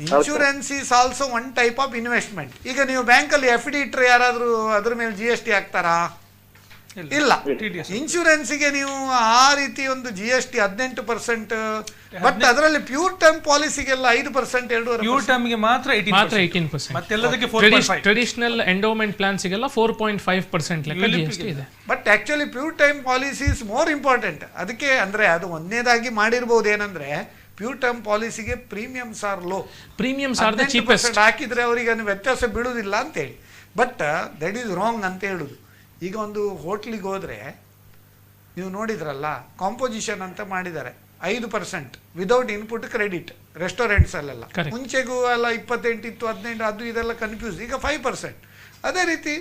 insurance is also one type of investment. ಈಗ ನೀವು ಬ್ಯಾಂಕಲ್ಲಿ FD ಇಟ್ಟರೆ ಯಾರಾದರೂ ಅದ್ರ ಮೇಲೆ GST ಹಾಕ್ತಾರಾ? ಇಲ್ಲ. ಇನ್ಶೂರೆನ್ಸ್ಗೆ ನೀವು ಆ ರೀತಿ ಒಂದು GST 18%, ಬಟ್ ಅದರಲ್ಲಿ ಪ್ಯೂರ್ ಟರ್ಮ್ ಪಾಲಿಸಿಗೆಲ್ಲ 5%, 2%. ಪ್ಯೂರ್ ಟರ್ಮ್ಗೆ ಮಾತ್ರ 18%. ಮತ್ತೆಲ್ಲದಕ್ಕೆ 4.5. ಟ್ರೆಡಿಷನಲ್ ಎಂಡೋಮೆಂಟ್ ಪ್ಲಾನ್ಸ್ಗೆಲ್ಲ 4.5% ಲೆಕ್ಕ GST ಇದೆ. But actually pure term policy is more important. ಅದಕ್ಕೆ ಅಂದ್ರೆ ಅದು ಒಂದನೇದಾಗಿ ಮಾಡಿರ್ಬೋದು ಏನಂದ್ರೆ, ಪ್ಯೂರ್ ಟರ್ಮ್ ಪಾಲಿಸಿಗೆ premiums are low. Premiums are the cheapest. ಹಾಕಿದ್ರೆ ಅವರಿಗೆ ವ್ಯತ್ಯಾಸ ಬೀಳುವುದಿಲ್ಲ ಅಂತೇಳಿ. ಬಟ್ ದಟ್ ಈಸ್ ರಾಂಗ್ ಅಂತ ಹೇಳುದು. ಈಗ ಒಂದು ಹೋಟ್ಲಿಗೆ ಹೋದ್ರೆ ನೀವು ನೋಡಿದ್ರಲ್ಲ, ಕಾಂಪೋಸಿಷನ್ ಅಂತ ಮಾಡಿದ್ದಾರೆ 5% ವಿದೌಟ್ ಇನ್ಪುಟ್ ಕ್ರೆಡಿಟ್ ರೆಸ್ಟೋರೆಂಟ್ಸ್ ಅಲ್ಲೆಲ್ಲ. ಮುಂಚೆಗೂ ಎಲ್ಲ 28 ಇತ್ತು, 18, ಅದು ಇದೆಲ್ಲ ಕನ್ಫ್ಯೂಸ್. ಈಗ 5%. ಅದೇ ರೀತಿ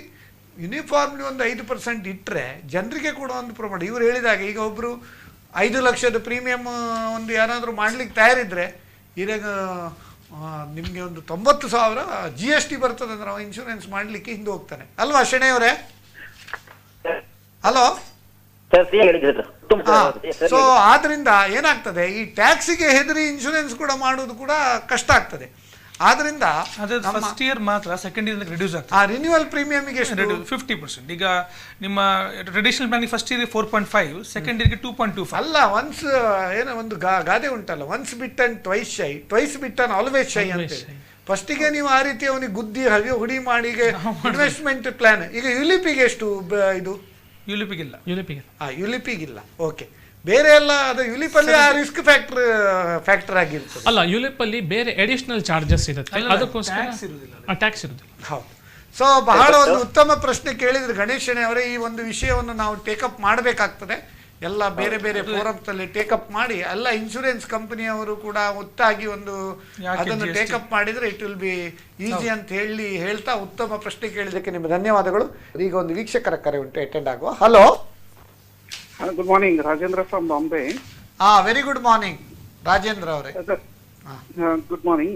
ಯೂನಿಫಾರ್ಮ್ಲಿ ಒಂದು 5% ಇಟ್ಟರೆ ಜನರಿಗೆ ಕೂಡ ಒಂದು ಪ್ರಮಾಣ. ಇವ್ರು ಹೇಳಿದಾಗ ಈಗ ಒಬ್ರು 5 ಲಕ್ಷದ ಪ್ರೀಮಿಯಂ ಒಂದು ಯಾರಾದರೂ ಮಾಡ್ಲಿಕ್ಕೆ ತಯಾರಿದ್ರೆ, ಈಗ ನಿಮಗೆ ಒಂದು 90,000 GST ಬರ್ತದೆ ಅಂದ್ರೆ ಅವ ಇನ್ಶೂರೆನ್ಸ್ ಮಾಡ್ಲಿಕ್ಕೆ ಹಿಂದೆ ಹೋಗ್ತಾನೆ ಅಲ್ವಾ ಶೆಣೆ ಅವರೇ? ಹಲೋ. ಸೊ ಆದ್ರಿಂದ ಏನಾಗ್ತದೆ, ಈ ಟ್ಯಾಕ್ಸಿಗೆ ಹೆದರಿ ಇನ್ಶೂರೆನ್ಸ್ ಕೂಡ ಮಾಡುವುದು ಕೂಡ ಕಷ್ಟ ಆಗ್ತದೆ. ಆದ್ರಿಂದ ಫಸ್ಟ್ ಇಯರ್ ಮಾತ್ರ, ಸೆಕೆಂಡ್ ಇಯರ್ ರಿಡ್ಯೂಸ್ ಆಗ್ತದೆ. ಆ ರಿನ್ಯೂವಲ್ ಪ್ರೀಮಿಯಂಗೆ 50%. ಈಗ ನಿಮ್ಮ traditional plan first year 4.5, second ಇಯರ್ಗೆ 2.25. ಅಲ್ಲ, ಒನ್ಸ್ ಏನೋ ಒಂದು ಗಾದೆ ಉಂಟಲ್ಲ, once bit and twice shy, twice bit and always shy ಅಂತ. ಫಸ್ಟಿಗೆ ನೀವು ಆ ರೀತಿ ಅವನಿಗೆ ಗುದ್ದಿ ಹುಡಿ ಮಾಡಿ ಇನ್ವೆಸ್ಟ್ಮೆಂಟ್ ಪ್ಲಾನ್. ಈಗ ಯುಲಿಪಿಗೆ ಎಷ್ಟು ಇದು? ಯುಲಿಪಿಗಿಲ್ಲ. ಓಕೆ. ಬೇರೆ ಎಲ್ಲ ಅದು ಯುಲಿಪಲ್ಲಿ ಆ ರಿಸ್ಕ್ ಫ್ಯಾಕ್ಟರ್ ಆಗಿರ್ತದೆ. ಅಲ್ಲ, ಯುಲಿಪಲ್ಲಿ ಬೇರೆ ಅಡಿಷನಲ್ ಚಾರ್ಜಸ್ ಇರುತ್ತೆ, ಅದಕ್ಕೋಸ್ಕರ ಟ್ಯಾಕ್ಸ್ ಇರುವುದಿಲ್ಲ. ಹೌದು. ಸೊ ಬಹಳ ಒಂದು ಉತ್ತಮ ಪ್ರಶ್ನೆ ಕೇಳಿದ್ರೆ ಗಣೇಶನೇ ಅವರೇ. ಈ ಒಂದು ವಿಷಯವನ್ನು ನಾವು ಟೇಕಪ್ ಮಾಡಬೇಕಾಗ್ತದೆ. ಎಲ್ಲ ಬೇರೆ ಬೇರೆ ಫೋರಮ್ಸ್ ಅಲ್ಲಿ ಟೇಕಪ್ ಮಾಡಿ, ಎಲ್ಲ ಇನ್ಶೂರೆನ್ಸ್ ಕಂಪನಿಯವರು ಕೂಡ ಒಟ್ಟಾಗಿ ಒಂದು ಅದನ್ನು ಟೇಕಪ್ ಮಾಡಿದ್ರೆ ಇಟ್ ವಿಲ್ ಬಿ ಈಸಿ ಅಂತ ಹೇಳ್ತಾ ಉತ್ತಮ ಪ್ರಶ್ನೆ ಕೇಳಿದಕ್ಕೆ ನಿಮಗೆ ಧನ್ಯವಾದಗಳು. ಈಗ ಒಂದು ವೀಕ್ಷಕರ ಕರೆ ಉಂಟು, ಅಟೆಂಡ್ ಆಗುವ. Hello, good morning. Rajendra from Bombay. Very good morning Rajendra ಅವರೇ. Good morning.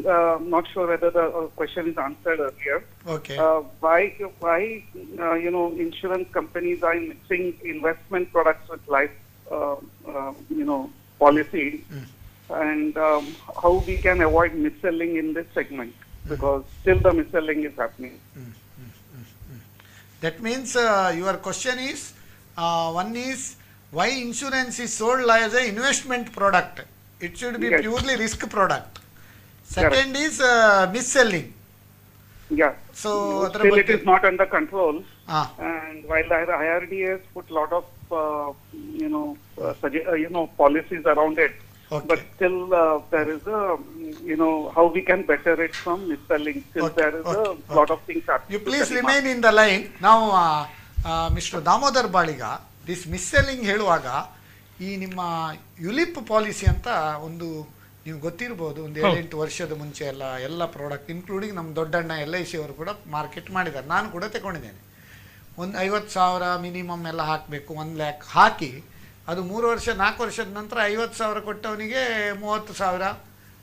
Not sure whether the question is answered earlier. Okay. Why insurance companies are mixing investment products with life, policy, and how we can avoid mis-selling in this segment, because still the mis-selling is happening. That means your question is, one is why insurance is sold as a investment product. It should be purely risk product. Second is mis-selling. Yeah. So still it is not under control. And while the IRDA has put a lot of policies around it, but still there is a how we can better it from mis-selling. Still there is a lot of things happening. You please remain in the line. Now Mr. Damodar Baliga, this mis-selling ಹೇಳುವಾಗ ಈ ನಿಮ್ಮ ಯುಲಿಪ್ policy ಅಂತ ಒಂದು ನೀವು ಗೊತ್ತಿರ್ಬೋದು, ಒಂದು 7-8 ವರ್ಷದ ಮುಂಚೆ ಎಲ್ಲ ಪ್ರಾಡಕ್ಟ್ ಇನ್ಕ್ಲೂಡಿಂಗ್ ನಮ್ಮ ದೊಡ್ಡಣ್ಣ LIC ಅವರು ಕೂಡ ಮಾರ್ಕೆಟ್ ಮಾಡಿದ್ದಾರೆ. ನಾನು ಕೂಡ ತಗೊಂಡಿದ್ದೇನೆ. ಒಂದು 50,000 ಮಿನಿಮಮ್ ಎಲ್ಲ ಹಾಕಬೇಕು, 1 lakh ಹಾಕಿ ಅದು 3 ವರ್ಷ 4 ವರ್ಷದ ನಂತರ 50,000 ಕೊಟ್ಟವನಿಗೆ 30,000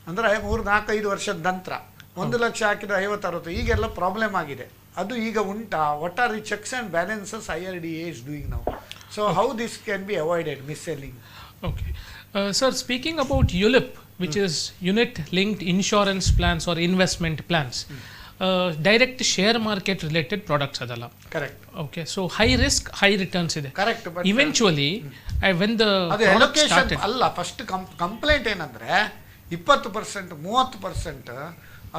ಅಂದರೆ 3-4-5 ವರ್ಷದ ನಂತರ 1 ಲಕ್ಷ ಹಾಕಿದ 50-60 ಈಗೆಲ್ಲ ಪ್ರಾಬ್ಲಮ್ ಆಗಿದೆ. ಅದು ಈಗ ಉಂಟಾ? What are the cheques and balances IRDA is doing now? So how this can be avoided, mis-selling? Okay. Sir, speaking about ULIP, which is Unit Linked Insurance Plans or Investment Plans, direct share market related products adala. Correct. Okay, so high risk, high returns ide. Correct. But eventually, when the allocation started, alla first complaint ಏನಂದ್ರೆ 20% 30%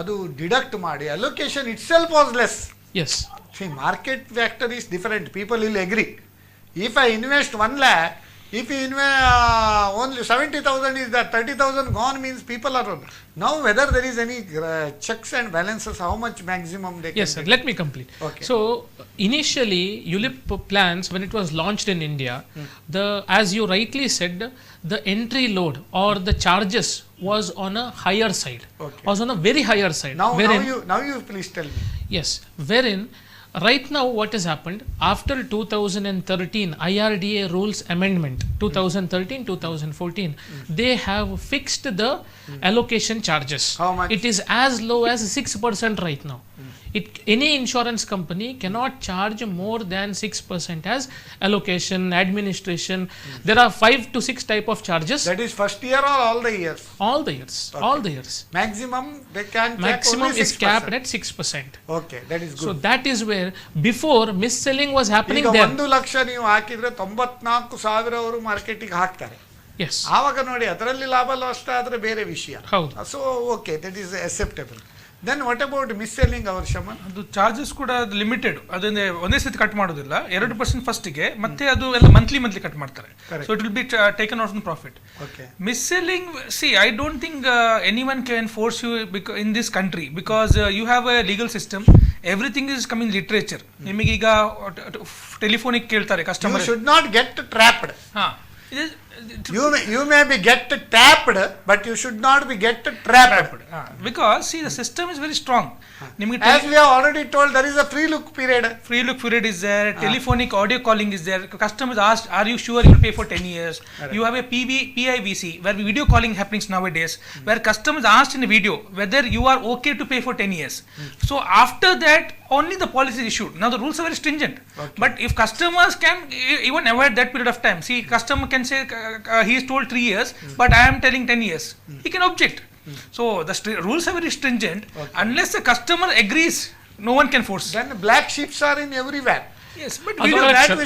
ಅದು deduct ಮಾಡಿ allocation itself was less. Yes. See, market factor is different. People will agree. If I invest 1 lakh, if you invest only 70,000 is that 30,000 gone means people are on. Now whether there is any checks and balances, how much maximum they can Yes, sir. take. Let me complete. Okay. So initially, ULIP plans, when it was launched in India, as you rightly said, the entry load or the charges was on a higher side, was on a very higher side. Now you please tell me. Yes, wherein right now what has happened after 2013 IRDA rules amendment 2013-2014, they have fixed the allocation charges. How much? It is as low as 6% right now. Any insurance company cannot charge more than 6% as allocation, administration. There are 5 to 6 type of charges. That is first year or all the years? All the years. Okay. All the years. Maximum they can Maximum only 6%. is capped at 6%. Okay, that is good. So that is where before mis-selling was happening ಈಗ there. 1 lakh ನೀವು ಹಾಕಿದ್ರೆ 94,000 ಅವರು ಮಾರ್ಕೆಟಿಗೆ ಹಾಕ್ತಾರೆ. Yes. ಆವಾಗ ನೋಡಿ ಅದರಲ್ಲಿ ಲಾಭ ನಷ್ಟ ಆದ್ರೆ ಬೇರೆ ವಿಷಯ. ಹೌದು. So okay, that is acceptable. Then what about mis-selling our Shaman? ಅದು ಚಾರ್ಜಸ್ ಕೂಡ ಲಿಮಿಟೆಡ್, ಅದನ್ನೇ ಒಂದೇ ಸತಿ ಕಟ್ ಮಾಡೋದಿಲ್ಲ. 2% ಫಸ್ಟಿಗೆ, ಮತ್ತೆ ಅದು ಎಲ್ಲ ಮಂತ್ಲಿ ಕಟ್ ಮಾಡ್ತಾರೆ. So it will be taken out in profit. mis-selling, see, I don't think anyone can force you in this country because you have a legal system. Everything is coming literature. ನಿಮಗೀಗ telephonic ಕೇಳ್ತಾರೆ customer. You should not get trapped. You may be get tapped, but you should not be get trapped. Because see, the system is very strong. As we have already told, there is a free look period. Free look period is there. Telephonic audio calling is there. Customers asked, "Are you sure you will pay for 10 years?" Correct. You have a PIVC where video calling happens nowadays, where customers asked in a video whether you are okay to pay for 10 years. So after that, only the policy is issued. Now the rules are very stringent. But if customers can even avoid that period of time, see, customer can say he is told 3 years, but I am telling 10 years. He can object. So the rules are very stringent. Unless the customer agrees, no one can force. Then black sheeps are in everywhere. Yes, but we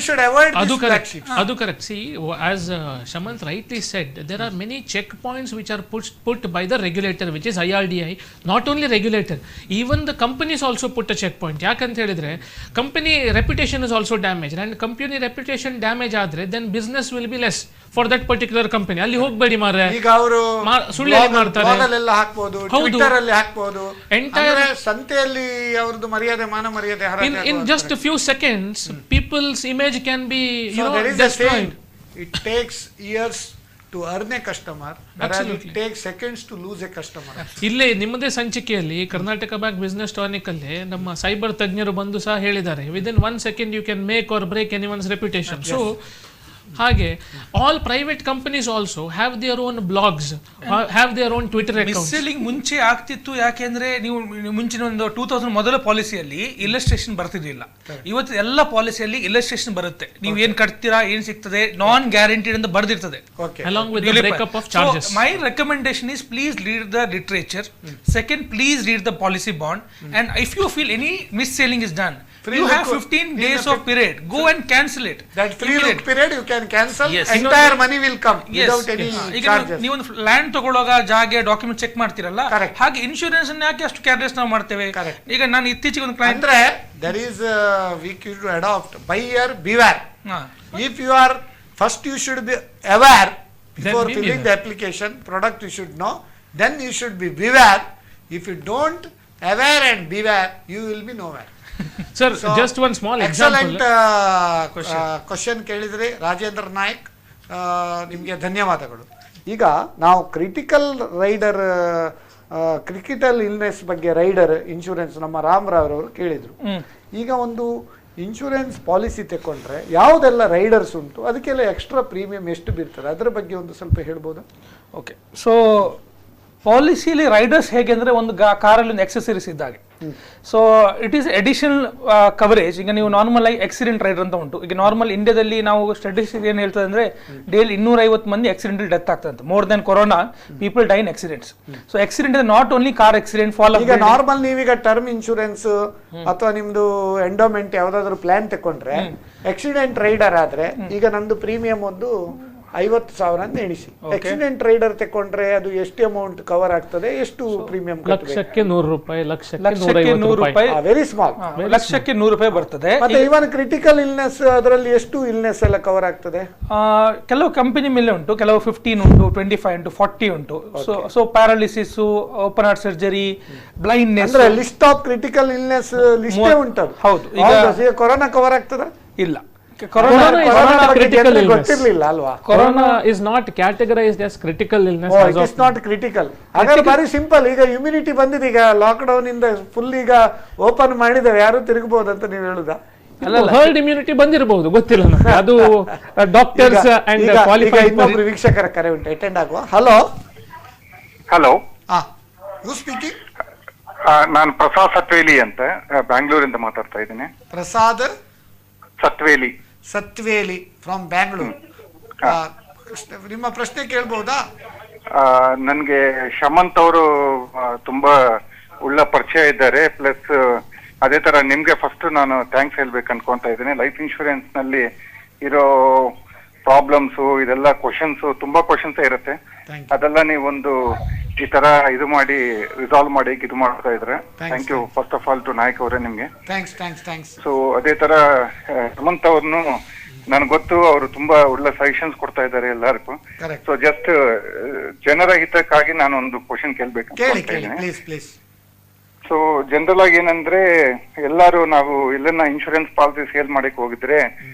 should avoid this black sheep. Adu correct. See, as Shamant rightly said, there are many checkpoints which are put by the regulator, which is IRDA. Not only regulator, even the companies also put a checkpoint. Yakant helidre, company reputation is also damaged, and company reputation damage adre, then business will be less for that particular company. ಅಲ್ಲಿ ಹೋಗಬೇಡಿ ಮಾರ್ರೆ. ಈಗ ಅವರು ಸುಳ್ಳು ಮಾಡ್ತಾರೆ. ಬ್ಲಾಗಲ್ಲೆಲ್ಲ ಹಾಕಬಹುದು, Twitter ಅಲ್ಲಿ ಹಾಕಬಹುದು. ಎಂಟೈರ್ ಸಂತೆಯಲ್ಲಿ ಅವರದು ಮರ್ಯಾದೆ ಮಾನ ಮರ್ಯಾದೆ ಹರಾಜಾಗುತ್ತದೆ. In just a few seconds, people's image can be, destroyed. It takes years to earn a customer, whereas it takes seconds to lose a customer. ಇಲ್ಲೇ ನಿಮ್ಮದೇ ಸಂಚಿಕೆಯಲ್ಲಿ ಕರ್ನಾಟಕ ಬ್ಯಾಂಕ್ ಬಿಸ್ನೆಸ್ ಟಾನಿಕ್ ಅಲ್ಲಿ ನಮ್ಮ ಸೈಬರ್ ತಜ್ಞರು ಬಂದು ಸಹ ಹೇಳಿದ್ದಾರೆ, within 1 second you can make or break anyone's reputation. So ಹಾಗೆ all private companies also have their own blogs, have their own Twitter accounts. mis-selling ಮುಂಚೆ ಆಗ್ತಿತ್ತು, ಯಾಕೆಂದ್ರೆ ನೀವು ಮುಂಚಿನ ಒಂದು 2000 ಮೊದಲ ಪಾಲಿಸಿಯಲ್ಲಿ ಇಲ್ಲಸ್ಟ್ರೇಷನ್ ಬರ್ತಿರ್ಲಿಲ್ಲ. ಇವತ್ತು ಎಲ್ಲ ಪಾಲಿಸಿಯಲ್ಲಿ ಇಲ್ಲಸ್ಟ್ರೇಷನ್ ಬರುತ್ತೆ. ನೀವು ಏನ್ ಕಟ್ತೀರಾ, ಏನ್ ಸಿಗ್ತದೆ, ನಾನ್ ಗ್ಯಾರಂಟಿಡ್ ಅಂತ ಬರ್ದಿರ್ತದೆ. Along with the breakup of charges. So my recommendation is please read the literature. Second, please read the policy bond. And if you feel any mis-selling is done, You have 15 days of period. Go and cancel it. That free look period you can cancel. Entire money will come without any charges. ನೀವು ಒಂದು land ತಗೊಳ್ಳುವಾಗ ಜಾಗ document check ಮಾಡ್ತಿರಲ್ಲ, ಹಾಗೆ insurance ಅನ್ನ ಯಾಕೆ ಅಷ್ಟು careless ನಾವು ಮಾಡ್ತೇವೆ? ಈಗ ನಾನು ಇತ್ತೀಚೆಗೆ ಒಂದು ಕ್ಲೈಂಟ್ ಅಂದ್ರೆ there is we should adopt buyer beware. If you are first you should be aware before filling the application, product you should know, then you should be beware. If you don't aware and beware, you will be nowhere. Sir, so, just one small excellent question ಕೇಳಿದ್ರಿ ರಾಜೇಂದ್ರ ನಾಯಕ್, ನಿಮಗೆ ಧನ್ಯವಾದಗಳು. ಈಗ ನಾವು critical rider critical illness ಬಗ್ಗೆ rider insurance ನಮ್ಮ ರಾಮರಾವ್ ಅವರು ಕೇಳಿದ್ರು. ಈಗ ಒಂದು ಇನ್ಶೂರೆನ್ಸ್ ಪಾಲಿಸಿ ತಗೊಂಡ್ರೆ ಯಾವುದೆಲ್ಲ ರೈಡರ್ಸ್ ಉಂಟು, ಅದಕ್ಕೆಲ್ಲ ಎಕ್ಸ್ಟ್ರಾ ಪ್ರೀಮಿಯಂ ಎಷ್ಟು ಬೀಳ್ತದೆ, ಅದರ ಬಗ್ಗೆ ಒಂದು ಸ್ವಲ್ಪ ಹೇಳ್ಬೋದಾ? ಓಕೆ, ಸೊ ಪಾಲಿಸಿಯಲ್ಲಿ ರೈಡರ್ಸ್ ಹೇಗೆ ಅಂದರೆ ಒಂದು ಕಾರಲ್ಲಿ ಒಂದು ಎಕ್ಸೆಸರೀಸ್ ಇದ್ದಾಗೆ. So it is additional coverage. ಈಗ ನೀವು ನಾರ್ಮಲ್ ಆಗಿ ಆಕ್ಸಿಡೆಂಟ್ ರೈಡರ್ ಅಂತ ಉಂಟು. ಈಗ ನಾರ್ಮಲ್ ಇಂಡಿಯಾದಲ್ಲಿ ನಾವು ಸ್ಟಾಟಿಸ್ಟಿಕ್ಸ್ ಏನು ಹೇಳ್ತದೆ ಅಂದರೆ ಡೈಲಿ 250 ಮಂದಿ ಆಕ್ಸಿಡೆಂಟಲ್ ಡೆತ್ ಆಗ್ತದೆ. More than corona people dye in accidents. So accident is not only car accident, fall. ಈಗ ನಾರ್ಮಲ್ ನೀವೀಗ ಟರ್ಮ್ ಇನ್ಶೂರೆನ್ಸ್ ಅಥವಾ ನಿಮ್ದು ಎಂಡೋಮೆಂಟ್ ಯಾವ್ದಾದ್ರು ಪ್ಲಾನ್ ತಕೊಂಡ್ರೆ ಆಕ್ಸಿಡೆಂಟ್ ರೈಡರ್ ಆದ್ರೆ ಈಗ ನಂದು ಪ್ರೀಮಿಯಂ ಒಂದು 50,000 ಅಂತ ಎಣಿಸಿ. ಆಕ್ಸಿಡೆಂಟ್ ರೈಡರ್ ತಕೊಂಡ್ರೆ ಅದು ಎಷ್ಟು ಅಮೌಂಟ್ ಕವರ್ ಆಗ್ತದೆ, ಎಷ್ಟು ಪ್ರೀಮಿಯಂ? ಲಕ್ಷಕ್ಕೆ 100 ರೂಪಾಯಿ, ಲಕ್ಷಕ್ಕೆ 100 ರೂಪಾಯಿ, ವೆರಿ ಸ್ಮಾಲ್. ಲಕ್ಷಕ್ಕೆ 100 ರೂಪಾಯಿ ಬರ್ತದೆ. ಮತ್ತೆ ಇವನ್ ಕ್ರಿಟಿಕಲ್ ಇಲ್ನೆಸ್ ಅದರಲ್ಲಿ ಎಷ್ಟು ಇಲ್ನೆಸ್ ಎಲ್ಲ ಕವರ್ ಆಗ್ತದೆ? ಕೆಲವು ಕಂಪನಿ ಮೇಲೆ ಉಂಟು, ಕೆಲವು 15 ಉಂಟು, 25 ಉಂಟು, 40 ಉಂಟು. So paralysis, open heart surgery, blindness, ಅಂದ್ರೆ ಲಿಸ್ಟ್ ಆಫ್ ಕ್ರಿಟಿಕಲ್ ಇಲ್ನೆಸ್ ಲಿಸ್ಟೇ ಉಂಟು. ಹೌದು. ಈಗ ಕೊರೋನಾ ಕವರ್ ಆಗ್ತದ? ಇಲ್ಲ. Corona ಗೊತ್ತಿರ್ಲಿಲ್ಲ ಅಲ್ವಾ? Corona is not categorized as critical illness. It is not critical. ಹಾಗಾದ್ರೆ ಬಾರಿ ಸಿಂಪಲ್. ಈಗ ಇಮ್ಯುನಿಟಿ ಬಂದಿದೆ, ಈಗ ಲಾಕ್ ಡೌನ್ ಇಂದ ಫುಲ್ ಈಗ ಓಪನ್ ಮಾಡಿದ್ದೇವೆ, ಯಾರು ತಿರುಗಬಹುದು ಅಂತ ನೀವು ಹೇಳುದಾ? ಹರ್ಡ್ ಇಮ್ಯುನಿಟಿ ಬಂದಿರಬಹುದು, ಗೊತ್ತಿಲ್ಲ ನನಗೆ. ಅದು ಡಾಕ್ಟರ್ಸ್ ಅಂಡ್ ಕ್ವಾಲಿಫೈಡ್. ಇನ್ನೊಬ್ರು ವೀಕ್ಷಕರ ಕರೆ ಉಂಟು, ಅಟೆಂಡ್ ಆಗುವ. Hello hello, you speaking? ನಾನು ಪ್ರಸಾದ್ ಸತ್ವೇಲಿ ಅಂತ ಬ್ಯಾಂಗ್ಳೂರಿಂದ ಮಾತಾಡ್ತಾ ಇದ್ದೀನಿ. ಪ್ರಸಾದ್ ಸತ್ವೇಲಿ ಫ್ರಮ್ ಬ್ಯಾಂಗ್ಳೂರ್. ನಿಮ್ಮ ಪ್ರಶ್ನೆ ಕೇಳಬಹುದಾ? ನನ್ಗೆ ಶಮಂತ್ ಅವರು ತುಂಬಾ ಒಳ್ಳೆ ಪರಿಚಯ ಇದ್ದಾರೆ. ಪ್ಲಸ್ ಅದೇ ತರ ನಿಮ್ಗೆ ಫಸ್ಟ್ ನಾನು ಥ್ಯಾಂಕ್ಸ್ ಹೇಳ್ಬೇಕು ಅನ್ಕೊಂತ ಇದ್ದೀನಿ. ಲೈಫ್ ಇನ್ಶೂರೆನ್ಸ್ ನಲ್ಲಿ ಇರೋ ಪ್ರಾಬ್ಲಮ್ಸ್ ಇದೆಲ್ಲ ಕ್ವಶನ್ಸ್, ತುಂಬಾ ಕ್ವಶನ್ಸ್ ಇರುತ್ತೆ. ಅದೆಲ್ಲ ನೀವೊಂದು ಈ ತರ ಇದು ಮಾಡಿ ರಿಸಾಲ್ವ್ ಮಾಡಿ ಇದು ಮಾಡ್ತಾ ಇದ್ರೆ thank you first of all to Nayak ಅವರೇ, ನಿಮ್ಗೆ ಥ್ಯಾಂಕ್ಸ್. ಸೊ ಅದೇ ತರ ಹೇಮಂತ್ ಅವ್ರನ್ನು ನನ್ಗೆ ಗೊತ್ತು, ಅವರು ತುಂಬಾ ಒಳ್ಳೆ ಸಜೆಷನ್ಸ್ ಕೊಡ್ತಾ ಇದ್ದಾರೆ ಎಲ್ಲರಿಗೂ. ಸೊ ಜಸ್ಟ್ ಜನರ ಹಿತಕ್ಕಾಗಿ ನಾನು ಒಂದು ಕ್ವಶನ್ ಕೇಳ್ಬೇಕು. ಸೊ ಜನರಲ್ ಆಗಿ ಏನಂದ್ರೆ ಎಲ್ಲಾರು ನಾವು ಎಲ್ಲನ್ನ ಇನ್ಶೂರೆನ್ಸ್ ಪಾಲಿಸಿ ಸೇಲ್ ಮಾಡಕ್ ಹೋಗಿದ್ರೆ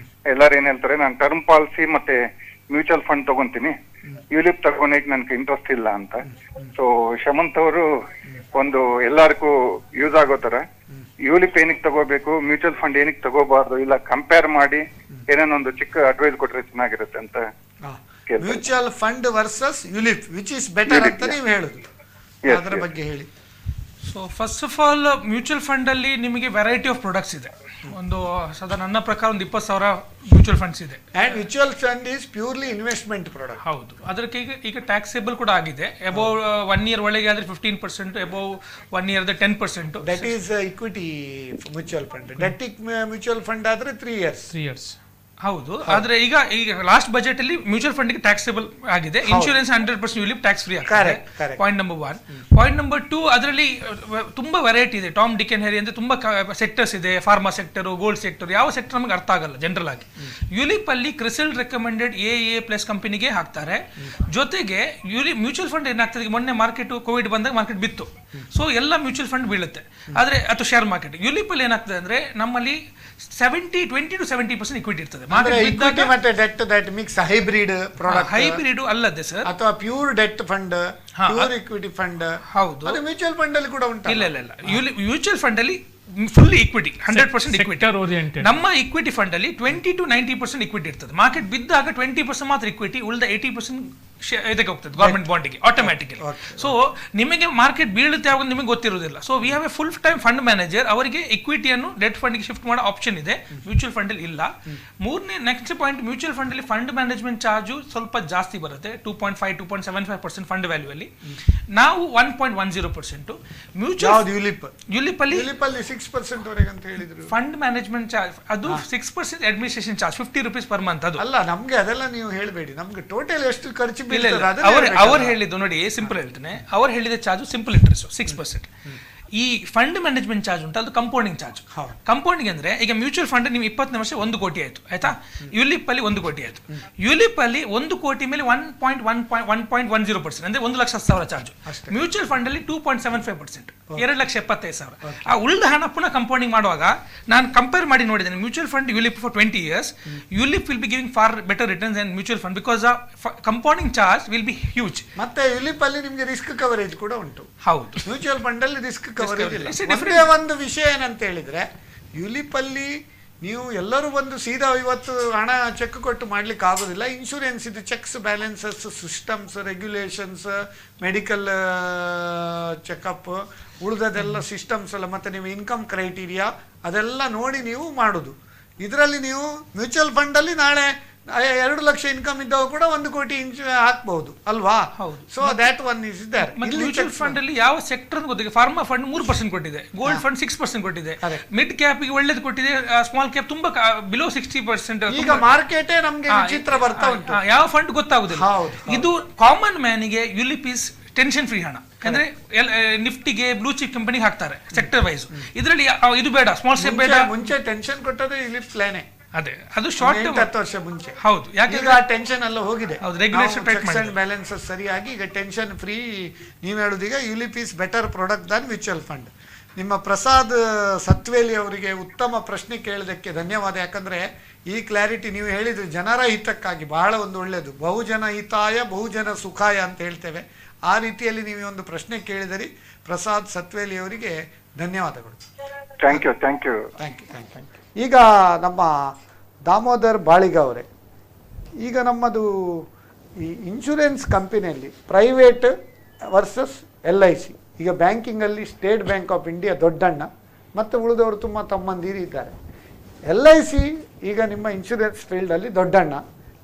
ಎಲ್ಲಾರು ಏನ್ ಹೇಳ್ತಾರೆ, ನಾನು ಟರ್ಮ್ ಪಾಲಿಸಿ ಮತ್ತೆ ಮ್ಯೂಚುವಲ್ ಫಂಡ್ ತಗೊಂತೀನಿ, ಯುಲಿಪ್ ತಗೊಳಕ್ ನನ್ಗೆ ಇಂಟ್ರೆಸ್ಟ್ ಇಲ್ಲ ಅಂತ. ಸೊ ಶಮಂತ್ ಅವರು ಒಂದು ಎಲ್ಲಾರ್ಗೂ ಯೂಸ್ ಆಗೋ ತರ ಯುಲಿಪ್ ಏನಕ್ಕೆ ತಗೋಬೇಕು, ಮ್ಯೂಚುವಲ್ ಫಂಡ್ ಏನಕ್ಕೆ ತಗೋಬಾರ್ದು, ಇಲ್ಲ ಕಂಪೇರ್ ಮಾಡಿ ಏನೇನೊಂದು ಚಿಕ್ಕ ಅಡ್ವೈಸ್ ಕೊಟ್ರೆ ಚೆನ್ನಾಗಿರುತ್ತೆ ಅಂತ. Mutual fund versus ULIP which is better ಅಂತ ನೀವು ಹೇಳುದು, ಅದರ ಬಗ್ಗೆ ಹೇಳಿ. So first of all mutual fund ಅಲ್ಲಿ ನಿಮಗೆ ವೆರೈಟಿ ಆಫ್ ಪ್ರಾಡಕ್ಟ್ಸ್ ಇದೆ. ಒಂದು ಸಾಧಾರಣ ನನ್ನ ಪ್ರಕಾರ ಒಂದು 20,000 ಮ್ಯೂಚುವಲ್ ಫಂಡ್ಸ್ ಇದೆ. And mutual fund is purely investment product. ಹೌದು, ಅದಕ್ಕೆ ಈಗ ಟ್ಯಾಕ್ಸೇಬಲ್ ಕೂಡ ಆಗಿದೆ. ಅಬೌವ್ 1 year ಒಳಗೆ ಆದ್ರೆ 15%, above 1 year 10%. That is equity mutual fund. Debt mutual fund ಆದ್ರೆ 3 years. ಹೌದು, ಆದ್ರೆ ಈಗ ಲಾಸ್ಟ್ ಬಜೆಟ್ ಅಲ್ಲಿ ಮ್ಯೂಚುವಲ್ ಫಂಡ್ ಟ್ಯಾಕ್ಸೇಬಲ್ ಆಗಿದೆ. ಇನ್ಶೂರೆನ್ಸ್ 100% ಯುಲಿಪ್ ಟ್ಯಾಕ್ಸ್ ಫ್ರೀ ಆಗ್ತದೆ. Point number 1. ಪಾಯಿಂಟ್ ನಂಬರ್ 2, ಅದರಲ್ಲಿ ತುಂಬಾ ವೆರೈಟಿ ಇದೆ. ಟಾಮ್ ಡಿಕ್ ಅಂಡ್ ಹ್ಯಾರಿ ಅಂತ ತುಂಬಾ ಸೆಕ್ಟರ್ಸ್ ಇದೆ. ಫಾರ್ಮಾ ಸೆಕ್ಟರ್, ಗೋಲ್ಡ್ ಸೆಕ್ಟರ್, ಯಾವ ಸೆಕ್ಟರ್ ನಮಗೆ ಅರ್ಥ ಆಗಲ್ಲ ಜನರಲ್ ಆಗಿ. ಯುಲಿಪ್ ಅಲ್ಲಿ ಕ್ರಿಸಿಲ್ ರೆಕಮೆಂಡೆಡ್ AA+ ಕಂಪನಿಗೆ ಹಾಕ್ತಾರೆ. ಜೊತೆಗೆ ಮ್ಯೂಚುವಲ್ ಫಂಡ್ ಏನಾಗ್ತದೆ, ಮೊನ್ನೆ ಮಾರ್ಕೆಟ್ ಕೋವಿಡ್ ಬಂದಾಗ ಮಾರ್ಕೆಟ್ ಬಿತ್ತು, ಸೊ ಎಲ್ಲ ಮ್ಯೂಚುವಲ್ ಫಂಡ್ ಬೀಳುತ್ತೆ. ಆದ್ರೆ ಅಥವಾ ಶೇರ್ ಮಾರ್ಕೆಟ್. ಯುಲಿಪ್ ಅಲ್ಲಿ ಏನಾಗ್ತದೆ ಅಂದ್ರೆ ನಮ್ಮಲ್ಲಿ 20 to 70% ಇಕ್ವಿಟಿ ಇರ್ತದೆ. ಹೈಬ್ರಿಡ್ ಅಲ್ಲದೆ ಸರ್, ಅಥವಾ pure debt fund, pure equity fund. ಹೌದು, ಅದು ಮ್ಯೂಚುವಲ್ ಫಂಡ್ ಅಲ್ಲಿ ಕೂಡ ಉಂಟು. ಇಲ್ಲ ಮ್ಯೂಚುವಲ್ ಫಂಡ್ ಅಲ್ಲಿ ಫುಲ್ ಇಕ್ವಿಟಿ, 100% ಇಕ್ವಿಟಿ. ನಮ್ಮ ಇಕ್ವಿಟಿ ಫಂಡ್ ಅಲ್ಲಿ 20 to 90% ಇಕ್ವಿಟಿ ಇರ್ತದೆ. ಮಾರ್ಕೆಟ್ ಬಿದ್ದಾಗ 20% ಮಾತ್ರ ಇಕ್ವಿಟಿ, ಉಳಿದ 80% ಇದಕ್ಕೆ ಹೋಗ್ತದೆ ಗೌರ್ಮೆಂಟ್ ಬಾಂಡಿಗೆ ಆಟೋಮ್ಯಾಟಿಕಲಿ. ಸೊ ನಿಮಗೆ ಮಾರ್ಕೆಟ್ ಬೀಳುತ್ತೆ ಯಾವಾಗ ನಿಮಗೆ ಗೊತ್ತಿರೋದಿಲ್ಲ. So we have A full time fund manager, ಅವರಿಗೆ ಇಕ್ವಿಟಿಯನ್ನು ಡೆಟ್ ಫಂಡ್ಗೆ ಶಿಫ್ಟ್ ಮಾಡೋ ಆಪ್ಷನ್ ಇದೆ, ಮ್ಯೂಚುವಲ್ ಫಂಡ್ ಅಲ್ಲಿ ಇಲ್ಲ. ಮೂರನೇ ನೆಕ್ಸ್ಟ್ ಪಾಯಿಂಟ್, ಮ್ಯೂಚುವಲ್ ಫಂಡ್ ಅಲ್ಲಿ ಫಂಡ್ ಮ್ಯಾನೇಜ್ಮೆಂಟ್ ಚಾರ್ಜು ಸ್ವಲ್ಪ ಜಾಸ್ತಿ ಬರುತ್ತೆ, 2.5-2.75% ಫಂಡ್ ವ್ಯಾಲ್ಯೂ ಅಲ್ಲಿ. ನಾವು 1.10%. ಮ್ಯೂಚುವಲ್ ಯುಲಿಪ್ ಅಲ್ಲಿ 6% ವರೆಗೆ ಅಂತ ಹೇಳಿದ್ರು. ಫಂಡ್ ಮ್ಯಾನೇಜ್ಮೆಂಟ್ ಚಾರ್ಜ್ ಅದು 6% administration charge, 50 rupees per month. ಅದು ಅಲ್ಲ, ನಮ್ಗೆ ಅದೆಲ್ಲ ನೀವು ಹೇಳಬೇಡಿ, ನಮ್ಗೆ ಟೋಟಲ್ ಎಷ್ಟು ಖರ್ಚು ಅವ್ರು ಹೇಳಿದ್ದು ನೋಡಿ, ಸಿಂಪಲ್ ಹೇಳ್ತೇನೆ. ಅವ್ರು ಹೇಳಿದ ಚಾರ್ಜ್ ಸಿಂಪಲ್ ಇಂಟ್ರೆಸ್ಟ್ 6%. ಈ ಫಂಡ್ ಮ್ಯಾನೇಜ್ಮೆಂಟ್ ಚಾರ್ಜ್ ಉಂಟು, ಅದು ಕಂಪೌಂಡಿಂಗ್ ಚಾರ್ಜ್. ಕಂಪೌಂಡಿಂಗ್ ಅಂದ್ರೆ ಈಗ ಮ್ಯೂಚುವಲ್ ಫಂಡ್ ನೀವು 20 ವರ್ಷ 1 ಕೋಟಿ ಆಯ್ತು ಆಯ್ತಾ, ಯುಲಿಪ್ ಅಲ್ಲಿ 1 ಕೋಟಿ ಆಯ್ತು. ಯುಲಿಪ್ ಅಲ್ಲಿ 1 ಕೋಟಿ ಮೇಲೆ 1.10% ಅಂದ್ರೆ 1,00,000 ಚಾರ್ಜ್. ಮ್ಯೂಚುವಲ್ ಫಂಡ್ ಅಲ್ಲಿ 2.75%, 2,75,000. ಆ ಉಳಿದ ಹಣ ಪುನಃ ಕಂಪೌಂಡಿಂಗ್ ಮಾಡುವಾಗ ನಾನು ಕಂಪೇರ್ ಮಾಡಿ ನೋಡಿದ್ದೇನೆ. Mutual fund ULIP for 20 years, ULIP will be giving for better returns than mutual fund because compounding charge will be huge. ಮತ್ತೆ ಯುಲಿಪ್ ಅಲ್ಲಿ ನಿಮಗೆ ರಿಸ್ಕ್ ಕವರೇಜ್ ಕೂಡ ಉಂಟು. ಹೌದು, ಮ್ಯೂಚುವಲ್ ಫಂಡ್ ಅಲ್ಲಿ ರಿಸ್ಕ್ ಕವರೇಜ್ ಇಲ್ಲ. ಒಂದು ವಿಷಯ ಏನಂತ ಹೇಳಿದ್ರೆ, ಯುಲಿಪ್ ಅಲ್ಲಿ ನೀವು ಎಲ್ಲರೂ ಬಂದು ಸೀದಾ ಇವತ್ತು ಹಣ ಚೆಕ್ ಕೊಟ್ಟು ಮಾಡ್ಲಿಕ್ಕೆ ಆಗೋದಿಲ್ಲ. ಇನ್ಶೂರೆನ್ಸ್ ಇದು, checks, balances, systems, regulations, medical checkup, ಉಳಿದದೆಲ್ಲ ಸಿಸ್ಟಮ್ಸ್ ಎಲ್ಲ, ಮತ್ತೆ ನೀವು ಇನ್ಕಮ್ ಕ್ರೈಟೀರಿಯಾ ಅದೆಲ್ಲ ನೋಡಿ ನೀವು ಮಾಡೋದು. ಇದರಲ್ಲಿ ನೀವು ಮ್ಯೂಚುವಲ್ ಫಂಡ್ ಅಲ್ಲಿ ನಾಳೆ 2 ಲಕ್ಷ ಇನ್ಕಮ್ ಇದ್ದವ ಕೂಡ 1 ಕೋಟಿ ಹಾಕ್ಬಹುದು ಅಲ್ವಾ? So that one is there. Mutual fund ಅಲ್ಲಿ ಯಾವ ಸೆಕ್ಟರ್ ಗೊತ್ತಿದೆ? ಫಾರ್ಮಾ ಫಂಡ್ 3% ಕೊಟ್ಟಿದೆ, ಗೋಲ್ಡ್ ಫಂಡ್ 6% ಕೊಟ್ಟಿದೆ, ಮಿಡ್ ಕ್ಯಾಪ್ ಗೆ ಒಳ್ಳೇದು ಕೊಟ್ಟಿದೆ, ಸ್ಮಾಲ್ ಕ್ಯಾಪ್ ತುಂಬಾ ಬಿಲೋ 60%. ಈಗ ಮಾರ್ಕೆಟ್ ನಮ್ಗೆ ವಿಚಿತ್ರ ಬರ್ತಾ ಉಂಟು, ಯಾವ ಫಂಡ್ ಗೊತ್ತಾಗುದಿಲ್ಲ. ಇದು ಕಾಮನ್ ಮ್ಯಾನ್ ಗೆ ಯುಲಿಪ್ ಇಸ್ ಟೆನ್ಷನ್ ಫ್ರೀ ಹಣ. ಅಂದ್ರೆ ನಿಫ್ಟಿಗೆ ಬ್ಲೂ ಚಿಪ್ ಕಂಪನಿಗೆ ಹಾಕ್ತಾರೆ ಸೆಕ್ಟರ್ ವೈಸ್. ಇದರಲ್ಲಿ ಇದು ಬೇಡ, ಸ್ಮಾಲ್ ಸ್ಟೆಪ್ ಬೇಡ. ಮುಂಚೆ ಟೆನ್ಷನ್ ಕೊಟ್ಟದೆ ಯುಲಿಪ್ ಪ್ಲಾನೆ. ಅದೇ ಅದು ಶಾರ್ಟ್ ಟರ್ಮ್ 10 ವರ್ಷ ಮುಂಚೆ. ಹೌದು, ಯಾಕಂದ್ರೆ ಟೆನ್ಷನ್ ಎಲ್ಲ ಹೋಗಿದೆ. ರೆಗ್ಯುಲೇಷನ್ ಬ್ಯಾಲೆನ್ಸಸ್ ಸರಿಯಾಗಿ ಈಗ ಟೆನ್ಷನ್ ಫ್ರೀ. ನೀವು ಹೇಳುದೀಗ ULIP is better product than mutual fund. ನಿಮ್ಮ ಪ್ರಸಾದ್ ಸತ್ವೇಲಿ ಅವರಿಗೆ ಉತ್ತಮ ಪ್ರಶ್ನೆ ಕೇಳಿದಕ್ಕೆ ಧನ್ಯವಾದ. ಯಾಕಂದ್ರೆ ಈ ಕ್ಲಾರಿಟಿ ನೀವು ಹೇಳಿದ್ರು ಜನರ ಹಿತಕ್ಕಾಗಿ ಬಹಳ ಒಂದು ಒಳ್ಳೆಯದು. ಬಹುಜನ ಹಿತಾಯ ಬಹುಜನ ಸುಖಾಯ ಅಂತ ಹೇಳ್ತೇವೆ. ಆ ರೀತಿಯಲ್ಲಿ ನೀವು ಒಂದು ಪ್ರಶ್ನೆ ಕೇಳಿದರಿ. ಪ್ರಸಾದ್ ಸತ್ವೇಲಿ ಅವರಿಗೆ ಧನ್ಯವಾದಗಳು. Thank you thank you thank you thank you. ಈಗ ನಮ್ಮ ದಾಮೋದರ್ ಬಾಳಿಗ ಅವರೇ, ಈಗ ನಮ್ಮದು ಈ ಇನ್ಶೂರೆನ್ಸ್ ಕಂಪನಿಯಲ್ಲಿ ಪ್ರೈವೇಟ್ ವರ್ಸಸ್ LIC, ಈಗ ಬ್ಯಾಂಕಿಂಗಲ್ಲಿ ಸ್ಟೇಟ್ ಬ್ಯಾಂಕ್ ಆಫ್ ಇಂಡಿಯಾ ದೊಡ್ಡಣ್ಣ ಮತ್ತು ಉಳಿದವರು ತುಂಬ ತಮ್ಮಂದಿರು ಇದ್ದಾರೆ. LIC ಈಗ ನಿಮ್ಮ ಇನ್ಶೂರೆನ್ಸ್ ಫೀಲ್ಡಲ್ಲಿ ದೊಡ್ಡಣ್ಣ,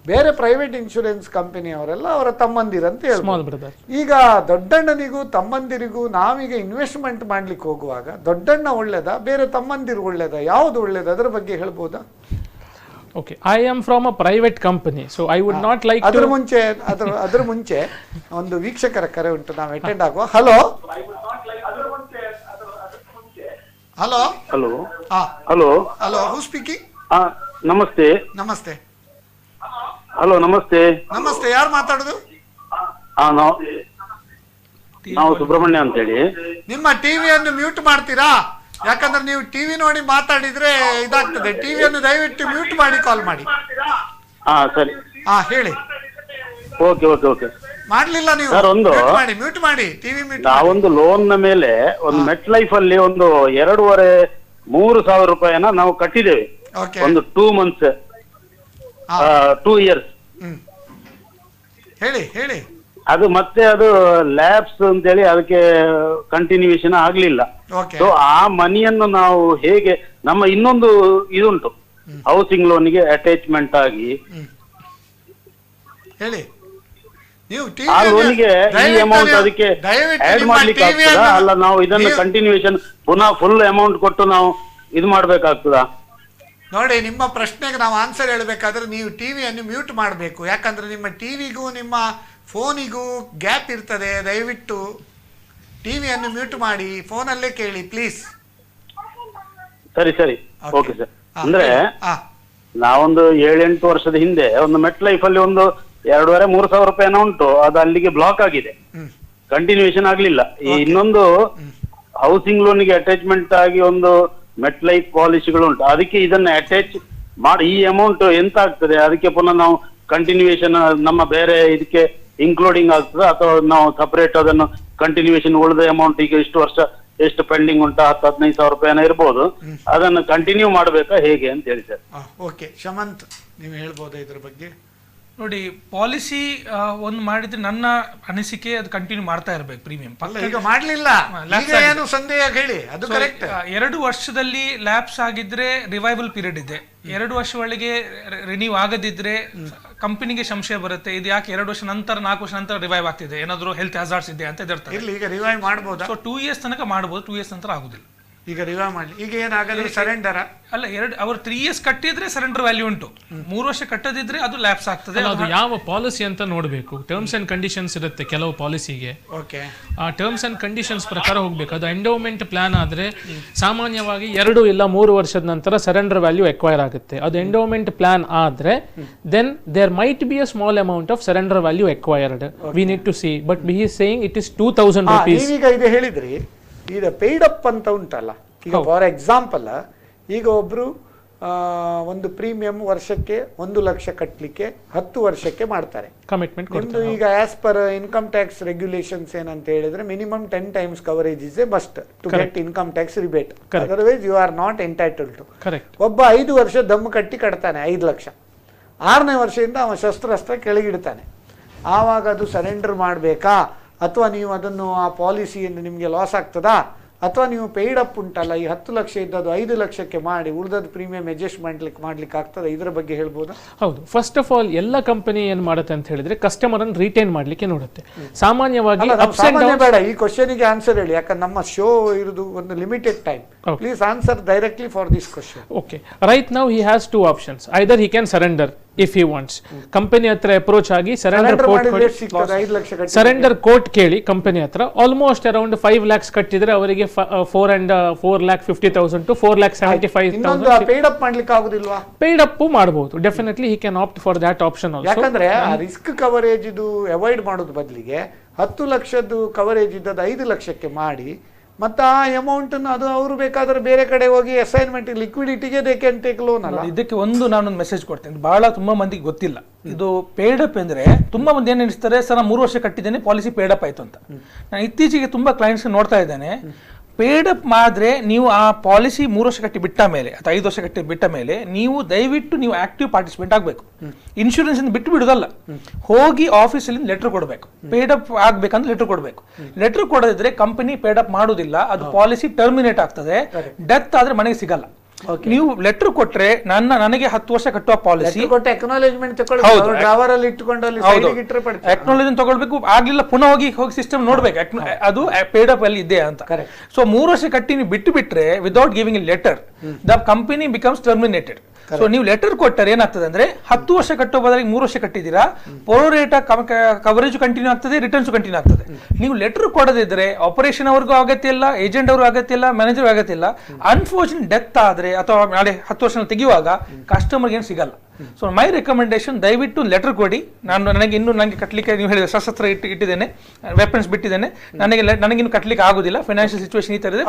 ಬೇರೆ ಪ್ರೈವೇಟ್ ಇನ್ಶೂರೆನ್ಸ್ ಕಂಪನಿಯವರೆಲ್ಲ ಅವರ ತಮ್ಮಂದಿರಂತ ಹೇಳ್ಬೋದು. ಈಗ ದೊಡ್ಡಣ್ಣನಿಗೂ ತಮ್ಮಂದಿರಿಗೂ ನಾವೀಗ ಇನ್ವೆಸ್ಟ್ಮೆಂಟ್ ಮಾಡ್ಲಿಕ್ಕೆ ಹೋಗುವಾಗ ದೊಡ್ಡಣ್ಣ ಒಳ್ಳೇದಾ ಬೇರೆ ತಮ್ಮಂದಿರು ಒಳ್ಳೇದಾ, ಯಾವುದು ಒಳ್ಳೇದು, ಅದರ ಬಗ್ಗೆ ಹೇಳ್ಬೋದಾ? Okay, I am from a private company, so I would not like to... ಅದರ ಮುಂಚೆ ಒಂದು ವೀಕ್ಷಕರ ಕರೆ ಉಂಟು, ನಾವು ಅಟೆಂಡ್ ಆಗುವ. Hello hello hello hello hello, who speaking? ನಮಸ್ತೆ. ನಮಸ್ತೆ. ಹಲೋ ನಮಸ್ತೆ. ನಮಸ್ತೆ, ಯಾರು ಮಾತಾಡುದು? ನಾವು ಸುಬ್ರಹ್ಮಣ್ಯ ಅಂತೇಳಿ. ನಿಮ್ಮ ಟಿವಿಯನ್ನು ಮ್ಯೂಟ್ ಮಾಡ್ತೀರಾ? ಯಾಕಂದ್ರೆ ನೀವು ಟಿವಿ ನೋಡಿ ಮಾತಾಡಿದ್ರೆ ಇದಾಗ್ತದೆ. ಟಿವಿಯನ್ನು ದಯವಿಟ್ಟು ಮ್ಯೂಟ್ ಮಾಡಿ ಕಾಲ್ ಮಾಡಿ. ಸರಿ. ಹೇಳಿ. Okay okay okay. ಮಾಡ್ಲಿಲ್ಲ ನೀವು? ಸರ್, ಒಂದು ಮ್ಯೂಟ್ ಮಾಡಿ ಟಿವಿ ಮ್ಯೂಟ್. ನಾವೊಂದು ಲೋನ್ ನ ಮೇಲೆ ಒಂದು ಮೆಟ್ ಲೈಫ್ ಅಲ್ಲಿ ಒಂದು 2,500-3,000 ರೂಪಾಯಿನ ನಾವು ಕಟ್ಟಿದ್ದೇವೆ. ಒಂದು 2 months 2 years. ಹೇಳಿ ಹೇಳಿ. ಅದು ಮತ್ತೆ ಅದು ಲ್ಯಾಬ್ಸ್ ಅಂತೇಳಿ ಅದಕ್ಕೆ ಕಂಟಿನ್ಯೂಷನ್ ಆಗ್ಲಿಲ್ಲ. ಸೊ ಆ ಮನಿಯನ್ನು ನಾವು ಹೇಗೆ, ನಮ್ಮ ಇನ್ನೊಂದು ಇದುಂಟು ಹೌಸಿಂಗ್ ಲೋನ್ಗೆ ಅಟ್ಯಾಚ್ಮೆಂಟ್ ಆಗಿ ಹೇಳಿ, ಆ ಲೋನಿಗೆ ಈ ಅಮೌಂಟ್ ಅದಕ್ಕೆ ಆಡ್ ಮಾಡ್ಲಿಕ್ಕೆ ಆಗ್ತದಾ, ಅಲ್ಲ ನಾವು ಇದನ್ನು ಕಂಟಿನ್ಯೂಷನ್ ಪುನಃ ಫುಲ್ ಅಮೌಂಟ್ ಕೊಟ್ಟು ನಾವು ಇದು ಮಾಡ್ಬೇಕಾಗ್ತದಾ? ನೋಡಿ, ನಿಮ್ಮ ಪ್ರಶ್ನೆಗೆ ನಾವು ಆನ್ಸರ್ ಹೇಳಬೇಕಾದ್ರೆ ನೀವು ಟಿವಿಯನ್ನು ಮ್ಯೂಟ್ ಮಾಡಬೇಕು. ಯಾಕಂದ್ರೆ ನಿಮ್ಮ ಟಿವಿಗೂ ನಿಮ್ಮ ಫೋನಿಗೂ ಗ್ಯಾಪ್ ಇರ್ತದೆ. ದಯವಿಟ್ಟು ಟಿವಿಯನ್ನು ಮ್ಯೂಟ್ ಮಾಡಿ, ಫೋನಲ್ಲೇ ಕೇಳಿ ಪ್ಲೀಸ್. ಸರಿ ಸರಿ, ಓಕೆ ಸರ್. ಅಂದ್ರೆ ನಾವೊಂದು 7-8 ವರ್ಷದ ಹಿಂದೆ ಒಂದು ಮೆಟ್ ಲೈಫ್ ಅಲ್ಲಿ ಒಂದು 2,500-3,000 ರೂಪಾಯಿನ ಉಂಟು, ಅದು ಅಲ್ಲಿಗೆ ಬ್ಲಾಕ್ ಆಗಿದೆ, ಕಂಟಿನ್ಯೂಷನ್ ಆಗ್ಲಿಲ್ಲ. ಈ ಇನ್ನೊಂದು ಹೌಸಿಂಗ್ ಲೋನ್ಗೆ ಅಟ್ಯಾಚ್ಮೆಂಟ್ ಆಗಿ ಒಂದು ಮೆಟ್ ಲೈಫ್ ಪಾಲಿಸಿಗಳು ಉಂಟು, ಅದಕ್ಕೆ ಇದನ್ನ ಅಟ್ಯಾಚ್ ಮಾಡಿ ಈ ಅಮೌಂಟ್ ಎಂತ ಆಗ್ತದೆ, ಅದಕ್ಕೆ ಪುನಃ ನಾವು ಕಂಟಿನ್ಯೂಷನ್ ನಮ್ಮ ಬೇರೆ ಇದಕ್ಕೆ ಇನ್ಕ್ಲೂಡಿಂಗ್ ಆಗ್ತದೆ ಅಥವಾ ನಾವು ಸಪರೇಟ್ ಅದನ್ನು ಕಂಟಿನ್ಯೂಷನ್ ಉಳಿದ ಅಮೌಂಟ್ ಈಗ ಇಷ್ಟು ವರ್ಷ ಎಷ್ಟು ಪೆಂಡಿಂಗ್ ಉಂಟಾ 10-15,000 ರೂಪಾಯಿನ ಇರ್ಬೋದು, ಅದನ್ನು ಕಂಟಿನ್ಯೂ ಮಾಡ್ಬೇಕಾ ಹೇಗೆ ಅಂತ ಹೇಳಿ ಸರ್. ಓಕೆ, ಶಮಂತ್ ನೀವು ಹೇಳ್ಬೋದಾ ಇದ್ರ ಬಗ್ಗೆ? ನೋಡಿ, ಪಾಲಿಸಿ ಒಂದು ಮಾಡಿದ್ರೆ ನನ್ನ ಅನಿಸಿಕೆ ಅದು ಕಂಟಿನ್ಯೂ ಮಾಡ್ತಾ ಇರಬೇಕು ಪ್ರೀಮಿಯಂ. ಈಗ ಮಾಡಲಿಲ್ಲ, ಏನು ಸಂದೇಹ ಹೇಳಿ, ಅದು ಕರೆಕ್ಟ್. 2 ವರ್ಷದಲ್ಲಿ ಲ್ಯಾಪ್ಸ್ ಆಗಿದ್ರೆ ರಿವೈವಲ್ ಪೀರಿಯಡ್ ಇದೆ. 2 ವರ್ಷ ಒಳಗೆ ರಿನ್ಯೂ ಆಗದಿದ್ರೆ ಕಂಪನಿಗೆ ಸಂಶಯ ಬರುತ್ತೆ, ಇದು ಯಾಕೆ 2 ವರ್ಷ ನಂತರ 4 ವರ್ಷ ನಂತರ ರಿವೈವ್ ಆಗ್ತಿದೆ, ಏನಾದ್ರು ಹೆಲ್ತ್ ಹಜಾರ್ಡ್ಸ್ ಇದೆ ಅಂತ ಇರ್ತಾರೆ. ಈಗ ರಿವೈವ್ ಮಾಡಬಹುದು. ಸೊ 2 years ತನಕ ಮಾಡಬಹುದು, 2 years ನಂತರ ಆಗುದಿಲ್ಲ. ಈಗ ರಿವೈವ್ ಮಾಡಲಿ, ಈಗ ಏನಾಗಲ್ಲ ಸರೆಂಡರ್ ಅಲ್ಲ, ಅವರು 3 years ಕಟ್ಟಿದ್ರೆ ಸರೆಂಡರ್ ವ್ಯಾಲ್ಯೂ ಉಂಟು, 3 ವರ್ಷ ಕಟ್ಟದಿದ್ರೆ ಅದು ಲ್ಯಾಪ್ಸ್ ಆಗ್ತದೆ. ಅದು ಯಾವ ಪಾಲಿಸಿ ಅಂತ ನೋಡಬೇಕು. ಟರ್ಮ್ಸ್ ಅಂಡ್ ಕಂಡೀಷನ್ಸ್ ಇರುತ್ತೆ ಕೆಲವು ಪಾಲಿಸಿಗೆ, ಆ ಟರ್ಮ್ಸ್ ಅಂಡ್ ಕಂಡೀಷನ್ಸ್ ಪ್ರಕಾರ ಹೋಗ್ಬೇಕು. ಅದು ಎಂಡೋಮೆಂಟ್ ಪ್ಲಾನ್ ಆದ್ರೆ ಸಾಮಾನ್ಯವಾಗಿ 2 ಇಲ್ಲ 3 ವರ್ಷದ ನಂತರ ಸರೆಂಡರ್ ವ್ಯಾಲ್ಯೂ ಎಕ್ವೈರ್ ಆಗುತ್ತೆ. ಅದು ಎಂಡೋಮೆಂಟ್ ಪ್ಲಾನ್ ಆದ್ರೆ then there might be a small amount of surrender value acquired. We need to see, but he is saying it is 2000 rupees. ಈಗ ಇದು ಹೇಳಿದ್ರಿ, ಈಗ ಪೇಯ್ಡ್ ಅಪ್ ಅಂತ ಉಂಟಲ್ಲ, ಈಗ ಫಾರ್ ಎಕ್ಸಾಂಪಲ್ ಈಗ ಒಬ್ರು ಒಂದು ಪ್ರೀಮಿಯಂ ವರ್ಷಕ್ಕೆ 1 ಲಕ್ಷ ಕಟ್ಟಲಿಕ್ಕೆ 10 ವರ್ಷಕ್ಕೆ ಮಾಡ್ತಾರೆ ಕಮಿಟ್ಮೆಂಟ್. ನಿಮ್ದು ಈಗ as per income tax regulations ಏನಂತ ಹೇಳಿದ್ರೆ minimum 10 times coverage is a must to get income tax rebate, otherwise you are not entitled to. ಒಬ್ಬ 5 ವರ್ಷ ದಮ್ ಕಟ್ಟಿ ಕಟ್ತಾನೆ 5 ಲಕ್ಷ, 6ನೇ ವರ್ಷದಿಂದ ಅವ ಶಸ್ತ್ರಾಸ್ತ್ರ ಕೆಳಗಿಡ್ತಾನೆ. ಆವಾಗ ಅದು ಸರೆಂಡರ್ ಮಾಡಬೇಕಾ, ಅಥವಾ ನೀವು ಅದನ್ನು ಆ ಪಾಲಿಸಿಯಿಂದ ನಿಮಗೆ ಲಾಸ್ ಆಗ್ತದಾ, ಅಥವಾ ನೀವು ಪೇಯ್ಡ್ ಅಪ್ ಉಂಟಲ್ಲ ಈ 10 ಲಕ್ಷ ಇದ್ದದ್ದು 5 ಲಕ್ಷಕ್ಕೆ ಮಾಡಿ ಉಳಿದದ್ದು ಪ್ರೀಮಿಯಂ ಅಡ್ಜಸ್ಟ್ ಮಾಡ್ಲಿಕ್ಕೆ ಆಗ್ತದೆ, ಇದರ ಬಗ್ಗೆ ಹೇಳ್ಬೋದಾ? ಹೌದು. ಫಸ್ಟ್ ಆಫ್ ಆಲ್ ಎಲ್ಲ ಕಂಪನಿ ಏನ್ ಮಾಡುತ್ತೆ ಅಂತ ಹೇಳಿದ್ರೆ ಕಸ್ಟಮರ್ ಅನ್ನು ರಿಟೈನ್ ಮಾಡ್ಲಿಕ್ಕೆ ನೋಡುತ್ತೆ. ಸಾಮಾನ್ಯವಾಗಿ ಬೇಡ, ಈ ಕ್ವಶನ್ಗೆ ಆನ್ಸರ್ ಹೇಳಿ, ಯಾಕಂದ್ರೆ ನಮ್ಮ ಶೋ ಇರುವುದು ಒಂದು limited time. Please answer directly for this question. Okay, right now he has 2 options. Either he can surrender if he wants. Company ಹತ್ರ ಅಪ್ರೋಚ್ ಆಗಿ ಸರೆಂಡರ್ ಕೋಟ್ ಕೇಳಿ ಕಂಪನಿ ಹತ್ರ ಆಲ್ಮೋಸ್ಟ್ ಅರೌಂಡ್ 5 lakhs ಕಟ್ಟಿದ್ರೆ ಅವರಿಗೆ 4,50,000 to 4,75,000 ಪೇಯ್ಡ್ ಅಪ್ ಮಾಡ್ಲಿಕ್ಕೆ ಆಗುದಿಲ್ವಾ? Paid up ಮಾಡಬಹುದು, definitely he can opt for that option also. ಯಾಕಂದ್ರೆ risk coverage ಇದು ಅವಾಯ್ಡ್ ಮಾಡೋದು ಬದಲಿಗೆ 10 ಲಕ್ಷದ್ದು ಕವರೇಜ್ ಇದ್ದದ್ದು 5 ಲಕ್ಷಕ್ಕೆ ಮಾಡಿ ಮತ್ತೆ ಆ ಅಮೌಂಟ್ ಅದು ಅವರು ಬೇಕಾದ್ರೆ ಬೇರೆ ಕಡೆ ಹೋಗಿ ಅಸೈನ್ಮೆಂಟ್ ಲಿಕ್ವಿಡಿಟಿಗೆ ದೇ ಕ್ಯಾನ್ ಟೇಕ್ ಲೋನ್ ಅಲ್ಲ. ಇದಕ್ಕೆ ನಾನೊಂದು ಮೆಸೇಜ್ ಕೊಡ್ತೇನೆ, ಬಹಳ ತುಂಬಾ ಮಂದಿಗೆ ಗೊತ್ತಿಲ್ಲ ಇದು ಪೇಯ್ಡ್ ಅಪ್ ಅಂದ್ರೆ. ತುಂಬಾ ಮಂದಿ ಏನ್ ಎಣಿಸ್ತಾರೆ, ಸರ್ ನಾನು 3 ವರ್ಷ ಕಟ್ಟಿದ್ದೇನೆ ಪಾಲಿಸಿ ಪೇಯ್ಡ್ ಅಪ್ ಆಯ್ತು ಅಂತ. ನಾನು ಇತ್ತೀಚೆಗೆ ತುಂಬಾ ಕ್ಲೈಂಟ್ಸ್ ನೋಡ್ತಾ ಇದ್ದೇನೆ, ಪೇಯ್ಡ್ ಅಪ್ ಮಾಡಿದ್ರೆ ನೀವು ಆ ಪಾಲಿಸಿ 3 ವರ್ಷ ಕಟ್ಟಿ ಬಿಟ್ಟ ಮೇಲೆ ಅಥವಾ 5 ವರ್ಷ ಕಟ್ಟಿ ಬಿಟ್ಟ ಮೇಲೆ ನೀವು ದಯವಿಟ್ಟು ನೀವು ಆಕ್ಟಿವ್ ಪಾರ್ಟಿಸಿಪೇಟ್ ಆಗಬೇಕು. ಇನ್ಶೂರೆನ್ಸ್ ಬಿಟ್ಟು ಬಿಡುದಲ್ಲ, ಹೋಗಿ ಆಫೀಸಲ್ಲಿ ಲೆಟರ್ ಕೊಡಬೇಕು, ಪೇಯ್ಡ್ ಅಪ್ ಆಗ್ಬೇಕಂದ್ರೆ ಲೆಟರ್ ಕೊಡಬೇಕು. ಲೆಟರ್ ಕೊಡದಿದ್ರೆ ಕಂಪನಿ ಪೇಯ್ಡ್ ಅಪ್ ಮಾಡುದಿಲ್ಲ, ಅದು ಪಾಲಿಸಿ ಟರ್ಮಿನೇಟ್ ಆಗ್ತದೆ. ಡೆತ್ ಆದ್ರೆ ಮನೆಗೆ ಸಿಗಲ್ಲ. ನೀವು ಲೆಟರ್ ಕೊಟ್ರೆ ನನಗೆ 10 ವರ್ಷ ಕಟ್ಟುವ ಪಾಲಿಸಿ ಅಕ್ನಾಲೆಜ್ಮೆಂಟ್ ತಗೊಳ್ಬೇಕು, ಆಗ್ಲಿಲ್ಲ ಪುನಃ ಹೋಗಿ ಸಿಸ್ಟಮ್ ನೋಡ್ಬೇಕು ಅದು ಪೇಯ್ಡ್ ಅಪ್ ಅಲ್ಲಿ ಇದೆ ಅಂತ. ಸೊ 3 ವರ್ಷ ಕಟ್ಟಿ ನೀವು ಬಿಟ್ಟು ಬಿಟ್ರೆ without giving A letter the company becomes terminated. So ನೀವು ಲೆಟರ್ ಕೊಟ್ಟರೆ ಏನಾಗ್ತದೆ ಅಂದ್ರೆ 10 ವರ್ಷ ಕಟ್ಟೋ ಬದಲಿಗೆ 3 ವರ್ಷ ಕಟ್ಟಿದ್ದೀರಾ, ಪ್ರೊರೇಟ ಕವರೇಜ್ ಕಂಟಿನ್ಯೂ ಆಗ್ತದೆ, ರಿಟರ್ನ್ಸ್ ಕಂಟಿನ್ಯೂ ಆಗ್ತದೆ. ನೀವು ಲೆಟರ್ ಕೊಡದಿದ್ರೆ ಆಪರೇಷನ್ ಅವ್ರಿಗೂ ಅಗತ್ಯ ಇಲ್ಲ, ಏಜೆಂಟ್ ಅವ್ರಿಗೂ ಅಗತ್ಯ ಇಲ್ಲ, ಮ್ಯಾನೇಜರ್ ಅಗತ್ಯ ಇಲ್ಲ. ಅನ್ಫಾರ್ಚುನೇಟ್ ಡೆತ್ ಆದ್ರೆ ಅಥವಾ ನಾಳೆ 10 ವರ್ಷ ತೆಗೆಯುವಾಗ ಕಸ್ಟಮರ್ಗೆ ಏನು ಸಿಗಲ್ಲ. ಸೊ ಮೈ ರೆಕಮೆಂಡೇಶನ್, ದಯವಿಟ್ಟು ಲೆಟರ್ ಕೊಡಿ. ನನಗೆ ಕಟ್ಟಲಿಕ್ಕೆ ನೀವು ಹೇಳಿದ ಶಸ್ತ್ರ ಇಟ್ಟಿದ್ದೇನೆ, ವೆಪನ್ಸ್ ಬಿಟ್ಟಿದ್ದೇನೆ, ನನಗಿನ್ನು ಕಟ್ಟಲಿಕ್ಕೆ ಆಗುದಿಲ್ಲ, ಫೈನಾನ್ಷಿಯಲ್ ಸಿಚುವೇಶನ್ ಈ ತರ ಇದೆ,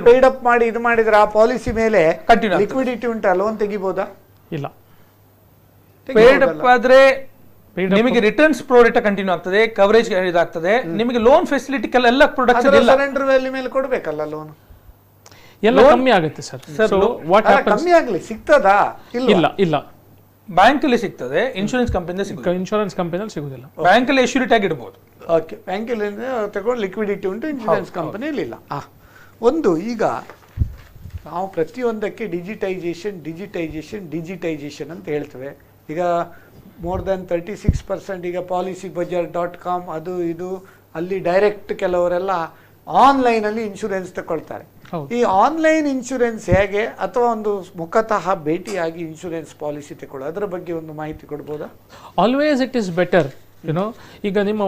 ಪೇಯ್ಡ್ ಅಪ್ ಮಾಡಿ ಇದು ಮಾಡಿದ್ರೆ ಆ ಪಾಲಿಸಿ ಮೇಲೆ ಕಂಟಿನ್ಯೂ ಲಿಕ್ವಿಡಿಟಿ ಉಂಟಾ, ಲೋನ್ ತೆಗಿಬಹುದಾ? ಇಲ್ಲ. ಪೇಯ್ಡ್ ಅಪ್ ಆದ್ರೆ ನಿಮಗೆ ರಿಟರ್ನ್ಸ್ ಪ್ರೊರೇಟ ಕಂಟಿನ್ಯೂ ಆಗ್ತದೆ, ಕವರೇಜ್ ಇದಾಗ್ತದೆ, ನಿಮಗೆ ಲೋನ್ ಫೆಸಿಲಿಟಿ ಎಲ್ಲ ಪ್ರೊಡಕ್ಟ್ಸ್ ಸರೆಂಡರ್ ವ್ಯಾಲ್ಯೂ ಮೇಲೆ ಕೊಡಬೇಕಲ್ಲ ಲೋನ್, ಎಲ್ಲ ಕಮ್ಮಿ ಆಗುತ್ತೆ ಸರ್. ಕಮ್ಮಿ ಆಗ್ಲಿ ಸಿಗ್ತದಾ? ಇಲ್ಲ, ಬ್ಯಾಂಕ್ ಅಲ್ಲಿ ಸಿಗ್ತದೆ, ಇನ್ಶೂರೆನ್ಸ್ ಕಂಪನಿ ಸಿಗುದಿಲ್ಲ. ಬ್ಯಾಂಕ್ ಅಲ್ಲಿ ಎಶ್ಯೂರಿಟಿ ಆಗಿ ಇಡಬಹುದು. ಓಕೆ, ಬ್ಯಾಂಕ್ ಅಲ್ಲಿ ತಗೊಂಡು ಲಿಕ್ವಿಡಿಟಿ ಉಂಟು, ಇನ್ಶೂರೆನ್ಸ್ ಕಂಪನಿಯಲ್ಲಿ ಇಲ್ಲ. ಒಂದು ಈಗ ನಾವು ಪ್ರತಿಯೊಂದಕ್ಕೆ ಡಿಜಿಟೈಸೇಷನ್ ಅಂತ ಹೇಳ್ತೇವೆ. ಈಗ ಮೋರ್ ದೆನ್ 36% ಈಗ PolicyBazaar.com ಅದು ಇದು ಅಲ್ಲಿ ಡೈರೆಕ್ಟ್ ಕೆಲವರೆಲ್ಲ ಆನ್ಲೈನಲ್ಲಿ ಇನ್ಶೂರೆನ್ಸ್ ತಗೊಳ್ತಾರೆ. ಈ ಆನ್ಲೈನ್ ಇನ್ಶೂರೆನ್ಸ್ ಹೇಗೆ, ಅಥವಾ ಒಂದು ಮುಖತಃ ಭೇಟಿಯಾಗಿ ಇನ್ಶೂರೆನ್ಸ್ ಪಾಲಿಸಿ ತಗೊಳ್ಳೋ ಅದರ ಬಗ್ಗೆ ಒಂದು ಮಾಹಿತಿ ಕೊಡ್ಬೋದಾ? Always it is better. ಈಗ ನಿಮ್ಮ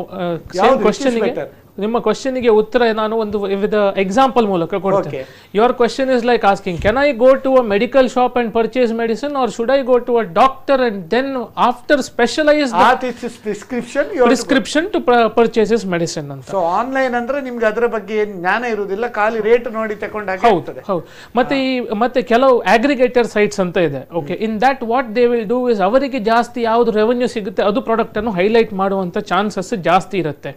ಕ್ವಶನ್ಗೆ ಉತ್ತರ ನಾನು ಒಂದು ವಿತ್ ಎಕ್ಸಾಂಪಲ್ ಮೂಲಕ ಕೊಡ್ತೇನೆ. Your question is like asking, can I go to a medical shop and purchase medicine, or should I go to a doctor and then after specialise prescription to purchase is medicine ಅಂತ. ಸೊ online ಅಂದ್ರೆ ನಿಮ್ಗೆ ಅದರ ಬಗ್ಗೆ ಜ್ಞಾನ ಇರುವುದಿಲ್ಲ, ಖಾಲಿ rate ನೋಡಿ ತಗೊಂಡಾಗ. ಹೌದು. ಮತ್ತೆ ಕೆಲವು ಅಗ್ರಿಗೇಟರ್ ಸೈಟ್ಸ್ ಅಂತ ಇದೆ. Okay, in that what they will do is ಅವರಿಗೆ ಜಾಸ್ತಿ ಯಾವ್ದು ರೆವೆನ್ಯೂ ಸಿಗುತ್ತೆ ಅದು ಪ್ರಾಡಕ್ಟ್ ಅನ್ನು ಹೈಲೈಟ್ ಮಾಡುವಂತ ಚಾನ್ಸಸ್ ಜಾಸ್ತಿ ಇರುತ್ತೆ.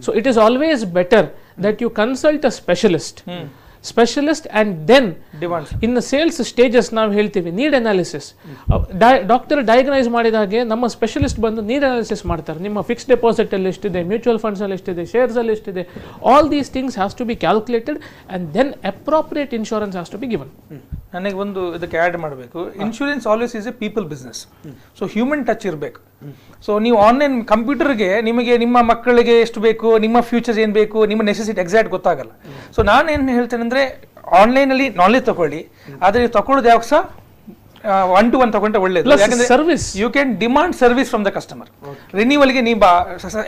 So it is always better that you consult a specialist. Specialist and then demands. ಇನ್ನು ಸೇಲ್ಸ್ ಸ್ಟೇಜಸ್ ನಾವು ಹೇಳ್ತೀವಿ ನೀಡ್ ಅನಾಲಿಸಿಸ್. ಡಾಕ್ಟರ್ ಡಯಾಗ್ನೈಸ್ ಮಾಡಿದ ಹಾಗೆ ನಮ್ಮ ಸ್ಪೆಷಲಿಸ್ಟ್ ಬಂದು ನೀಡ್ ಅನಾಲಿಸಿಸ್ ಮಾಡ್ತಾರೆ. ನಿಮ್ಮ ಫಿಕ್ಸ್ಡ್ ಡೆಪಾಸಿಟ್ ಅಲ್ಲಿ ಎಷ್ಟಿದೆ, ಮ್ಯೂಚುವಲ್ ಫಂಡ್ಸ್ ಅಲ್ಲಿ ಎಷ್ಟಿದೆ, ಶೇರ್ಸ್ ಅಲ್ಲಿ ಎಷ್ಟಿದೆ, all these things has to be calculated and then appropriate insurance has to be given. ನನಗೆ ಒಂದು ಇದಕ್ಕೆ ಆ್ಯಡ್ ಮಾಡಬೇಕು, insurance always is a people business. So human touch ಇರಬೇಕು. ಸೊ ನೀವು ಆನ್ಲೈನ್ ಕಂಪ್ಯೂಟರ್ಗೆ ನಿಮಗೆ ನಿಮ್ಮ ಮಕ್ಕಳಿಗೆ ಎಷ್ಟು ಬೇಕು, ನಿಮ್ಮ ಫ್ಯೂಚರ್ಸ್ ಏನು ಬೇಕು, ನಿಮ್ಮ ನೆಸೆಸಿಟಿ ಎಕ್ಸಾಕ್ಟ್ ಗೊತ್ತಾಗಲ್ಲ. ಸೊ ನಾನೇನು ಹೇಳ್ತೇನೆ ಅಂದರೆ ಆನ್ಲೈನಲ್ಲಿ ನಾಲೆಜ್ ತಗೊಳ್ಳಿ, ಆದರೆ ನೀವು ತಗೊಳ್ಳೋದು ಯಾವಾಗ ಸಹ 1-to-1 ತಗೊಂಡ್ರೆ ಒಳ್ಳೇದು. ಯಾಕಂದ್ರೆ service you can demand service from the customer. ರಿನ್ಯೂವಲ್ಗೆ ನೀವು ಬಾ,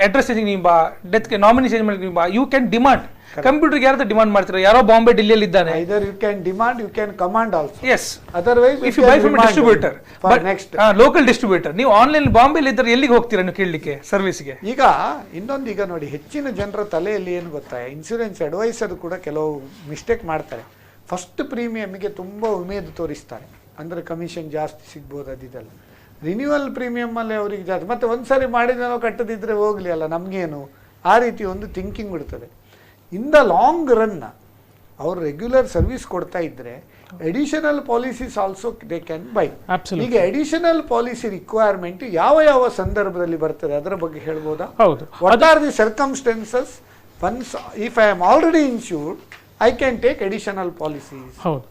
ಅಡ್ರೆಸ್ ಚೇಂಜಿಂಗ್ ನೀವು ಬಾ, ಡೆತ್ಗೆ ನಾಮಿನಿ ಚೇಂಜ್ ಮಾಡಿ ನೀವು ಬಾ, ಯು ಕ್ಯಾನ್ ಡಿಮಾಂಡ್. ಕಂಪ್ಯೂಟರ್ ಯಾರು ಡಿಮಾಂಡ್ ಮಾಡ್ತಾರೆ? ಯಾರೋ ಬಾಂಬೆ ಡೆಲ್ಲಿಯಲ್ಲಿ ಇದ್ದಾನೆ. Either you can demand, you can command also. Yes. Otherwise if you buy from a distributor, but next local distributor, ನೀವು ಆನ್ಲೈನ್ ಬಾಂಬೆಲಿ ಇದ್ದರೆ ಎಲ್ಲಿಗೆ ಹೋಗ್ತೀರಾ ನೀವು ಕೇಳಲಿಕ್ಕೆ ಸರ್ವಿಸ್ಗೆ? ಈಗ ಇನ್ನೊಂದು, ಈಗ ನೋಡಿ, ಹೆಚ್ಚಿನ ಜನರ ತಲೆಯಲ್ಲಿ ಏನು ಗೊತ್ತಾ, ಇನ್ಶೂರೆನ್ಸ್ ಅಡ್ವೈಸರ್ ಕೂಡ ಕೆಲವು ಮಿಸ್ಟೇಕ್ ಮಾಡ್ತಾರೆ. ಫಸ್ಟ್ ಪ್ರೀಮಿಯಮ್ಗೆ ತುಂಬ ಉಮೇದು ತೋರಿಸ್ತಾರೆ, ಅಂದರೆ ಕಮಿಷನ್ ಜಾಸ್ತಿ ಸಿಗ್ಬೋದು ಅದಿದೆಲ್ಲ. ರಿನ್ಯೂವಲ್ ಪ್ರೀಮಿಯಮಲ್ಲಿ ಅವರಿಗೆ ಜಾಸ್ತಿ, ಮತ್ತು ಒಂದು ಸಾರಿ ಮಾಡಿದ ನಾವು ಕಟ್ಟದಿದ್ದರೆ ಹೋಗಲಿ ಅಲ್ಲ ನಮಗೇನು, ಆ ರೀತಿ ಒಂದು ಥಿಂಕಿಂಗ್ ಬಿಡ್ತದೆ. ಇನ್ ದ ಲಾಂಗ್ ರನ್ ಅವರು ರೆಗ್ಯುಲರ್ ಸರ್ವಿಸ್ ಕೊಡ್ತಾ ಇದ್ರೆ additional policies also they can buy. ಈಗ ಅಡಿಷನಲ್ ಪಾಲಿಸಿ ರಿಕ್ವೈರ್ಮೆಂಟ್ ಯಾವ ಯಾವ ಸಂದರ್ಭದಲ್ಲಿ ಬರ್ತದೆ ಅದರ ಬಗ್ಗೆ ಹೇಳ್ಬೋದಾ? ಹೌದು. What are the circumstances once if I am already insured I can take additional policies? ಹೌದು.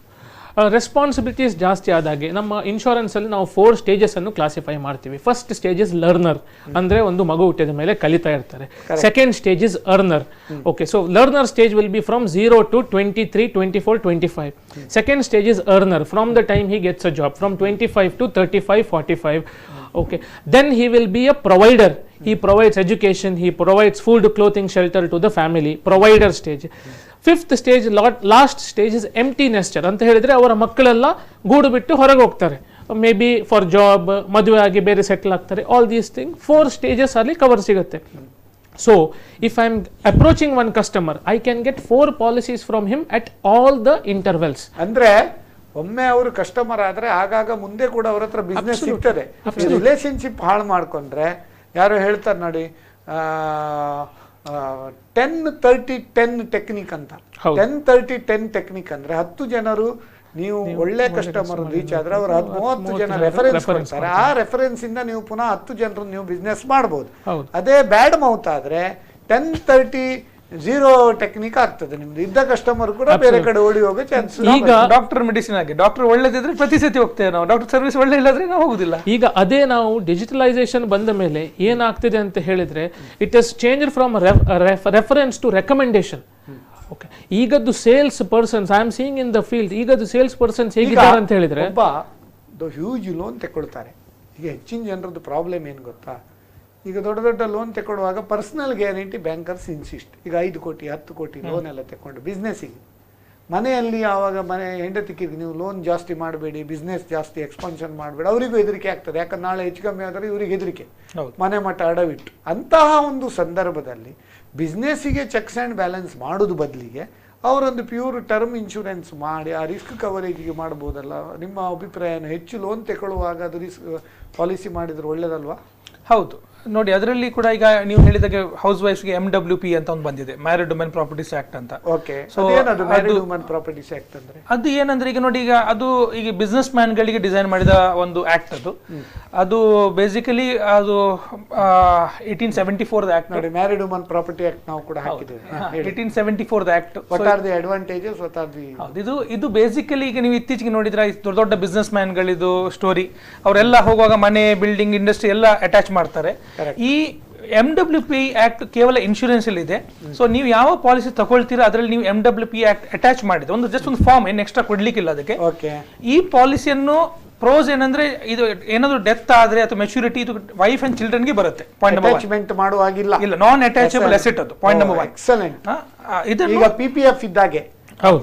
ರೆಸ್ಪಾನ್ಸಿಬಿಲಿಟೀಸ್ ಜಾಸ್ತಿ ಆದಾಗೆ ನಮ್ಮ ಇನ್ಶೂರೆನ್ಸಲ್ಲಿ ನಾವು 4 ಸ್ಟೇಜಸ್ಸನ್ನು ಕ್ಲಾಸಿಫೈ ಮಾಡ್ತೀವಿ. ಫಸ್ಟ್ ಸ್ಟೇಜ್ ಇಸ್ ಲರ್ನರ್, ಅಂದರೆ ಒಂದು ಮಗು ಹುಟ್ಟಿದ ಮೇಲೆ ಕಲಿತಾ ಇರ್ತಾರೆ. Second stage is earner. Okay, so learner stage will be from 0 to 23, 24, 25. Second stage is earner, from the time he gets a job, from 25 to 35, 45. Okay, then he will be a provider. He provides education, he provides food, clothing, shelter to the family. Provider stage. Fifth stage, last stage is empty nester ಅಂತ ಹೇಳಿದ್ರೆ ಅವರ ಮಕ್ಕಳೆಲ್ಲ ಗೂಡು ಬಿಟ್ಟು ಹೊರಗೆ ಹೋಗ್ತಾರೆ, may be for job, ಮದುವೆ ಆಗಿ ಬೇರೆ ಸೆಟ್ಲ್ ಆಗ್ತಾರೆ. ಆಲ್ ದೀಸ್ ಥಿಂಗ್ 4 stages ಅಲ್ಲಿ ಕವರ್ ಸಿಗುತ್ತೆ. So if I am approaching one customer, I can get 4 policies from him at all the intervals. ಅಂದ್ರೆ ಒಮ್ಮೆ ಅವರು ಕಸ್ಟಮರ್ ಆದ್ರೆ ಆಗಾಗ ಮುಂದೆ ಕೂಡ ಅವ್ರ ಹತ್ರ ಬಿಸ್ನೆಸ್ ಸಿಗ್ತದೆ. ರಿಲೇಶನ್ಶಿಪ್ ಹಾಳು ಮಾಡ್ಕೊಂಡ್ರೆ ಯಾರು ಹೇಳ್ತಾರೆ ನೋಡಿ, 10-30-10 ಟೆಕ್ನಿಕ್ ಅಂತ. 10-30-10 ಟೆಕ್ನಿಕ್ ಅಂದ್ರೆ 10 ಜನರು ನೀವು ಒಳ್ಳೆ ಕಸ್ಟಮರ್ ರೀಚ್ ಆದ್ರೆ ಅವರು 30 ಜನ ರೆಫರೆನ್ಸ್ ಕೊಡ್ತಾರೆ. ಆ ರೆಫರೆನ್ಸ್ ಇಂದ ನೀವು ಪುನಃ 10 ಜನರು ನೀವು ಬಿಸ್ನೆಸ್ ಮಾಡಬಹುದು. ಅದೇ ಬ್ಯಾಡ್ ಮೌತ್ ಆದ್ರೆ 10-30-0 ಟೆಕ್ನಿಕ್ ಆಗ್ತದೆ. ನಿಮ್ದು ಇದ್ದ ಕಸ್ಟಮರ್ ಕೂಡ ಬೇರೆ ಕಡೆ ಓಡಿ ಹೋಗೋ ಚಾನ್ಸ್. ಈಗ ಡಾಕ್ಟರ್ ಮೆಡಿಸಿನ್ ಆಗಿ ಡಾಕ್ಟರ್ ಒಳ್ಳೆದಿದ್ರೆ ಪ್ರತಿ ಸತಿ ಹೋಗ್ತೇವೆ ನಾವು, ಡಾಕ್ಟರ್ ಸರ್ವಿಸ್ ಒಳ್ಳೆ ಇಲ್ಲದ್ರೆ ನಾವು ಹೋಗುದಿಲ್ಲ. ಈಗ ಅದೇ ನಾವು ಡಿಜಿಟಲೈಸೇಷನ್ ಬಂದ ಮೇಲೆ ಏನಾಗ್ತಿದೆ ಅಂತ ಹೇಳಿದ್ರೆ, it is change from reference to recommendation. Okay, ಈಗದ್ದು sales persons I am seeing in the field, ಈಗದ್ದು ಸೇಲ್ಸ್ ಪರ್ಸನ್ಸ್ ಹೇಗಿದ್ದಾರೆ ಅಂತ ಹೇಳಿದ್ರೆ, ಒಬ್ಬ ಹ್ಯೂಜ್ ಲೋನ್ ತಗೊಳ್ತಾರೆ. ಈಗ ಹೆಚ್ಚಿನ ಜನರದ್ದು ಪ್ರಾಬ್ಲಮ್ ಏನು ಗೊತ್ತಾ, ಈಗ ದೊಡ್ಡ ದೊಡ್ಡ ಲೋನ್ ತಗೊಳ್ಳುವಾಗ ಪರ್ಸನಲ್ ಗ್ಯಾರಂಟಿ ಬ್ಯಾಂಕರ್ಸ್ ಇನ್ಸಿಸ್ಟ್. ಈಗ 5 ಕೋಟಿ 10 ಕೋಟಿ ಲೋನ್ ಎಲ್ಲ ತಗೊಂಡು ಬಿಸ್ನೆಸ್ಸಿಗೆ, ಮನೆಯಲ್ಲಿ ಆವಾಗ ಮನೆ ಹೆಂಡತಿಗೆ ನೀವು ಲೋನ್ ಜಾಸ್ತಿ ಮಾಡಬೇಡಿ, ಬಿಸ್ನೆಸ್ ಜಾಸ್ತಿ ಎಕ್ಸ್ಪಾನ್ಷನ್ ಮಾಡಬೇಡಿ, ಅವರಿಗೂ ಹೆದರಿಕೆ ಆಗ್ತದೆ. ಯಾಕಂದ್ರೆ ನಾಳೆ ಹೆಚ್ಚು ಕಮ್ಮಿ ಆದರೆ ಇವರಿಗೆ ಹೆದರಿಕೆ, ಮನೆ ಮಟ್ಟ ಅಡವಿಟ್ಟು. ಅಂತಹ ಒಂದು ಸಂದರ್ಭದಲ್ಲಿ ಬಿಸ್ನೆಸ್ಸಿಗೆ ಚೆಕ್ಸ್ ಆ್ಯಂಡ್ ಬ್ಯಾಲೆನ್ಸ್ ಮಾಡೋದು ಬದಲಿಗೆ ಅವರೊಂದು ಪ್ಯೂರ್ ಟರ್ಮ್ ಇನ್ಶೂರೆನ್ಸ್ ಮಾಡಿ ಆ ರಿಸ್ಕ್ ಕವರೇಜಿಗೆ ಮಾಡ್ಬೋದಲ್ಲ? ನಿಮ್ಮ ಅಭಿಪ್ರಾಯ? ಹೆಚ್ಚು ಲೋನ್ ತಗೊಳ್ಳುವಾಗ ಅದು ರಿಸ್ಕ್ ಪಾಲಿಸಿ ಮಾಡಿದ್ರೆ ಒಳ್ಳೇದಲ್ವಾ? ಹೌದು ನೋಡಿ, ಅದರಲ್ಲಿ ಕೂಡ ಈಗ ನೀವು ಹೇಳಿದಾಗೆ ಹೌಸ್ ವೈಫ್ಗೆ MWP ಅಂತ ಒಂದು ಬಂದಿದೆ, ಮ್ಯಾರಿಡ್ ವುಮೆನ್ ಪ್ರಾಪರ್ಟೀಸ್ ಆಕ್ಟ್ ಅಂತ. ಅದು ಏನಂದ್ರೆ ಈಗ ನೋಡಿ, ಈಗ ಅದು ಈಗ ಬಿಸ್ನೆಸ್ ಮ್ಯಾನ್ ಗಳಿಗೆ ಡಿಸೈನ್ ಮಾಡಿದ ಒಂದು ಆಕ್ಟ್. ಅದು ಬೇಸಿಕಲಿ ಅದು 1874 ಆಕ್ಟ್ ನೋಡಿ. ಮ್ಯಾರಿಡ್ ವುಮೆನ್ ಪ್ರಾಪರ್ಟಿ ಆಕ್ಟ್ ನಾವು ಕೂಡ ಹಾಕಿದ್ದೇವೆ. 1874 act. What are the advantages, what are the? ಇದು ಬೇಸಿಕಲಿ ಈಗ ನೀವು ಇತ್ತೀಚೆಗೆ ನೋಡಿದ್ರೆ ದೊಡ್ಡ ದೊಡ್ಡ ಬಿಸ್ನೆಸ್ ಮ್ಯಾನ್ ಗಳಿದು ಸ್ಟೋರಿ, ಅವರೆಲ್ಲ ಹೋಗುವಾಗ ಮನೆ, ಬಿಲ್ಡಿಂಗ್, ಇಂಡಸ್ಟ್ರಿ ಎಲ್ಲ ಅಟ್ಯಾಚ್ ಮಾಡ್ತಾರೆ. ಈ MWP ಆಕ್ಟ್ ಕೇವಲ ಇನ್ಶೂರೆನ್ಸ್ ಅಲ್ಲಿ ಇದೆ. ಸೊ ನೀವು ಯಾವ ಪಾಲಿಸಿ ತಗೊಳ್ತೀರಾ ಅದರಲ್ಲಿ ನೀವು MWP ಆಕ್ಟ್ ಅಟ್ಯಾಚ್ ಮಾಡಿದ್ರೆ ಒಂದು ಜಸ್ಟ್ ಒಂದು ಫಾರ್ಮ್, ಏನು ಎಕ್ಸ್ಟ್ರಾ ಕೊಡ್ಲಿಕ್ಕಿಲ್ಲ ಅದಕ್ಕೆ. ಈ ಪಾಲಿಸಿಯನ್ನು ಪ್ರೋಸ್ ಏನಂದ್ರೆ, ಇದು ಏನಾದ್ರು ಡೆತ್ ಆದ್ರೆ ಅಥವಾ ಮೆಚುರಿಟಿ, ಇದು ವೈಫ್ ಅಂಡ್ ಚಿಲ್ಡ್ರನ್ಗೆ ಬರುತ್ತೆ. ಅಟ್ಯಾಚ್ಮೆಂಟ್ ಮಾಡುವಾಗಿಲ್ಲ, ಇಲ್ಲ, ನಾನ್ ಅಟ್ಯಾಚಬಲ್ ಅಸೆಟ್ ಅದು. Point number 1. ಎಕ್ಸಲೆಂಟ್. ಈಗ PPF ಇದ್ದಾಗೆ,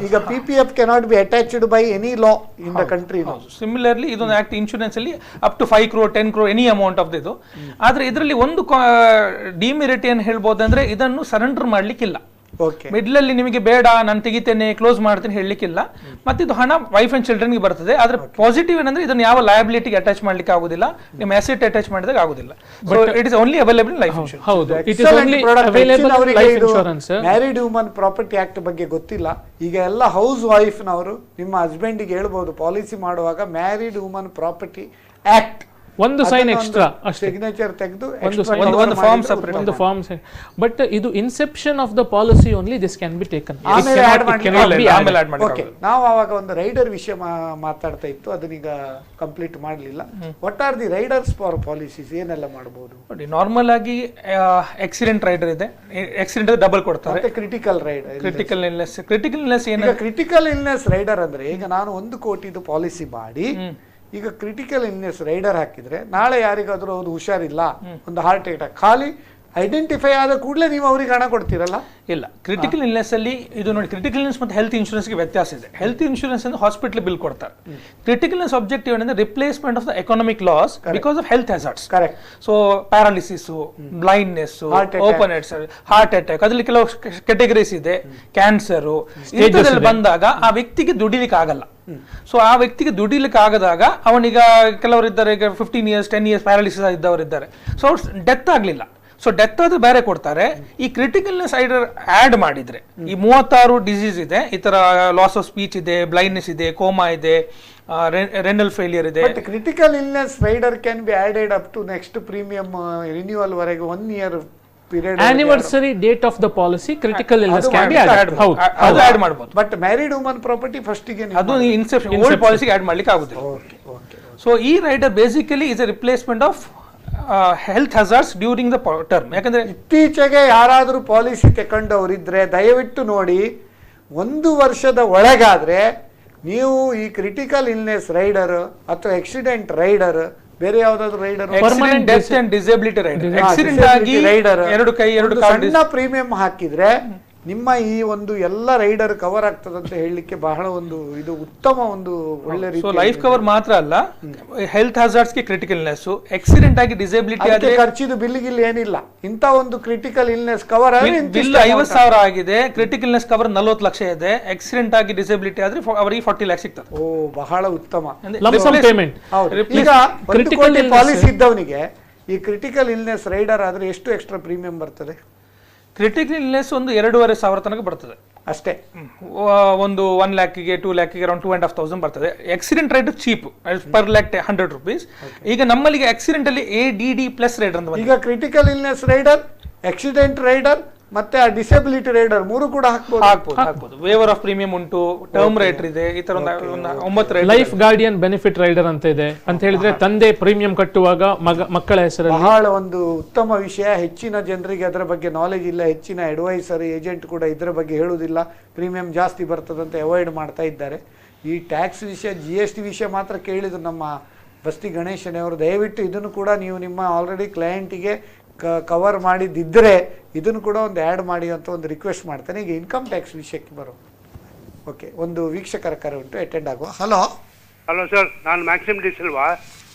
ಈಗ PPF cannot be attached by any law in the country. Similarly, ಇದೊಂದು ಆಕ್ಟ್ ಇನ್ಶೂರೆನ್ಸ್ ಅಲ್ಲಿ up to 5 crore 10 crore any amount of ಇದು. ಆದ್ರೆ ಇದರಲ್ಲಿ ಒಂದು ಡಿಮೆರಿಟ್ ಏನ್ ಹೇಳ್ಬೋದಂದ್ರೆ, ಇದನ್ನು ಸರೆಂಡರ್ ಮಾಡ್ಲಿಕ್ಕಿಲ್ಲ. ಮಿಡ್ಲ್ ಅಲ್ಲಿ ನಿಮಗೆ ಬೇಡ ನಾನು ತೆಗಿತೇನೆ ಕ್ಲೋಸ್ ಮಾಡ್ತೇನೆ ಹೇಳಲಿಕ್ಕಿಲ್ಲ. ಮತ್ತೆ ಇದು ಹಣ ವೈಫ್ ಅಂಡ್ ಚಿಲ್ಡ್ರನ್ಗೆ ಬರ್ತದೆ. ಆದ್ರೆ ಪಾಸಿಟಿವ್ ಏನಂದ್ರೆ ಇದನ್ನ ಯಾವ ಲಯಬಿಲಿಟಿಗೆ ಅಟ್ಯಾಚ್ ಮಾಡ್ಲಿಕ್ಕೆ ಆಗುದಿಲ್ಲ, ನಿಮ್ಮ ಅಸೆಟ್ ಅಟ್ಯಾಚ್ ಮಾಡಿದಾಗ ಆಗುದಿಲ್ಲ. So it is only available life insurance. ಹೌದು, it is only available life insurance. Married woman property act ಬಗ್ಗೆ ಗೊತ್ತಿಲ್ಲ. ಈಗ ಎಲ್ಲ ಹೌಸ್ ವೈಫ್ ನವರು ನಿಮ್ಮ ಹಸ್ಬೆಂಡಿಗೆ ಹೇಳ್ಬೋದು ಪಾಲಿಸಿ ಮಾಡುವಾಗ ಮ್ಯಾರಿಡ್ ವುಮನ್ ಪ್ರಾಪರ್ಟಿ ಆಕ್ಟ್ ಒಂದು ಸೈನ್ ಎಕ್ಸ್ಟ್ರಾ ಸಿಗ್ನೇಚರ್ ತೆಗೆದು ಒಂದು ಫಾರ್ಮ್ ಸೆಪರೇಟ್, ಒಂದು ಫಾರ್ಮ್. ಬಟ್ ಇದು inception of the policy only this can be taken. ನಾವು ಅವಾಗ ಒಂದು ರೈಡರ್ ವಿಷಯ ಮಾತಾಡ್ತಾ ಇತ್ತು, ಅದನ್ನೀಗ ಕಂಪ್ಲೀಟ್ ಮಾಡಲಿಲ್ಲ. What are the Riders for policies, ಏನೆಲ್ಲ ಮಾಡಬಹುದು? ನಾರ್ಮಲ್ ಆಗಿ ಆಕ್ಸಿಡೆಂಟ್ ರೈಡರ್ ಇದೆ, ಆಕ್ಸಿಡೆಂಟ್ ಡಬಲ್ ಕೊಡ್ತಾರೆ. ಕ್ರಿಟಿಕಲ್ ರೈಡರ್, ಕ್ರಿಟಿಕಲ್ ಇಲ್ನೆಸ್ ಏನು? ಕ್ರಿಟಿಕಲ್ ಇಲ್ನೆಸ್ ರೈಡರ್ ಅಂದ್ರೆ ಈಗ ನಾನು 1 ಕೋಟಿದು ಪಾಲಿಸಿ ಮಾಡಿ ಈಗ ಕ್ರಿಟಿಕಲ್ ಇಲ್ನೆಸ್ ರೈಡರ್ ಹಾಕಿದ್ರೆ ನಾಳೆ ಯಾರಿಗಾದ್ರೂ ಅದು ಹುಷಾರಿಲ್ಲ, ಒಂದು ಹಾರ್ಟ್ ಅಟ್ಯಾಕ್, ಖಾಲಿ ಐಡೆಂಟಿಫೈ ಆದ ಕೂಡಲೇ ನೀವು ಅವ್ರಿಗೆ ಹಣ ಕೊಡ್ತೀರಲ್ಲ? ಇಲ್ಲ, ಕ್ರಿಟಿಕಲ್ ಇಲ್ನೆಸ್ ಅಲ್ಲಿ ಇದು ನೋಡಿ, ಕ್ರಿಟಿಕಲ್ ಇಲ್ನೆಸ್ ಮತ್ತು ಹೆಲ್ತ್ ಇನ್ಶೂರೆನ್ಸ್ ಗೆ ವ್ಯತ್ಯಾಸ ಇದೆ. ಹೆಲ್ತ್ ಇನ್ಶೂರೆನ್ಸ್ ಅಂದ್ರೆ ಹಾಸ್ಪಿಟಲ್ ಬಿಲ್ ಕೊಡ್ತಾರೆ. ಕ್ರಿಟಿಕಲ್ ಇಲ್ನೆಸ್ ಆಬ್ಜೆಕ್ಟಿವ್ ಏನಂದ್ರೆ replacement of the economic loss because of health hazards. Correct. So paralysis, blindness, open heart attack, ಅದ್ರಲ್ಲಿ ಕೆಲವು ಕೆಟಗರೀಸ್ ಇದೆ, ಕ್ಯಾನ್ಸರ್, ಇಂಥದ್ರಲ್ಲಿ ಬಂದಾಗ ಆ ವ್ಯಕ್ತಿಗೆ ದುಡಿಲಿಕ್ಕೆ ಆಗಲ್ಲ. ಸೊ ಆ ವ್ಯಕ್ತಿಗೆ ದುಡಿಲಿಕ್ಕೆ ಆಗದಾಗ ಅವನೀಗ ಕೆಲವರು ಇದ್ದಾರೆ, ಈಗ 15 years 10 years ಪ್ಯಾರಾಲಿಸಿಸ್ ಇದ್ದವರು ಇದ್ದಾರೆ. ಸೊ ಡೆತ್ ಆಗ್ಲಿಲ್ಲ, ಸೊ ಡೆತ್ ಆದ್ರೆ ಬೇರೆ ಕೊಡ್ತಾರೆ. ಈ ಕ್ರಿಟಿಕಲ್ನೆಸ್ ರೈಡರ್ ಆಡ್ ಮಾಡಿದ್ರೆ ಈ 36 ಡಿಸೀಸ್ ಇದೆ, ಈ ತರ ಲಾಸ್ ಆಫ್ ಸ್ಪೀಚ್ ಇದೆ, ಬ್ಲೈಂಡ್ನೆಸ್ ಇದೆ, ಕೋಮಾ ಇದೆ, ರೆನಲ್ ಫೇಲಿಯರ್ ಇದೆ. Critical illness rider can be added up to next premium renewal ವರೆಗೆ 1 year period. Anniversary date of the policy critical illness can be added. ಅದು add ಮಾಡಬಹುದು. But married woman property first ಗೆ ಅದು inception old ಪಾಲಿಸಿಗೆ add ಮಾಡ್ಲಿಕ್ಕೆ ಆಗುದಿಲ್ಲ. So ಈ rider basically is a replacement of health hazards during the term. ಯಾಕಂದ್ರೆ ಇತ್ತೀಚೆಗೆ ಯಾರಾದರೂ ಪಾಲಿಸಿ ತಗೊಂಡವರಿದ್ರೆ ದಯವಿಟ್ಟು ನೋಡಿ, 1 ವರ್ಷದ ಒಳಗಾದ್ರೆ ನೀವು ಈ ಕ್ರಿಟಿಕಲ್ ಇಲ್ನೆಸ್ ರೈಡರ್ ಅಥವಾ ಆಕ್ಸಿಡೆಂಟ್ ರೈಡರ್, ಬೇರೆ ಯಾವ್ದಾದ್ರು rider, permanent death and disability rider, accident ಆಗಿ ರೈಡರ್, 2 ಕೈ 2 ಕಾಲು ಸಣ್ಣ ಪ್ರೀಮಿಯಂ ಹಾಕಿದ್ರೆ ನಿಮ್ಮ ಈ ಒಂದು ಎಲ್ಲ ರೈಡರ್ ಕವರ್ ಆಗ್ತದೆ ಅಂತ ಹೇಳಲಿಕ್ಕೆ ಬಹಳ ಒಂದು ಇದು ಉತ್ತಮ ಒಂದು ಒಳ್ಳೆ ರೀತಿ. ಲೈಫ್ ಕವರ್ ಮಾತ್ರ ಅಲ್ಲ, ಹೆಲ್ತ್ ಹಜಾರ್ಡ್ಸ್ ಗೆ ಕ್ರಿಟಿಕಲ್ ಇಲ್ನೆಸ್, ಆಕ್ಸಿಡೆಂಟ್ ಆಗಿ ಡಿಸೇಬಿಲಿಟಿ ಆದ್ರೆ ಖರ್ಚಿದು ಬಿಲ್ ಏನಿಲ್ಲ. ಇಂತ ಒಂದು ಕ್ರಿಟಿಕಲ್ ಇಲ್ನೆಸ್ ಕವರ್ ಬಿಲ್ 50,000 ಆಗಿದೆ, ಕ್ರಿಟಿಕಲ್ ಇಲ್ನೆಸ್ ಕವರ್ 40 ಲಕ್ಷ ಇದೆ, ಆಕ್ಸಿಡೆಂಟ್ ಆಗಿ ಡಿಸೇಬಿಲಿಟಿ ಆದ್ರೆ ಅವರಿಗೆ 40 lakhs ಸಿಗ್ತದೆ. ಓ, ಬಹಳ ಉತ್ತಮ. ಈಗ ಕ್ರಿಟಿಕಲ್ ಪಾಲಿಸಿ ಇದ್ದವನಿಗೆ ಈ ಕ್ರಿಟಿಕಲ್ ಇಲ್ನೆಸ್ ರೈಡರ್ ಆದ್ರೆ ಎಷ್ಟು ಎಕ್ಸ್ಟ್ರಾ ಪ್ರೀಮಿಯಂ ಬರ್ತದೆ? ಕ್ರಿಟಿಕಲ್ ಇಲ್ನೆಸ್ ಒಂದು 2,500 ತನಕ ಬರ್ತದೆ ಅಷ್ಟೇ. ಒಂದು 1 lakhಗೆ 2 lakhಗೆ ಅರೌಂಡ್ 2,500 ಬರ್ತದೆ. Accident rider cheap, per lakh 100 rupees. ಈಗ ನಮ್ಮಲ್ಲಿಗೆ ಆಕ್ಸಿಡೆಂಟ್ ಅಲ್ಲಿ ADD ಪ್ಲಸ್ ರೈಡರ್ ಅಂತ ಈಗ critical illness rider, accident rider ಮತ್ತೆ ಆ ಡಿಸೇಬಿಲಿಟಿ ರೈಡರ್ 3 ಕೂಡ ಹಾಕ್ಬೋದು. ವೇವರ್ ಆಫ್ ಪ್ರೀಮಿಯಂ ಉಂಟು, ಟರ್ಮ್ ರೈಡರ್ ಇದೆ, ಈ ತರ 9 ಲೈಫ್ ಗಾರ್ಡಿಯನ್ ಬೆನಿಫಿಟ್ ರೈಡರ್ ಅಂತ ಇದೆ. ಅಂತ ಹೇಳಿದ್ರೆ ತಂದೆ ಪ್ರೀಮಿಯಂ ಕಟ್ಟುವಾಗ ಮಕ್ಕಳ ಹೆಸರಲ್ಲಿ. ಬಹಳ ಒಂದು ಉತ್ತಮ ವಿಷಯ. ಹೆಚ್ಚಿನ ಜನರಿಗೆ ಅದರ ಬಗ್ಗೆ ನಾಲೆಜ್ ಇಲ್ಲ, ಹೆಚ್ಚಿನ ಅಡ್ವೈಸರ್ ಏಜೆಂಟ್ ಕೂಡ ಇದರ ಬಗ್ಗೆ ಹೇಳುವುದಿಲ್ಲ, ಪ್ರೀಮಿಯಂ ಜಾಸ್ತಿ ಬರ್ತದಂತ ಅವಾಯ್ಡ್ ಮಾಡ್ತಾ ಇದ್ದಾರೆ. ಈ ಟ್ಯಾಕ್ಸ್ ವಿಷಯ, GST ವಿಷಯ ಮಾತ್ರ ಕೇಳಿದ್ರು ನಮ್ಮ ಬಸ್ತಿ ಗಣೇಶನವರು. ದಯವಿಟ್ಟು ಇದನ್ನು ಕೂಡ ನೀವು ನಿಮ್ಮ ಆಲ್ರೆಡಿ ಕ್ಲೈಂಟಿಗೆ ಕವರ್ ಮಾಡಿದ್ದಿದ್ರೆ ಇದನ್ನು ಕೂಡ ಒಂದು ಆ್ಯಡ್ ಮಾಡಿ ಅಂತ ಒಂದು ರಿಕ್ವೆಸ್ಟ್ ಮಾಡ್ತೇನೆ. ಈಗ ಇನ್ಕಮ್ ಟ್ಯಾಕ್ಸ್ ವಿಷಯಕ್ಕೆ ಬರೋ. ಓಕೆ, ಒಂದು ವೀಕ್ಷಕರ ಕರೆ ಉಂಟು, ಅಟೆಂಡ್ ಆಗುವ. ಹಲೋ ಸರ್, ನಾನು ಮ್ಯಾಕ್ಸಿಮ್ ಡಿಸಿಲ್ವಾ.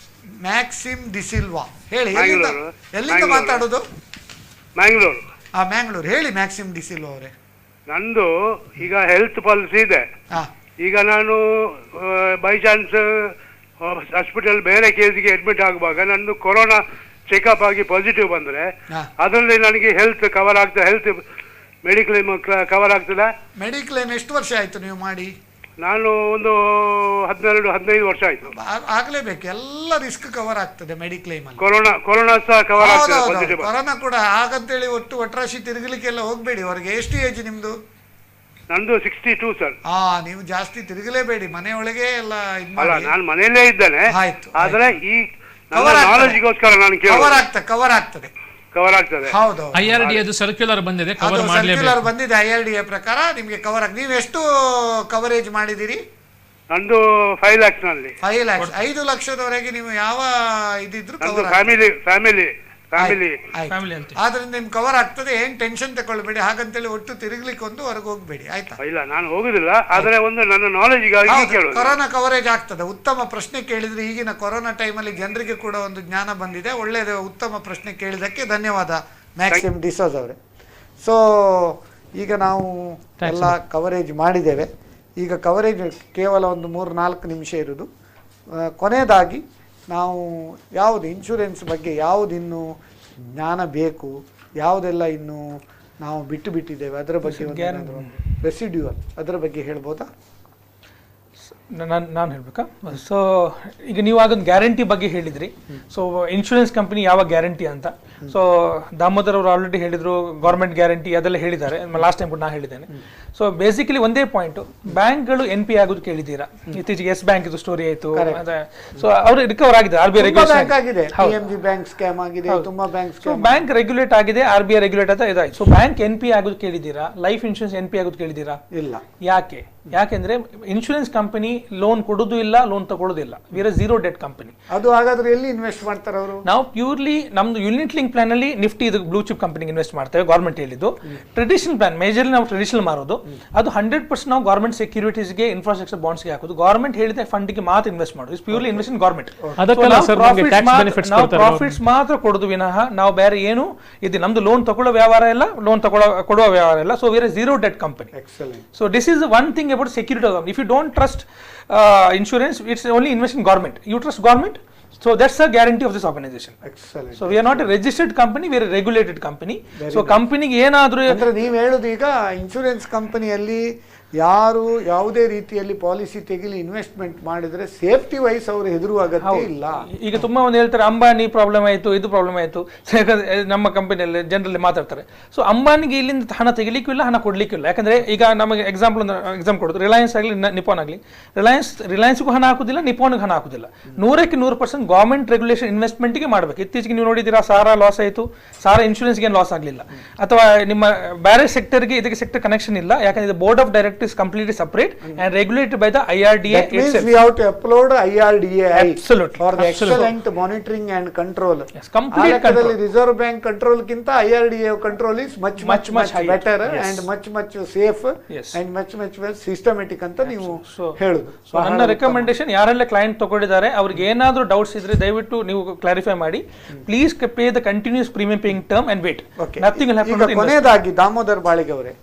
ಮ್ಯಾಕ್ಸಿಮ್ ಡಿಸಿಲ್ವಾ, ಹೇಳಿ. ಎಲ್ಲಿಂದ ಮಾತಾಡೋದು? ಮ್ಯಾಂಗ್ಳೂರು. ಮ್ಯಾಂಗ್ಳೂರು. ಹೇಳಿ ಮ್ಯಾಕ್ಸಿಮ್ ಡಿಸಿಲ್ವಾ ಅವರೇ. ನಂದು ಈಗ ಹೆಲ್ತ್ ಪಾಲಿಸಿ ಇದೆ. ಈಗ ನಾನು ಬೈ ಚಾನ್ಸ್ ಹಾಸ್ಪಿಟಲ್ ಬೇರೆ ಕೇಸಿಗೆ ಅಡ್ಮಿಟ್ ಆಗುವಾಗ ನಂದು ಕೊರೋನಾ ಚೆಕಪ್ ಆಗಿ ಪಾಸಿಟಿವ್ ಬಂದ್ರೆ ಅದರಲ್ಲಿ ನನಗೆ ಹೆಲ್ತ್ ಕವರ್ ಆಗ್ತದೆ, ಹೆಲ್ತ್ ಮೆಡಿಕ್ಲೇಮ್ ಕವರ್ ಆಗ್ತದೆ. ಮೆಡಿಕ್ಲೇಮ್ ಎಷ್ಟು ವರ್ಷ ಆಯ್ತು ನೀವು ಮಾಡಿ? ನಾನು ಒಂದು 12-15 ವರ್ಷ ಆಯ್ತು. ಆಗ್ಲೇಬೇಕು, ಎಲ್ಲ ರಿಸ್ಕ್ ಕವರ್ ಆಗ್ತದೆ ಮೆಡಿಕ್ಲೇಮ್ ಅಲ್ಲಿ. ಕೊರೋನಾ ಸಹ ಕವರ್ ಆಗ್ತದೆ. ಕೊರೋನಾ ಕೂಡ ಹಾಗಂತೇಳಿ ಒಟ್ಟರಾಶಿ ತಿರುಗಲಿಕ್ಕೆಲ್ಲ ಹೋಗ್ಬೇಡಿ. ಹೊರಗೆ ಎಷ್ಟು ಏಜ್ ನಿಮ್ದು? ನಂದು 62 ಸರ್. ನೀವು ಜಾಸ್ತಿ ತಿರುಗಲೇಬೇಡಿ, ಮನೆಯೊಳಗೆ ಎಲ್ಲ. ನಾನು ಮನೆಯಲ್ಲೇ ಇದ್ದೇನೆ. ಆಯ್ತು, ಆದ್ರೆ ಈ ನಾಲೆಜ್ಗೋಸ್ಕರ ನಾನು ಕವರ್ ಆಗ್ತದೆ. ಹೌದು, IRD ಅದು ಸರ್ಕ್ಯುಲರ್ ಬಂದಿದೆ, ಕವರ್ ಮಾಡಲೇಬೇಕು. ಸರ್ಕ್ಯುಲರ್ ಬಂದಿದೆ IRD ಪ್ರಕಾರ ನಿಮಗೆ ಕವರ್ ಆಗಿ. ನೀವು ಎಷ್ಟು ಕವರೇಜ್ ಮಾಡಿದಿರಿ? ನಂದು 5 lakhs ನಲ್ಲಿ. 5 lakhs, 5 ಲಕ್ಷದವರೆಗೆ ನೀವು ಯಾವ ಇದಿದ್ರು ಕವರ್ ಆದ್ರಿಂದ ನಿಮ್ಗೆ ಕವರ್ ಆಗ್ತದೆ. ಏನ್ ಟೆನ್ಷನ್ ತಗೊಳ್ಬೇಡಿ. ಹಾಗಂತೇಳಿ ಒಟ್ಟು ತಿರುಗ್ಲಿಕ್ಕೆ ಒಂದು ಹೊರಗೆ ಹೋಗ್ಬೇಡಿ, ಆಯ್ತಾ? ಇಲ್ಲ, ನಾನು ಹೋಗುದಿಲ್ಲ, ಆದ್ರೆ ಒಂದು ನನ್ನ ನಾಲೆಜ್ಗಾಗಿ ಕೇಳೋದು. ಕೊರೋನಾ ಕವರೇಜ್ ಆಗ್ತದೆ. ಉತ್ತಮ ಪ್ರಶ್ನೆ ಕೇಳಿದ್ರೆ. ಈಗಿನ ಕೊರೋನಾ ಟೈಮಲ್ಲಿ ಜನರಿಗೆ ಕೂಡ ಒಂದು ಜ್ಞಾನ ಬಂದಿದೆ. ಒಳ್ಳೆಯದು, ಉತ್ತಮ ಪ್ರಶ್ನೆ ಕೇಳಿದಕ್ಕೆ ಧನ್ಯವಾದ ಮ್ಯಾಕ್ಸಿಮ್ ಡಿಸೋಜ್ ಅವರೇ. ಸೊ ಈಗ ನಾವು ಎಲ್ಲ ಕವರೇಜ್ ಮಾಡಿದ್ದೇವೆ. ಈಗ ಕವರೇಜ್ ಕೇವಲ ಒಂದು 3-4 ನಿಮಿಷ ಇರೋದು. ಕೊನೆಯದಾಗಿ ನಾವು ಯಾವುದು ಇನ್ಶೂರೆನ್ಸ್ ಬಗ್ಗೆ ಯಾವುದು ಇನ್ನೂ ಜ್ಞಾನ ಬೇಕು, ಯಾವುದೆಲ್ಲ ಇನ್ನೂ ನಾವು ಬಿಟ್ಟಿದ್ದೇವೆ ಅದರ ಬಗ್ಗೆ ರೆಸಿಡ್ಯೂವಲ್ ಅದರ ಬಗ್ಗೆ ಹೇಳ್ಬೋದಾ? ನಾನು ಹೇಳ್ಬೇಕಾ? ಸೊ ಈಗ ನೀವು ಆಗೊಂದು ಗ್ಯಾರಂಟಿ ಬಗ್ಗೆ ಹೇಳಿದ್ರಿ. ಸೊ ಇನ್ಶೂರೆನ್ಸ್ ಕಂಪನಿ ಯಾವ ಗ್ಯಾರಂಟಿ ಅಂತ. ಸೊ ದಾಮೋದರ್ ಅವರು ಆಲ್ರೆಡಿ ಹೇಳಿದ್ರು, ಗೌರ್ಮೆಂಟ್ ಗ್ಯಾರಂಟಿ ಅದೆಲ್ಲ ಹೇಳಿದ್ದಾರೆ, ಲಾಸ್ಟ್ ಟೈಮ್ ಕೂಡ ನಾನು ಹೇಳಿದ್ದೇನೆ. ಸೊ ಬೇಸಿಕಲಿ ಒಂದೇ ಪಾಯಿಂಟ್, ಬ್ಯಾಂಕ್ಗಳು NPA ಆಗೋದು ಕೇಳಿದ್ದೀರಾ? ಇತ್ತೀಚೆಗೆ ಎಸ್ ಬ್ಯಾಂಕ್ ಇದು ಸ್ಟೋರಿ ಆಯಿತು. ಸೊ ಅವರು ರಿಕವರ್ ಆಗಿದೆ, RBI ಬ್ಯಾಂಕ್ ರೆಗ್ಯುಲೇಟ್ ಆಗಿದೆ, RBI ರೆಗ್ಯುಲೇಟ್ ಅಂತ ಇದಾಯ್ತು. ಸೊ ಬ್ಯಾಂಕ್ NPA ಆಗೋದು ಕೇಳಿದ್ದೀರಾ? ಲೈಫ್ ಇನ್ಶೂರೆನ್ಸ್ NPA ಆಗೋದು ಕೇಳಿದ್ದೀರಾ? ಇಲ್ಲ. ಯಾಕೆಂದ್ರೆ ಇನ್ಶೂರೆನ್ಸ್ ಕಂಪನಿ ಲೋನ್ ಕೊಡೋದು ಇಲ್ಲ, ಲೋನ್ ತಗೊಳ್ಳೋದಿಲ್ಲ. We are zero debt company. ಅದು ಹಾಗಾದ್ರೆ ಎಲ್ಲಿ ಇನ್ವೆಸ್ಟ್ ಮಾಡ್ತಾರೆ ಅವರು? ನಾವು ಪ್ಯೂರ್ಲಿ ನಮ್ದು ಯೂನಿಟ್ ಲಿಂಕ್ ಪ್ಲಾನ್ ಅಲ್ಲಿ ನಿಫ್ಟಿ ಇದು ಬ್ಲೂ ಚಿಪ್ ಕಂಪನಿಗೆ ಇನ್ವೆಸ್ಟ್ ಮಾಡ್ತೇವೆ. ಗೌರ್ಮೆಂಟ್ ಹೇಳಿದ್ದು ಟ್ರೆಡಿಷನಲ್ ಪ್ಲಾನ್, ಮೇಜರ್ಲಿ ನಾವು ಟ್ರೆಡಿಷನಲ್ ಮಾರೋದು. ಅದು 100% ನಾವು ಗೌರ್ಮೆಂಟ್ ಸೆಕ್ಯೂರಿಟೀಸ್ಗೆ, ಇನ್ಫ್ರಾಸ್ಟ್ರಕ್ಚರ್ ಬಾಂಡ್ಸ್ಗೆ ಹಾಕೋದು. ಗೌರ್ಮೆಂಟ್ ಹೇಳಿದ ಫಂಡ್ಗೆ ಮಾತ್ರ ಇನ್ವೆಸ್ಟ್ ಮಾಡೋದು. Is purely invest in government. ನಾವು ಪ್ರಾಫಿಟ್ಸ್ ಮಾತ್ರ ಕೊಡೋದು ವಿನಃ ನಾವು ಬೇರೆ ಏನು ಇದು ನಮ್ದು ಲೋನ್ ತಗೊಳ್ಳೋ ವ್ಯವಹಾರ ಇಲ್ಲ, ಲೋನ್ ಕೊಡುವ ವ್ಯವಹಾರ ಇಲ್ಲ. So we are zero debt company. So this is one thing about security of government. If you don't trust insurance, it's only invest in government. You trust government, so that's the guarantee of this organization. Excellent. So we are not a registered company, we are a regulated company. So company ಗೆ ಏನಾದರೂ ಅಂದ್ರೆ ನೀವು ಹೇಳೋದು ಈಗ insurance ಕಂಪನಿಯಲ್ಲಿ ಯಾರು ಯಾವುದೇ ರೀತಿಯಲ್ಲಿ ಪಾಲಿಸಿ ತೆಗಿಲಿ ಇನ್ವೆಸ್ಟ್ಮೆಂಟ್ ಮಾಡಿದ್ರೆ ಸೇಫ್ಟಿ ವೈಸ್ ಅವರು ಹೆದರುವ ಅಗತ್ಯ ಇಲ್ಲ. ಈಗ ತುಂಬಾ ಒಂದು ಹೇಳ್ತಾರೆ ಅಂಬಾನಿ ಪ್ರಾಬ್ಲಮ್ ಆಯಿತು, ಇದು ಪ್ರಾಬ್ಲಮ್ ಆಯಿತು, ನಮ್ಮ ಕಂಪನಿಯಲ್ಲಿ ಜನರಲ್ಲಿ ಮಾತಾಡ್ತಾರೆ. ಸೊ ಅಂಬಾನಿಗೆ ಇಲ್ಲಿಂದ ಹಣ ತೆಗಿಲಿಕ್ಕೂ ಇಲ್ಲ, ಹಣ ಕೊಡ್ಲಿಕ್ಕೂ ಇಲ್ಲ. ಯಾಕಂದ್ರೆ ಈಗ ನಮಗೆ ಎಕ್ಸಾಮ್ ಕೊಡೋದು, ರಿಲಯನ್ಸ್ ಆಗಲಿ ನಿಪಾನ್ ಆಗಲಿ, ರಿಲಯನ್ಸ್ಗೂ ಹಣ ಹಾಕುದಿಲ್ಲ, ನಿಪಾನ್ಗೆ ಹಣ ಹಾಕುದಿಲ್ಲ. 100% ಗವರ್ಮೆಂಟ್ ರೆಗ್ಯುಲೇಷನ್ ಇನ್ವೆಸ್ಟ್ಮೆಂಟ್ಗೆ ಮಾಡಬೇಕು. ಇತ್ತೀಚೆಗೆ ನೀವು ನೋಡಿದ್ದೀರಾ, ಸಾರಾ ಲಾಸ್ ಆಯಿತು, ಸಾರಾ ಇನ್ಶೂರೆನ್ಸ್ಗೆ ಏನು ಲಾಸ್ ಆಗಲಿಲ್ಲ. ಅಥವಾ ನಿಮ್ಮ ಬೇರೆ ಸೆಕ್ಟರ್ಗೆ ಇದಕ್ಕೆ ಸೆಕ್ಟರ್ ಕನೆಕ್ಷನ್ ಇಲ್ಲ, ಯಾಕಂದ್ರೆ board of director is completely separate and regulated by the IRDA. That means we have to upload IRDA absolutely for the excellent monitoring and control. Yes, complete control. Reserve Bank control kinta IRDA control is much better and much safe and much well systematic anta ನೀವು ಹೇಳುದು. So ನನ್ನ recommendation, ಯಾರೆಲ್ಲ client ತಗೊಂಡಿದ್ದಾರೆ ಅವ್ರಿಗೆ ಏನಾದರೂ doubts ಇದ್ರೆ ದಯವಿಟ್ಟು ನೀವು ಕ್ಲಾರಿಫೈ ಮಾಡಿ. Please pay the continuous premium paying term and wait. Nothing will happen. ಈಗ ಕೊನೆಯದಾಗಿ ದಾಮೋದರ್ ಬಾಳಿಗೆ ಅವರೇ,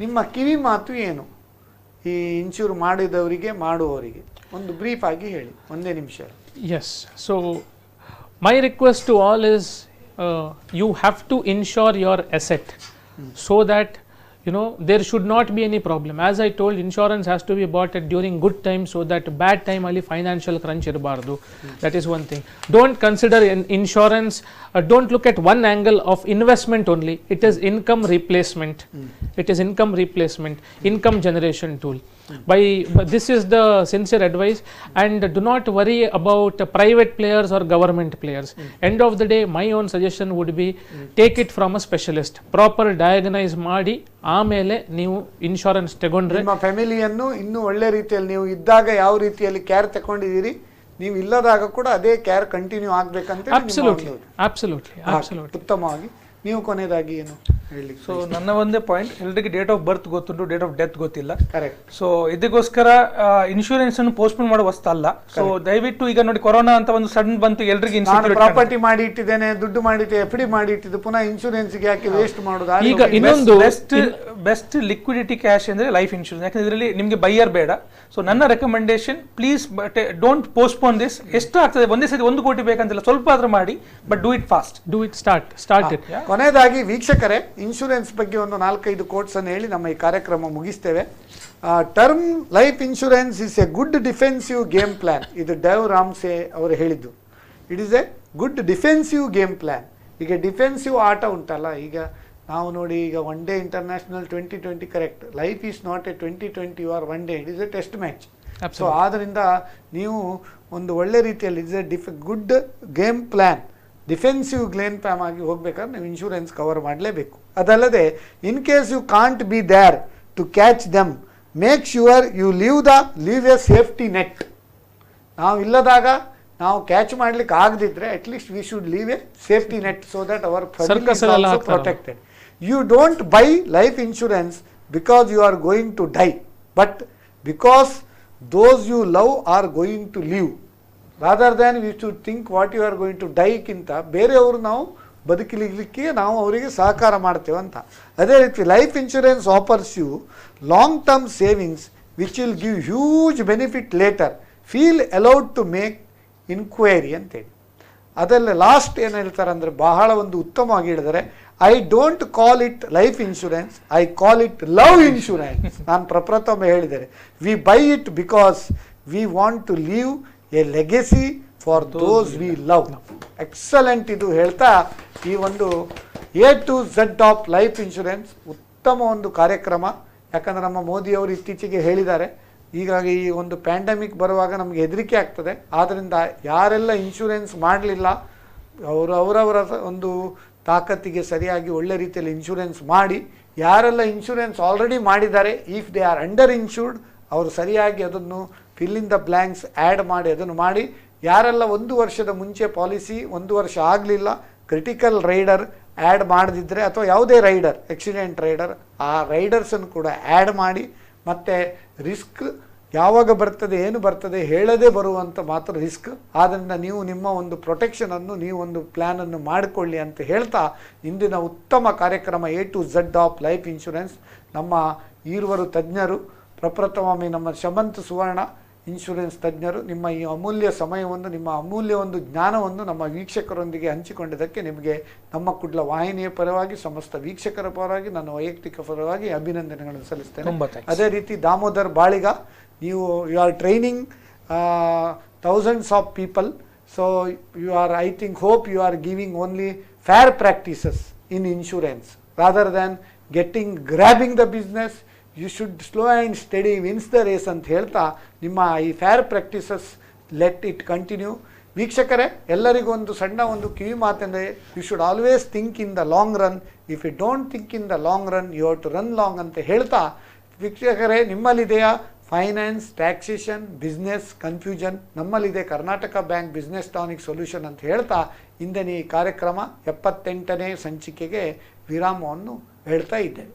ನಿಮ್ಮ ಕಿವಿ ಮಾತು ಏನು ಈ ಇನ್ಶೂರ್ ಮಾಡಿದವರಿಗೆ ಮಾಡುವವರಿಗೆ ಒಂದು ಬ್ರೀಫ್ ಆಗಿ ಹೇಳಿ, ಒಂದೇ ನಿಮಿಷ. Yes, so my request to all is you have to insure your asset so that there should not be any problem. As I told, insurance has to be bought at during good time so that bad time ali financial crunch irbardu. That is one thing. Don't consider insurance, don't look at one angle of investment only. It is income replacement. It is income replacement, income generation tool. But this is the sincere advice, and do not worry about private players or government players. End of the day, my own suggestion would be take it from a specialist. Proper diagnose ಮಾಡಿ ಆಮೇಲೆ ನೀವು insurance ತಗೊಂಡ್ರೆ ನಿಮ್ಮ ಫ್ಯಾಮಿಲಿಯನ್ನು ಇನ್ನೂ ಒಳ್ಳೆ ರೀತಿಯಲ್ಲಿ ನೀವು ಇದ್ದಾಗ ಯಾವ ರೀತಿಯಲ್ಲಿ ಕೇರ್ ತಗೊಂಡಿದ್ದೀರಿ, ನೀವು ಇಲ್ಲದಾಗ ಕೂಡ ಅದೇ ಕೇರ್ ಕಂಟಿನ್ಯೂ ಆಗಬೇಕಂತ. ಅಬ್ಸಲ್ಯೂಟ್ಲಿ ಉತ್ತಮವಾಗಿ. ನೀವು ಕೊನೆಯದಾಗಿ ಏನು ಹೇಳಿ? ಸೊ ನನ್ನ ಒಂದೇ ಪಾಯಿಂಟ್, ಎಲ್ಲರಿಗೆ ಡೇಟ್ ಆಫ್ ಬರ್ತ್ ಗೊತ್ತುಂಟು, ಡೇಟ್ ಆಫ್ ಡೆತ್ ಗೊತ್ತಿಲ್ಲ. ಕರೆಕ್ಟ್. ಸೊ ಇದಕ್ಕೋಸ್ಕರ ಇನ್ಶೂರೆನ್ಸ್ ಅನ್ನು ಪೋಸ್ಟ್ಪೋನ್ ಮಾಡೋ ವಸ್ತು ಅಲ್ಲ. ಸೊ ದಯವಿಟ್ಟು ಈಗ ನೋಡಿ, ಕೊರೋನಾ ಅಂತ ಒಂದು ಸಡನ್ ಬಂತು, ಎಲ್ರಿಗೆ ಪ್ರಾಪರ್ಟಿ ಮಾಡಿ ಇಟ್ಟಿದ್ದೇನೆ, ದುಡ್ಡು ಮಾಡಿದ್ದೆ, FD ಮಾಡಿ ಇಟ್ಟಿದ್ದು, ಪುನಃ ಇನ್ಶೂರೆನ್ಸ್ ಗೆ ಯಾಕೆ ವೇಸ್ಟ್ ಮಾಡೋದು? ಈಗ ಇನ್ನೊಂದು ಬೆಸ್ಟ್ ಲಿಕ್ವಿಡಿಟಿ ಕ್ಯಾಶ್ ಅಂದ್ರೆ ಲೈಫ್ ಇನ್ಶೂರೆನ್ಸ್. ಯಾಕಂದ್ರೆ ಇದರಲ್ಲಿ ನಿಮಗೆ ಬೈಯರ್ ಬೇಡ. ಸೊ ನನ್ನ recommendation, please don't postpone this. ಎಷ್ಟು ಆಗ್ತದೆ ಒಂದೇ ಸತಿ 1 ಕೋಟಿ ಬೇಕಂತಿಲ್ಲ, ಸ್ವಲ್ಪ ಆದ್ರೂ ಮಾಡಿ, but do it fast, do it start it. ಕೊನೆಯದಾಗಿ ವೀಕ್ಷಕರೇ, ಇನ್ಶೂರೆನ್ಸ್ ಬಗ್ಗೆ ಒಂದು 4-5 ಕೋಟ್ಸ್ ಅನ್ನು ಹೇಳಿ ನಮ್ಮ ಈ ಕಾರ್ಯಕ್ರಮ ಮುಗಿಸ್ತೇವೆ. Term life insurance is a good defensive game plan. ಇದು ಡೇವ್ ರಾಮ್ಸೆ ಅವರು ಹೇಳಿದ್ದು. It is a good defensive game plan. ಈಗ ಡಿಫೆನ್ಸಿವ್ ಆಟ ಉಂಟಲ್ಲ, ಈಗ ನಾವು ನೋಡಿ, ಈಗ one day international 2020 correct. Life is not a 2020 or one day, it is a test match. So ಆದ್ದರಿಂದ ನೀವು ಒಂದು ಒಳ್ಳೆ ರೀತಿಯಲ್ಲಿ it's a good game plan, defensive game plan ಆಗಿ ಹೋಗ್ಬೇಕಾದ್ರೆ ನೀವು ಇನ್ಶೂರೆನ್ಸ್ ಕವರ್ ಮಾಡಲೇಬೇಕು. ಅದಲ್ಲದೆ in case you can't be there to catch them, make sure you leave a safety net. ನಾವು ಇಲ್ಲದಾಗ ನಾವು ಕ್ಯಾಚ್ ಮಾಡ್ಲಿಕ್ಕೆ ಆಗದಿದ್ರೆ at least we should leave a safety net so that our family is also protected. You don't buy life insurance because you are going to die, but because those you love are going to leave. Rather than we should think what you are going to dye ಕಿಂತ ಬೇರೆಯವರು ನಾವು ಬದುಕಲಿಕ್ಕೆ ನಾವು ಅವರಿಗೆ ಸಹಕಾರ ಮಾಡ್ತೇವೆ ಅಂತ. ಅದೇ ರೀತಿ life insurance offers you long term savings which will give huge benefit later, feel allowed to make inquiry ಅಂತೇಳಿ. ಅದೆಲ್ಲ ಲಾಸ್ಟ್ ಏನು ಹೇಳ್ತಾರೆ ಅಂದರೆ ಬಹಳ ಒಂದು ಉತ್ತಮವಾಗಿ ಹೇಳಿದರೆ, I don't call it life insurance, I call it love insurance. ನಾನು ಪ್ರಪ್ರಥಮ ಹೇಳಿದ್ದೇನೆ, we buy it because we want to leave a legacy for those we love. Excellent. ಇದು ಹೇಳ್ತಾ ಈ ಒಂದು A-to-Z ಆಫ್ ಲೈಫ್ ಇನ್ಶೂರೆನ್ಸ್ ಉತ್ತಮ ಒಂದು ಕಾರ್ಯಕ್ರಮ. ಯಾಕಂದರೆ ನಮ್ಮ ಮೋದಿಯವರು ಇತ್ತೀಚೆಗೆ ಹೇಳಿದ್ದಾರೆ, ಹೀಗಾಗಿ ಈ ಒಂದು ಪ್ಯಾಂಡಮಿಕ್ ಬರುವಾಗ ನಮಗೆ ಹೆದರಿಕೆ ಆಗ್ತದೆ. ಆದ್ದರಿಂದ ಯಾರೆಲ್ಲ ಇನ್ಶೂರೆನ್ಸ್ ಮಾಡಲಿಲ್ಲ ಅವರು ಅವರವರ ಒಂದು ತಾಕತ್ತಿಗೆ ಸರಿಯಾಗಿ ಒಳ್ಳೆ ರೀತಿಯಲ್ಲಿ ಇನ್ಶೂರೆನ್ಸ್ ಮಾಡಿ, ಯಾರೆಲ್ಲ ಇನ್ಶೂರೆನ್ಸ್ ಆಲ್ರೆಡಿ ಮಾಡಿದ್ದಾರೆ if they are under insured ಅವರು ಸರಿಯಾಗಿ ಅದನ್ನು fill in the blanks add ಮಾಡಿ ಅದನ್ನು ಮಾಡಿ. ಯಾರೆಲ್ಲ 1 ವರ್ಷದ ಮುಂಚೆ ಪಾಲಿಸಿ 1 ವರ್ಷ ಆಗಲಿಲ್ಲ, ಕ್ರಿಟಿಕಲ್ ರೈಡರ್ ಆ್ಯಡ್ ಮಾಡದಿದ್ದರೆ ಅಥವಾ ಯಾವುದೇ ರೈಡರ್ ಆಕ್ಸಿಡೆಂಟ್ ರೈಡರ್ ಆ ರೈಡರ್ಸನ್ನು ಕೂಡ ಆ್ಯಡ್ ಮಾಡಿ, ಮತ್ತು ರಿಸ್ಕ್ ಯಾವಾಗ ಬರ್ತದೆ ಏನು ಬರ್ತದೆ ಹೇಳದೇ ಬರುವಂಥ ಮಾತ್ರ ರಿಸ್ಕ್. ಆದ್ದರಿಂದ ನೀವು ನಿಮ್ಮ ಒಂದು ಪ್ರೊಟೆಕ್ಷನನ್ನು ನೀವು ಒಂದು ಪ್ಲ್ಯಾನನ್ನು ಮಾಡಿಕೊಳ್ಳಿ ಅಂತ ಹೇಳ್ತಾ ಇಂದಿನ ಉತ್ತಮ ಕಾರ್ಯಕ್ರಮ A-to-Z ಆಫ್ ಲೈಫ್ ಇನ್ಶೂರೆನ್ಸ್ ನಮ್ಮ ಈರುವರು ತಜ್ಞರು, ಪ್ರಪ್ರಥಮವಾಗಿ ನಮ್ಮ ಶಮಂತ್ ಸುವರ್ಣ ಇನ್ಶೂರೆನ್ಸ್ ತಜ್ಞರು ನಿಮ್ಮ ಈ ಅಮೂಲ್ಯ ಸಮಯವನ್ನು, ನಿಮ್ಮ ಅಮೂಲ್ಯ ಒಂದು ಜ್ಞಾನವನ್ನು ನಮ್ಮ ವೀಕ್ಷಕರೊಂದಿಗೆ ಹಂಚಿಕೊಂಡಿದ್ದಕ್ಕೆ ನಿಮಗೆ ನಮ್ಮ ಕುಡ್ಲ ವಾಹಿನಿಯ ಪರವಾಗಿ ಸಮಸ್ತ ವೀಕ್ಷಕರ ಪರವಾಗಿ ನನ್ನ ವೈಯಕ್ತಿಕ ಪರವಾಗಿ ಅಭಿನಂದನೆಗಳನ್ನು ಸಲ್ಲಿಸ್ತೇನೆ. ಅದೇ ರೀತಿ ದಾಮೋದರ್ ಬಾಳಿಗ, ನೀವು you are training thousands of people, so you are I think hope you are giving only fair practices in insurance rather than getting grabbing the business. You should slow and steady wins the race ಅಂತ ಹೇಳ್ತಾ ನಿಮ್ಮ ಈ fair practices let it continue. ವೀಕ್ಷಕರೇ, ಎಲ್ಲರಿಗೂ ಒಂದು ಸಣ್ಣ ಒಂದು ಕಿವಿ ಮಾತೆಂದರೆ, you should always think in the long run. If you don't think in the long run you have to run long ಅಂತ ಹೇಳ್ತಾ, ವೀಕ್ಷಕರೇ ನಿಮ್ಮಲ್ಲಿದೆಯಾ ಫೈನಾನ್ಸ್, ಟ್ಯಾಕ್ಸೇಷನ್, ಬಿಸ್ನೆಸ್ ಕನ್ಫ್ಯೂಷನ್, ನಮ್ಮಲ್ಲಿದೆ Karnataka bank business tonic solution ಅಂತ ಹೇಳ್ತಾ ಇಂದಿನ ಈ ಕಾರ್ಯಕ್ರಮ 78ನೇ ಸಂಚಿಕೆಗೆ ವಿರಾಮವನ್ನು ಹೇಳ್ತಾ ಇದ್ದೇವೆ.